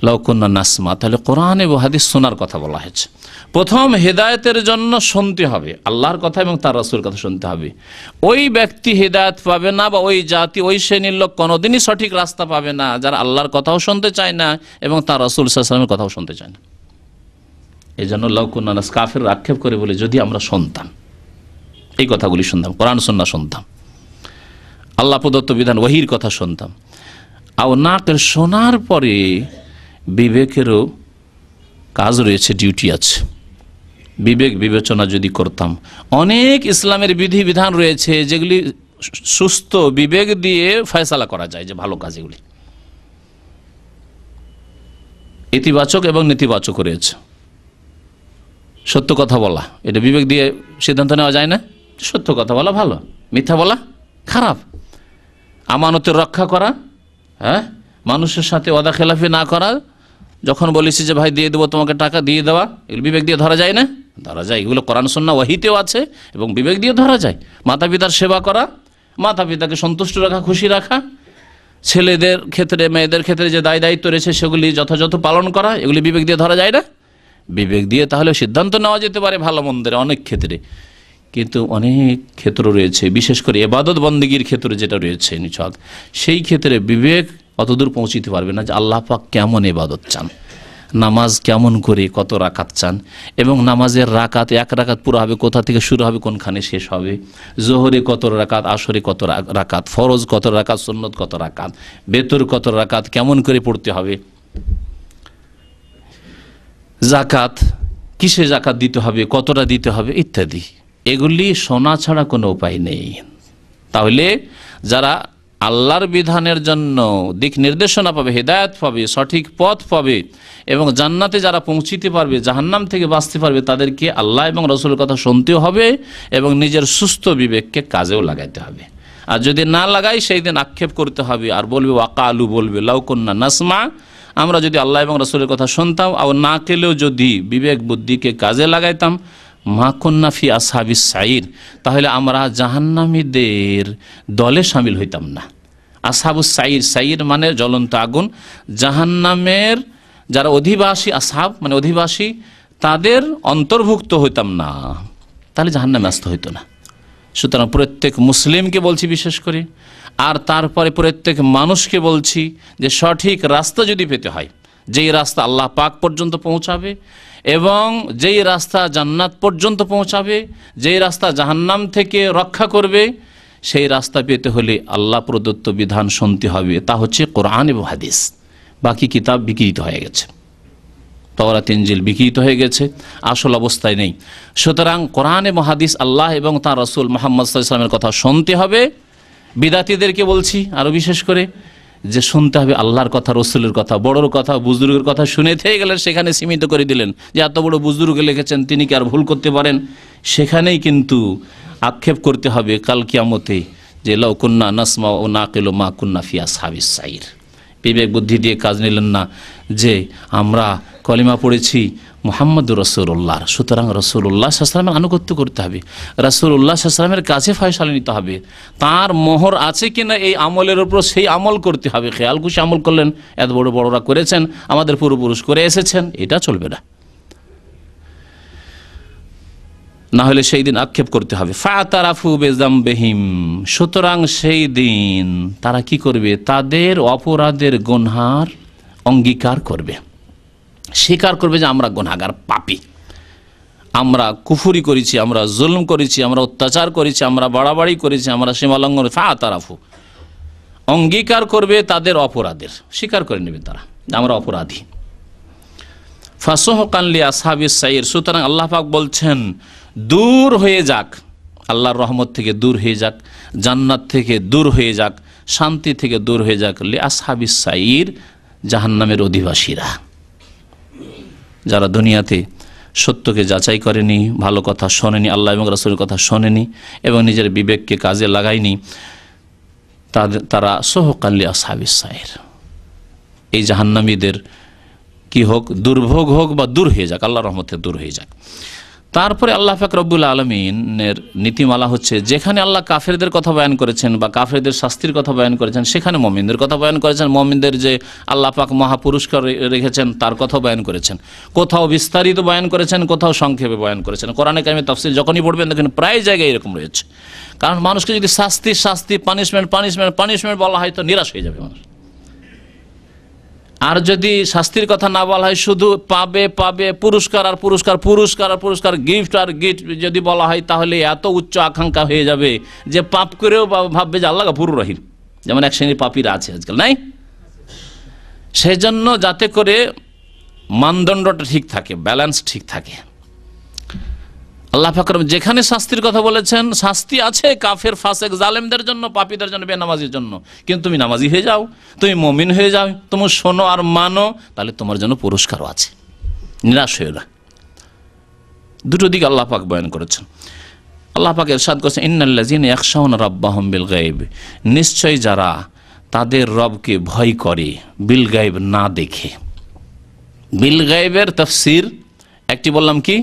লাউ কুন্না নাসমা, তাহলে কোরআন এবং হাদিস শোনার কথা বলা হয়েছে। প্রথম হেদায়েতের জন্য শুনতে হবে, আল্লাহর কথা এবং তার রাসূলের কথা শুনতে হবে। ওই ব্যক্তি হেদায়েত পাবে না, বা ওই জাতি, ওই শ্রেণীর লোক কোনোদিনই সঠিক রাস্তা পাবে না যারা আল্লাহর কথাও শুনতে চায় না এবং তার রাসূল সাল্লাল্লাহু আলাইহি ওয়াসাল্লামের কথাও শুনতে চায় না। এই জন্য লাউ কুন্না নাস, কাফের আক্ষেপ করে বলে, যদি আমরা শুনতাম, এই কথাগুলি শুনতাম, কোরআন সুন্নাহ শুনতাম, আল্লাহ প্রদত্ত বিধান ওয়াহির কথা শুনতাম, আও নাকের, শোনার পরে বিবেকেরও কাজ রয়েছে, ডিউটি আছে। বিবেক বিবেচনা যদি করতাম, অনেক ইসলামের বিধি বিধান রয়েছে যেগুলি সুস্থ বিবেক দিয়ে ফয়সালা করা যায় যে ভালো কাজ, এগুলি ইতিবাচক এবং নেতিবাচক রয়েছে। সত্য কথা বলা, এটা বিবেক দিয়ে সিদ্ধান্ত নেওয়া যায় না। সত্য কথা বলা ভালো, মিথ্যা বলা খারাপ। আমানতের রক্ষা করা, মানুষের সাথে ওয়াদা খেলাফি না করা, যখন বলেছি যে ভাই দিয়ে দেবো তোমাকে টাকা, দিয়ে দেওয়া, এগুলো বিবেক দিয়ে ধরা যায় না? ধরা যায়। এগুলো কোরআন সুন্নাহ ওয়াহিতেও আছে এবং বিবেক দিয়ে ধরা যায়। মাতা পিতার সেবা করা, মাতা পিতাকে সন্তুষ্ট রাখা, খুশি রাখা, ছেলেদের ক্ষেত্রে মেয়েদের ক্ষেত্রে যে দায়িত্ব রয়েছে সেগুলি যথাযথ পালন করা, এগুলি বিবেক দিয়ে ধরা যায় না? বিবেক দিয়ে তাহলে সিদ্ধান্ত নেওয়া যেতে পারে ভালো মন্দের অনেক ক্ষেত্রে। কিন্তু অনেক ক্ষেত্র রয়েছে, বিশেষ করে ইবাদত বন্দেগীর ক্ষেত্রে যেটা রয়েছে নিছক, সেই ক্ষেত্রে বিবেক অতদূর পৌঁছিতে পারবে না যে আল্লাহ পাক কেমন ইবাদত চান। নামাজ কেমন করে, কত রাকাত চান, এবং নামাজের রাকাত, এক রাকাত পুরো হবে, কোথা থেকে শুরু হবে, কোনখানে শেষ হবে, জোহরে কত রাকাত, আসরে কত রাকাত, ফরজ কত রাকাত, সুন্নত কত রাকাত, বেতর কত রাকাত, কেমন করে পড়তে হবে, জাকাত কিসে জাকাত দিতে হবে, কতটা দিতে হবে ইত্যাদি, এগুলি শোনা ছাড়া কোনো উপায় নেই। তাহলে যারা আল্লাহর বিধানের জন্য দিক নির্দেশনা পাবে, হেদায়েত পাবে, সঠিক পথ পাবে এবং জান্নাতে যারা পৌঁছিতে পারবে, জাহান্নাম থেকে বাঁচতে পারবে, তাদেরকে আল্লাহ এবং রাসূলের কথা শুনতেও হবে এবং নিজের সুস্থ বিবেককে কাজেও লাগাইতে হবে। আর যদি না লাগাই সেই দিন আক্ষেপ করতে হবে আর বলবে ওয়াকালু, বলবে লাউ কুন্না নাসমা, আমরা যদি আল্লাহ এবং রাসূলের কথা শুনতাম আর না কেলেও যদি বিবেক বুদ্ধিকে কাজে লাগাইতাম, মা কুন্না ফি আসহাবিস সাইর, তাহলে আমরা জাহান্নামীদের দলে শামিল হইতাম না। আসহাবুস সাইর, সাইর মানে জ্বলন্ত আগুন, জাহান্নামের যারা অধিবাসী, আসহাব মানে অধিবাসী, তাদের অন্তর্ভুক্ত হইতাম না, তাহলে জাহান্নামে আসতে হইতো না। সুতরাং প্রত্যেক মুসলিমকে বলছি বিশেষ করে, আর তারপরে প্রত্যেক মানুষকে বলছি যে সঠিক রাস্তা যদি পেতে হয়, যেই রাস্তা আল্লাহ পাক পর্যন্ত পৌঁছাবে এবং যেই রাস্তা জান্নাত পর্যন্ত পৌঁছাবে, যেই রাস্তা জাহান্নাম থেকে রক্ষা করবে, সেই রাস্তা পেতে হলে আল্লাহ প্রদত্ত বিধান শুনতে হবে। তা হচ্ছে কোরআন এবং হাদিস। বাকি কিতাব বিকৃত হয়ে গেছে, তাওরাত ইনজিল বিকৃত হয়ে গেছে, আসল অবস্থায় নেই। সুতরাং কোরআন এবং হাদিস, আল্লাহ এবং তার রাসূল মুহাম্মদ সাল্লাল্লাহু আলাইহি ওয়াসাল্লামের কথা শুনতে হবে। বিদাতীদেরকে বলছি আরও বিশেষ করে যে শুনতে হবে আল্লাহর কথা, রসুলের কথা, বড়োর কথা, বুজুর্গের কথা। শুনে থেকে গেলেন সেখানে সীমিত করে দিলেন যে এত বড় বুজুর্গ লিখেছেন, তিনি কি আর ভুল করতে পারেন? সেখানেই কিন্তু আক্ষেপ করতে হবে কাল কিয়ামতে যে লাউ কুন্না নাসমা ও নাকিলু মা কুন্না ফি আসহাবিস সাইর। বিবেক বুদ্ধি দিয়ে কাজ নিলেন না যে আমরা কলিমা পড়েছি মুহাম্মদুর রাসূলুল্লাহ, সুতরাং রাসূলুল্লাহ সাল্লাল্লাহু আলাইহি ওয়াসাল্লামের আনুগত্য করতে হবে, রাসূলুল্লাহ সাল্লাল্লাহু আলাইহি ওয়াসাল্লামের কাছে ফয়সালা নিতে হবে, তার মোহর আছে কিনা এই আমলের উপর সেই আমল করতে হবে। খেয়াল খুশি আমল করলেন, এত বড় বড়রা করেছেন, আমাদের পূর্বপুরুষ করে এসেছেন, এটা চলবে না, না হলে সেই দিন আক্ষেপ করতে হবে। ফাতারাফু বিযামবিহিম, সুতরাং সেই দিন তারা কি করবে? তাদের অপরাধের গুনহার অঙ্গীকার করবে, স্বীকার করবে যে আমরা গুনাহগার, পাপী, আমরা কুফরি করেছি, আমরা জুলম করেছি, আমরা অত্যাচার করেছি, আমরা বাড়াবাড়ি করেছি, আমরা সীমালঙ্ঘন। ফাতারাফু, অঙ্গীকার করবে তাদের অপরাধের, স্বীকার করে নেবে তারা আমরা অপরাধী। ফাসহকান লি আসহাবিস সাইর, সুতরাং আল্লাহ পাক বলছেন দূর হয়ে যাক, আল্লাহর রহমত থেকে দূর হয়ে যাক, জান্নাত থেকে দূর হয়ে যাক, শান্তি থেকে দূর হয়ে যাক লি আসহাবিস সাইর, জাহান্নামের অধিবাসীরা, যারা দুনিয়াতে সত্যকে যাচাই করেনি, ভালো কথা শোনেনি, আল্লাহ এবং রাসূলের কথা শোনেনি এবং নিজের বিবেককে কাজে লাগায়নি, তারা সহকান লি আসহাবিস সাইর, এই জাহান্নামীদের কি হোক, দুর্ভোগ হোক বা দূর হয়ে যাক, আল্লাহর রহমতে দূর হয়ে যাক। তারপরে আল্লাহ পাক রব্বুল আলামিনের নীতিমালা হচ্ছে যেখানে আল্লাহ কাফেরদের কথা বয়ান করেছেন বা কাফেরদের শাস্তির কথা বয়ান করেছেন, সেখানে মুমিনদের কথা বয়ান করেছেন, মুমিনদের যে আল্লাহ পাক মহাপুরস্কার রেখেছেন তার কথা বয়ান করেছেন, কোথাও বিস্তারিত বয়ান করেছেন, কোথাও সংক্ষেপে বয়ান করেছেন। কোরআনে কারিমে তাফসীর যখনই পড়বেন দেখেন প্রায় জায়গায় এরকম রয়েছে। কারণ মানুষকে যদি শাস্তি শাস্তি, পানিশমেন্ট পানিশমেন্ট পানিশমেন্ট বলা হয় তো নিরাশ হয়ে যাবে মানুষ। আর যদি শাস্তির কথা না বলা হয়, শুধু পাবে পাবে পুরস্কার আর পুরস্কার, পুরস্কার আর পুরস্কার, গিফট আর গিফট যদি বলা হয়, তাহলে এত উচ্চ আকাঙ্ক্ষা হয়ে যাবে যে পাপ করেও ভাববে যে আল্লাহ গফুর রহিম, যেমন এক শ্রেণীর পাপীরা আছে আজকাল, নাই? সেই জন্য যাতে করে মানদণ্ডটা ঠিক থাকে, ব্যালেন্স ঠিক থাকে। আল্লাহ পাক যেখানে শাস্তির কথা বলেছেন, শাস্তি আছে কাফের, ফাসেক, জালেমদের জন্য, পাপীদের জন্য, বেনামাজির জন্য, কিন্তু তুমি নামাজি হয়ে যাও, তুমি মুমিন হয়ে যাও, তুমি শোনো আর মানো, তাহলে তোমার জন্য পুরস্কারও আছে, নিরাশ হয়ে না। দুটো দিক আল্লাহ পাক বয়ান করেছেন। আল্লাহ পাক ইরশাদ করেছেন ইন্নাল্লাযীনা ইয়াখশাউনা রাব্বাহুম বিল গায়ব, নিশ্চয় যারা তাদের রবকে ভয় করে বিল গায়ব, না দেখে। বিল গায়বের তাফসীর একটি বললাম কি,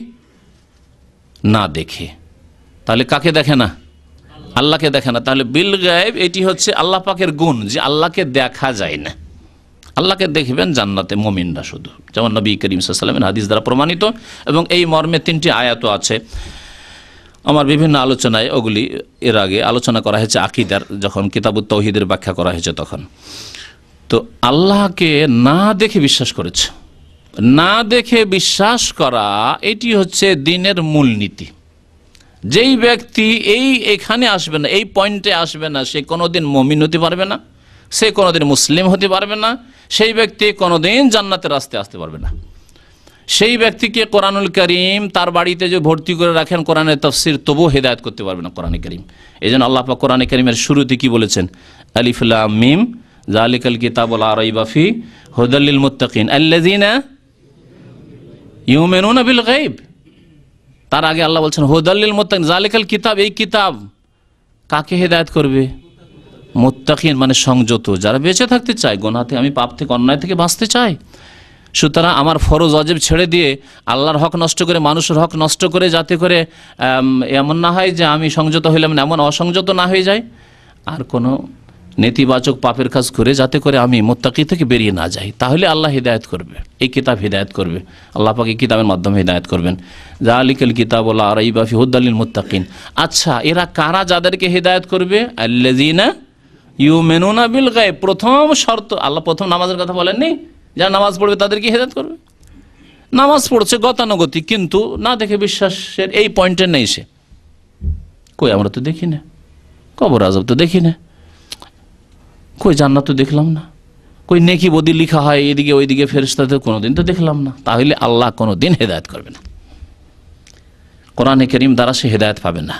না দেখে, তাহলে কাকে দেখে না? আল্লাহকে দেখে না। তাহলে বিল গায়েব এটি হচ্ছে আল্লাহ পাকের গুণ যে আল্লাহকে দেখা যায় না। আল্লাহকে দেখবেন জান্নাতে মুমিনরা শুধু, যেমন নবী করিম সাল্লাল্লাহু আলাইহি ওয়াসাল্লামের হাদিস দ্বারা প্রমাণিত, এবং এই মর্মে 3টি আয়াতও আছে। আমার বিভিন্ন আলোচনায় ওগুলি এর আগে আলোচনা করা হয়েছে, আকীদার যখন কিতাবুত তাওহীদের ব্যাখ্যা করা হয়েছে তখন। তো আল্লাহকে না দেখে বিশ্বাস করেছে, না দেখে বিশ্বাস করা এটি হচ্ছে দ্বীনের মূলনীতি। যেই ব্যক্তি এখানে আসবে না, এই পয়েন্টে আসবে না, সে কোনোদিন মুমিন হতে পারবে না, সে কোনোদিন মুসলিম হতে পারবে না, সেই ব্যক্তি কোনোদিন জান্নাতের রাস্তায় আসতে পারবে না। সেই ব্যক্তিকে কোরআনুল কারীম তার বাড়িতে যে ভর্তি করে রাখেন কোরআনের তাফসীর, তবুও হেদায়েত করতে পারবে না কোরআনে কারীম। এই জন্য আল্লাহ পাক কোরআনে কারীমের শুরুতে কি বলেছেন? আলিফ লাম মিম যালিকাল কিতাবু লা রাইবা ফি হুদাল লিল মুত্তাকিন আল্লাযীনা ইউমিনুনা বিল গায়ব। তার আগে আল্লাহ বলছেন হুদাল লিল মুত্তাকিন, যালিকাল কিতাব, এই কিতাব কাকে হেদায়েত করবে? মুত্তাকিন মানে সংযত, যারা বেঁচে থাকতে চায়, গুনাহ থেকে, আমি পাপ থেকে, অন্যায় থেকে বাঁচতে চাই। সুতরাং আমার ফরজ ওয়াজিব ছেড়ে দিয়ে আল্লাহর হক নষ্ট করে, মানুষের হক নষ্ট করে, যাতে করে এমন না হয় যে আমি সংযত হইলাম না, এমন অসংযত না হয়ে যায়, আর কোনো নেতিবাচক পাপের কাজ করে যাতে করে আমি মুত্তাকি থেকে বেরিয়ে না যাই, তাহলে আল্লাহ হিদায়াত করবে, এই কিতাব হিদায়াত করবে। আল্লাহ পাক এই কিতাবের মাধ্যমে হিদায়াত করবেন। যালিকাল কিতাবু লা রাইবা ফি হুদাল লিল মুত্তাকিন। আচ্ছা, এরা কারা যাদেরকে হিদায়াত করবে? আল্লাযীনা ইউমিনুনা বিল গায়ব। প্রথম শর্ত, আল্লাহ প্রথম নামাজের কথা বলেননি? যারা নামাজ পড়বে তাদেরকে হিদায়াত করবে। নামাজ পড়ছে গতানুগতিক, কিন্তু না দেখে বিশ্বাসের এই পয়েন্টে নেই সে। কই আমরা তো দেখি না, কবর আযাব তো দেখি না, কই জান্নাত তো দেখলাম না, কই নেকি বদি লিখা হয় এদিকে ওইদিকে ফেরেশতাদের, কোনোদিন তো দেখলাম না, তাহলে আল্লাহ কোনোদিন হেদায়েত করবে না। কোরআনে কারীম দ্বারা সে হেদায়েত পাবে না।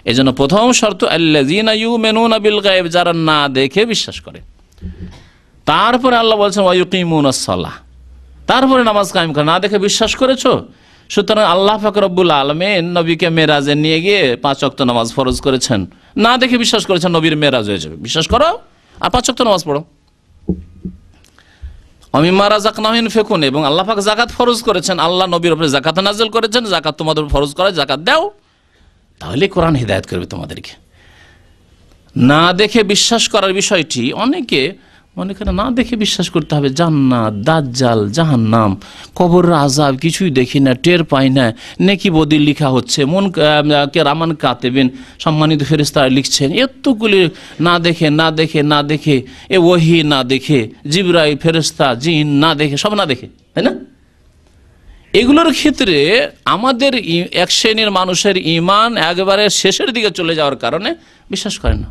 এজন্য প্রথম শর্ত আল্লাযীনা ইউমিনুনা বিল গায়ব, যারা না দেখে বিশ্বাস করে। তারপরে আল্লাহ বলছেন ওয়া ইউকিমুনাস সালাহ, তারপরে নামাজ কায়েম করে। না দেখে বিশ্বাস করেছো, সুতরাং আল্লাহ পাক রব্বুল আলামিন নবীকে মেরাজে নিয়ে গিয়ে 5 ওয়াক্ত নামাজ ফরজ করেছেন। না দেখে বিশ্বাস করেছেন, নবীর মেরাজ হয়ে যাবে, বিশ্বাস করো আর 5 ওয়াক্ত নামাজ পড়ো। ওয়ামিম্মা রাযাকনাহুম ইউনফিকুন, এবং আল্লাহ পাক যাকাত ফরজ করেছেন, আল্লাহ নবীর উপরে যাকাত নাযিল করেছেন, যাকাত তোমাদের উপর ফরজ করে, যাকাত দাও, তাহলে কোরআন হিদায়াত করবে তোমাদেরকে। না দেখে বিশ্বাস করার বিষয়টি অনেকে মনে করে না দেখে বিশ্বাস করতে হবে, জান্নাত, দাজ্জাল, জাহান্নাম, কবরের আযাব কিছুই দেখি না, টের পাই না, নেকি বদি লিখা হচ্ছে, মন কেরামান কাতেবিন সম্মানিত ফেরেশতারা লিখছেন, এতগুলি না দেখে না দেখে না দেখে, এ ওহী না দেখে, জিবরাইল ফেরেশতা জিন না দেখে, সব না দেখে, তাই না? এগুলোর ক্ষেত্রে আমাদের এক শ্রেণীর মানুষের ঈমান একেবারে শেষের দিকে চলে যাওয়ার কারণে বিশ্বাস করে না।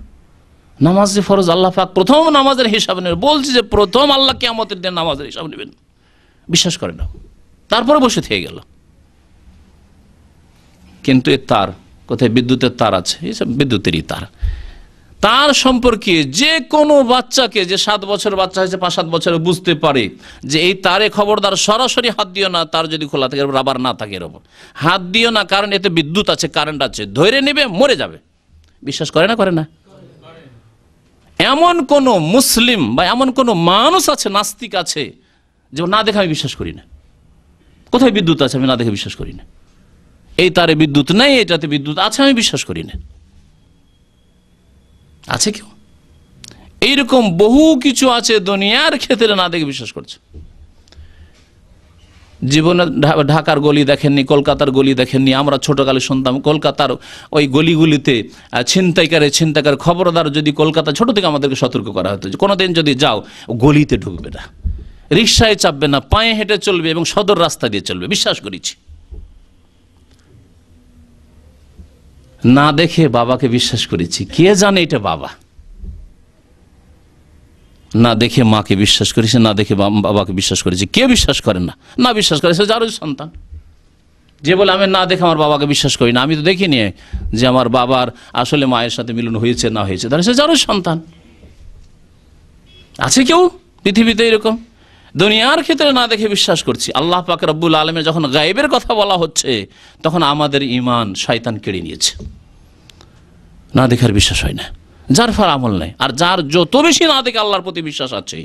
নামাজ যে ফরজ, আল্লাহ পাক প্রথম নামাজের হিসাব নেবেন, বলছে যে প্রথম আল্লাহ কিয়ামতের দিন নামাজের হিসাব নেবেন, বিশ্বাস করে না, তারপরে বসে থেকে গেল। কিন্তু এর তার কোথায় বিদ্যুতের তার আছে, এইসব বিদ্যুতেরই তার, তার সম্পর্কে যে কোনো বাচ্চাকে, যে 7 বছর বাচ্চা হয়েছে, 5-7 বছরে বুঝতে পারে যে এই তারে খবরদার সরাসরি হাত দিও না, তার যদি খোলা থাকে, রাবার না থাকে এর উপর হাত দিও না, কারণ এতে বিদ্যুৎ আছে, কারেন্ট আছে, ধরে নেবে, মরে যাবে। বিশ্বাস করে না? করে না? এমন কোন মুসলিম বা এমন কোন মানুষ আছে, নাস্তিক আছে, যে না দেখে আমি বিশ্বাস করি না, কোথায় বিদ্যুৎ আছে আমি না দেখে বিশ্বাস করি না, এই তারে বিদ্যুৎ নেই, এটাতে বিদ্যুৎ আছে আমি বিশ্বাস করি না? আছে কেউ? এইরকম বহু কিছু আছে দুনিয়ার ক্ষেত্রে না দেখে বিশ্বাস করছে। জীবনে ঢাকার গলি দেখেননি, কলকাতার গলি দেখেননি, আমরা ছোটকালে শুনতাম কলকাতার ওই গলিগুলিতে ছিনতাইকার, খবরদার, যদি কলকাতা ছোট থেকে আমাদেরকে সতর্ক করা হতো যে কোনোদিন যদি যাও গলিতে ঢুকবে না, রিকশায় চাপবে না, পায়ে হেঁটে চলবে এবং সদর রাস্তা দিয়ে চলবে। বিশ্বাস করেছি। না দেখে বাবাকে বিশ্বাস করেছি, কে জানে এটা বাবা। না দেখে মাকে বিশ্বাস করেছি, না দেখে বাবাকে বিশ্বাস করেছি। কে বিশ্বাস করে না? না বিশ্বাস করে সে যারই সন্তান। যে বলে আমি না দেখে আমার বাবাকে বিশ্বাস করি না, আমি তো দেখিনি যে আমার বাবার আসলে মায়ের সাথে মিলন হয়েছে না হয়েছে, তাহলে সে যারই সন্তান। আছে কেউ পৃথিবীতে এরকম? দুনিয়ার ক্ষেত্রে না দেখে বিশ্বাস করছি। আল্লাহ পাক রব্বুল আলামিন যখন গায়েবের কথা বলা হচ্ছে, তখন আমাদের ঈমান শয়তান কেড়ে নিয়েছে। না দেখার বিশ্বাস হয় না, যার ফল আমল নেই। আর যার যত বেশি না দেখে আল্লাহর প্রতি বিশ্বাস আছে,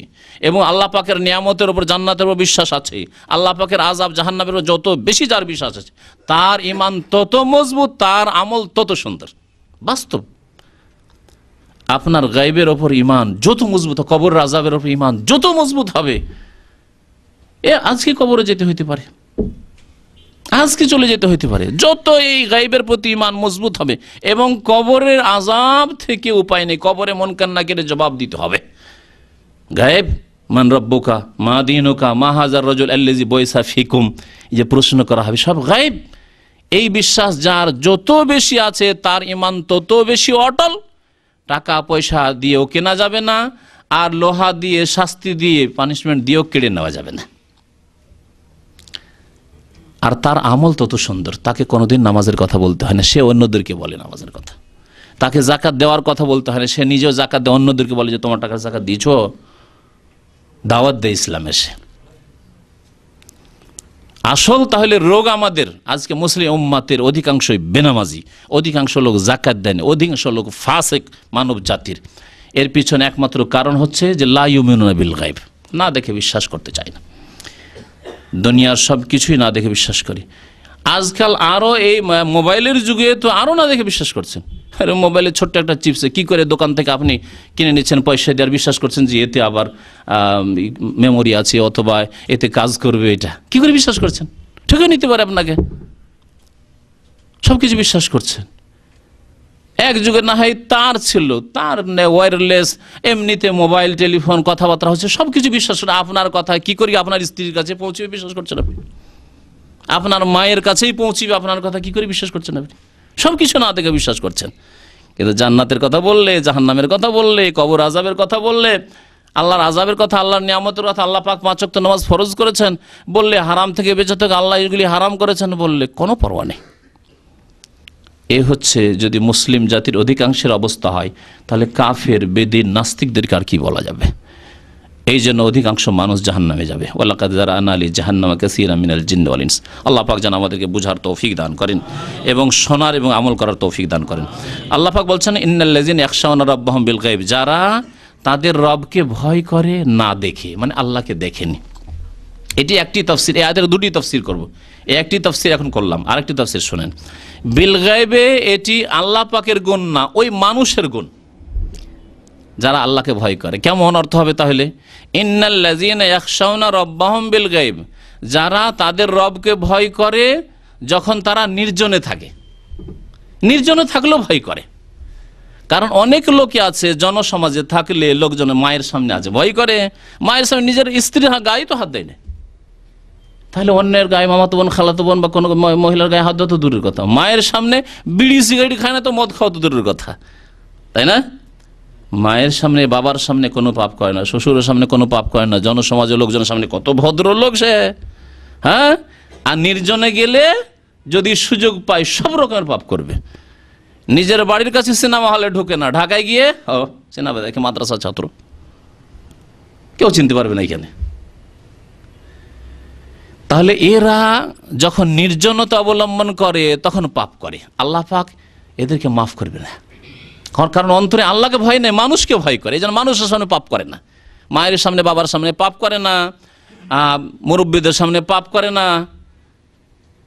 এবং আল্লাহ পাকের নিয়ামতের উপর, জান্নাতের উপর বিশ্বাস আছে, আল্লাহ পাকের আযাব জাহান্নামের উপর যত বেশি যার বিশ্বাস আছে, তার ঈমান তত মজবুত, তার আমল তত সুন্দর। বাস্তব। আপনার গায়েবের ওপর ঈমান যত মজবুত, কবরের আযাবের ওপর ঈমান যত মজবুত হবে, আজকে কবরে যেতে হইতে পারে, আজকে চলে যেতে হইতে পারে, যত এই গায়েবের প্রতি ঈমান মজবুত হবে, এবং কবরের আযাব থেকে উপায় নেই, কবরে মুনকার নাকিরের জবাব দিতে হবে। গায়েব মান রব্বুকা মা দীনুকা মা হাজার রাজুল আল্লাযী বুইসা ফিকুম, যে প্রশ্ন করা হবে সব গায়েব। এই বিশ্বাস যার যত বেশি আছে তার ঈমান তত বেশি অটল। টাকা পয়সা দিয়েও কেনা যাবে না, আর লোহা দিয়ে শাস্তি দিয়ে পানিশমেন্ট দিয়েও কেড়ে নেওয়া যাবে না। আর তার আমল তত সুন্দর, তাকে কোনোদিন নামাজের কথা বলতে হয় না, সে অন্যদেরকে বলে নামাজের কথা। তাকে জাকাত দেওয়ার কথা বলতে হয় না, সে নিজেও জাকাত দেয়, অন্যদেরকে বলে যে তোমার টাকার জাকাত দিয়েছ, দাওয়াত দেয় ইসলামে সে। আসল তাহলে রোগ আমাদের আজকে মুসলিম উম্মাতের অধিকাংশই বেনামাজি, অধিকাংশ লোক জাকাত দেন, অধিকাংশ লোক ফাসিক মানব জাতির। এর পিছনে একমাত্র কারণ হচ্ছে যে লা ইউমিনুনা বিল গায়ব, না দেখে বিশ্বাস করতে চায় না। দুনিয়ার সব কিছুই না দেখে বিশ্বাস করি। আজকাল আরও এই মোবাইলের যুগে তো আরও না দেখে বিশ্বাস করছেন। আরে মোবাইলের ছোট্ট একটা চিপসে কী করে দোকান থেকে আপনি কিনে নিচ্ছেন পয়সা দিয়ে, আর বিশ্বাস করছেন যে এতে আবার মেমোরি আছে অথবা এতে কাজ করবে, এটা কী করে বিশ্বাস করছেন? ঠকে নিতে পারে আপনাকে, সব কিছু বিশ্বাস করছেন। এক যুগে না হয় তার ছিল, তার ওয়্যারলেস, এমনিতে মোবাইল টেলিফোন কথাবার্তা হচ্ছে, সব কিছু বিশ্বাস করে। আপনার কথা কি করি আপনার স্ত্রীর কাছে পৌঁছবে বিশ্বাস করছেন আপনি, আপনার মায়ের কাছেই পৌঁছবে আপনার কথা কি করে বিশ্বাস করছেন আপনি? সব কিছু না দেখে বিশ্বাস করছেন। কিন্তু জান্নাতের কথা বললে, জাহান্নামের কথা বললে, কবর আযাবের কথা বললে, আল্লাহর আযাবের কথা, আল্লাহর নিয়ামতের কথা, আল্লাহ পাক 5 ওয়াক্ত নামাজ ফরজ করেছেন বললে, হারাম থেকে বেঁচে থেকে আল্লাহ এগুলি হারাম করেছেন বললে, কোনো পরোয়া নেই। এ হচ্ছে যদি মুসলিম জাতির অধিকাংশের অবস্থা হয়, তাহলে কাফের, বেদিন, নাস্তিকদেরকে আর কি বলা যাবে? এই জন্য অধিকাংশ মানুষ জাহান্নামে যাবে। ওয়ালাকাদ যারানা লি জাহান্নামা কাসীরাম মিনাল জিন্নি ওয়াল ইনস। আল্লাহ পাক যেন আমাদেরকে বুঝার তৌফিক দান করেন এবং শোনার এবং আমল করার তৌফিক দান করেন। আল্লাহ পাক বলছেন ইন্নাল্লাযিনা ইয়াখশাউনা রাব্বাহুম বিল গায়ব, যারা তাদের রবকে ভয় করে না দেখে, মানে আল্লাহকে দেখেনি। এটি একটি তাফসীর, এই আয়াতের দুটি তাফসীর করব। এই একটি তাফসীর এখন করলাম, আরেকটি তাফসীর শুনেন। বিল গায়বে এটি আল্লাহ পাকের গুণ না, ওই মানুষের গুণ, যারা আল্লাহকে ভয় করে। কেমন অর্থ হবে তাহলে? ইন্নাল্লাযিনা ইয়াখশাউনা রাব্বাহুম বিল গায়ব, যারা তাদের রবকে ভয় করে যখন তারা নির্জনে থাকে। নির্জনে থাকলেও ভয় করে, কারণ অনেক লোকে আছে জনসমাজে থাকলে লোকজন মায়ের সামনে আছে ভয় করে, মায়ের সামনে নিজের স্ত্রীর গায়ে তো হাত দেয় না, তাহলে অন্যের গায়ে, মামাতো বোন, খালাতো বোন বা কোনো মহিলার গায়ে হাত দেওয়া তো দূরের কথা, মায়ের সামনে বিড়ি সিগারেট খায় না তো মদ খাওয়া তো দূরের কথা, তাই না? মায়ের সামনে, বাবার সামনে কোনো পাপ করে না, শ্বশুরের সামনে কোনো পাপ করে না, জনসমাজের লোকজনের সামনে কত ভদ্রলোক সে, হ্যাঁ? আর নির্জনে গেলে যদি সুযোগ পায় সব রকমের পাপ করবে। নিজের বাড়ির কাছে সিনেমা হলে ঢুকে না, ঢাকায় গিয়ে সিনেমা দেখে, মাদ্রাসা ছাত্র, কেউ চিনতে পারবে না এখানে। তাহলে এরা যখন নির্জনতা অবলম্বন করে তখন পাপ করে, আল্লাহ পাক এদেরকে মাফ করবে না, কারণ অন্তরে আল্লাহকে ভয় নেই, মানুষকে ভয় করে। এই জন্য মানুষের সামনে পাপ করে না, মায়ের সামনে, বাবার সামনে পাপ করে না, মুরব্বীদের সামনে পাপ করে না।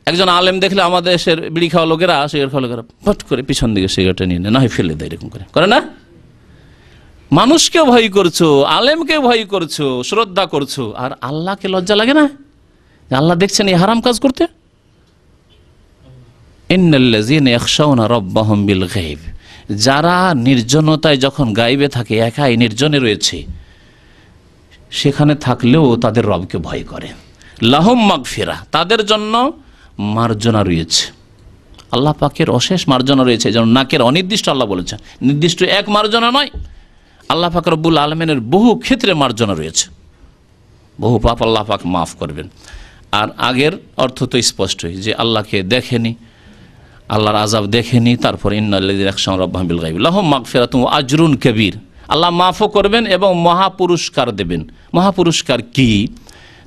একজন আলেম দেখলে আমাদের দেশের বিড়ি খাওয়া লোকেরা, সিগারেট খাওয়া লোকেরা ফট করে পিছন দিকে সিগারেটটা নিয়ে নেয়, না হয় ফেলে দেয়, এরকম করে না? মানুষকে ভয় করছো, আলেমকে ভয় করছো, শ্রদ্ধা করছো, আর আল্লাহকে লজ্জা লাগে না? আল্লাহ দেখছেন এই হারাম কাজ করতে। ইন্নাল্লাযীনা ইয়াখশাউনা রাব্বাহুম বিল গায়ব, যারা নির্জনতায় যখন গায়বে থাকে, একাই নির্জনে রয়েছে, সেখানে থাকলেও তাদের রবকে ভয় করে। লাহুম মাগফিরা, তাদের জন্য মার্জনা রয়েছে, আল্লাহ পাকের অশেষ মার্জনা রয়েছে। যেমন নাকের অনির্দিষ্ট, আল্লাহ বলেছেন নির্দিষ্ট এক মার্জনা নয়, আল্লাহ পাক রব্বুল আলামিনের বহু ক্ষেত্রে মার্জনা রয়েছে, বহু পাপ আল্লাহ পাক মাফ করবেন। আর আগের অর্থ তো স্পষ্টই, যে আল্লাহকে দেখেনি, আল্লাহর আযাব দেখেনি, তারপর ইন্নাল্লাযীনা ইয়াখশাউনা রাব্বাহুম বিল গায়ব লাহুম মাগফিরাতুন ওয়া আজরুন কাবীর, আল্লাহ মাফও করবেন এবং মহাপুরস্কার দেবেন। মহাপুরস্কার কি?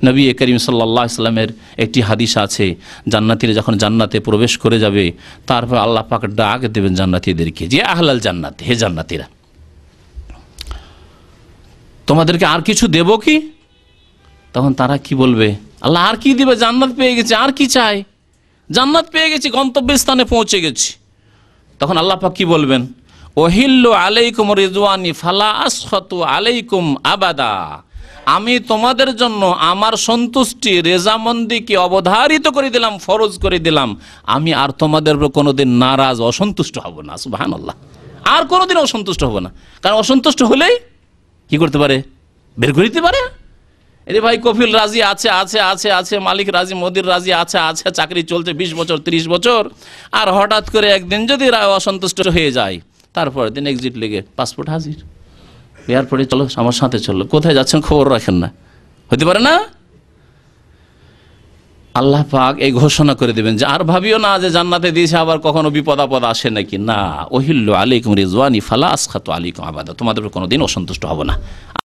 নবী করিম সাল্লাল্লাহু আলাইহি সাল্লামের একটি হাদিস আছে, জান্নাতীরা যখন জান্নাতে প্রবেশ করে যাবে, তারপর আল্লাহ পাক ডাক দেবেন জান্নাতীদেরকে, যে আহলাল জান্নাত, হে জান্নাতীরা, তোমাদেরকে আর কিছু দেব কি? তখন তারা কি বলবে? আল্লাহ আর কি দিবে? জান্নাত পেয়ে গেছি, আর কি চাই? জান্নাত পেয়ে গেছি, গন্তব্যস্থানে পৌঁছে গেছি। তখন আল্লাহ পাক কি বলবেন? ওহিল্লু আলাইকুম রিজওয়ানি ফালা আসখাতু আলাইকুম আবাদা, আমি তোমাদের জন্য আমার সন্তুষ্টি, রেজামন্দিকে অবধারিত করে দিলাম, ফরজ করে দিলাম, আমি আর তোমাদের উপর কোনোদিন নারাজ, অসন্তুষ্ট হব না। সুবহানাল্লাহ, আর কোনোদিন অসন্তুষ্ট হব না। কারণ অসন্তুষ্ট হলেই কি করতে পারে? বের করে দিতে পারে। এরে ভাই কফিল রাজি আছে আছে আছে আছে, মালিক রাজি, মোদির রাজি আছে আছে, চাকরি চলছে 20 বছর 30 বছর, আর হঠাৎ করে একদিন যদি অসন্তুষ্ট হয়ে যায়, তারপরে দিন এক্সিট লেগে পাসপোর্ট হাজির, এয়ারপোর্টে চলো আমার সাথে চলো, কোথায় যাচ্ছেন খবর রাখেন না, হতে পারে না? আল্লাহ পাক এই ঘোষণা করে দিবেন যে আর ভাবিও না যে জান্নাতে দিয়েছে আবার কখনো বিপদ আপদ আসে নাকি, না, ওহিল্লু আলাইকুম রিজওয়ানি ফালা আসখাতু আলাইকুম আবাদা, তোমাদের কোনোদিন অসন্তুষ্ট হব না।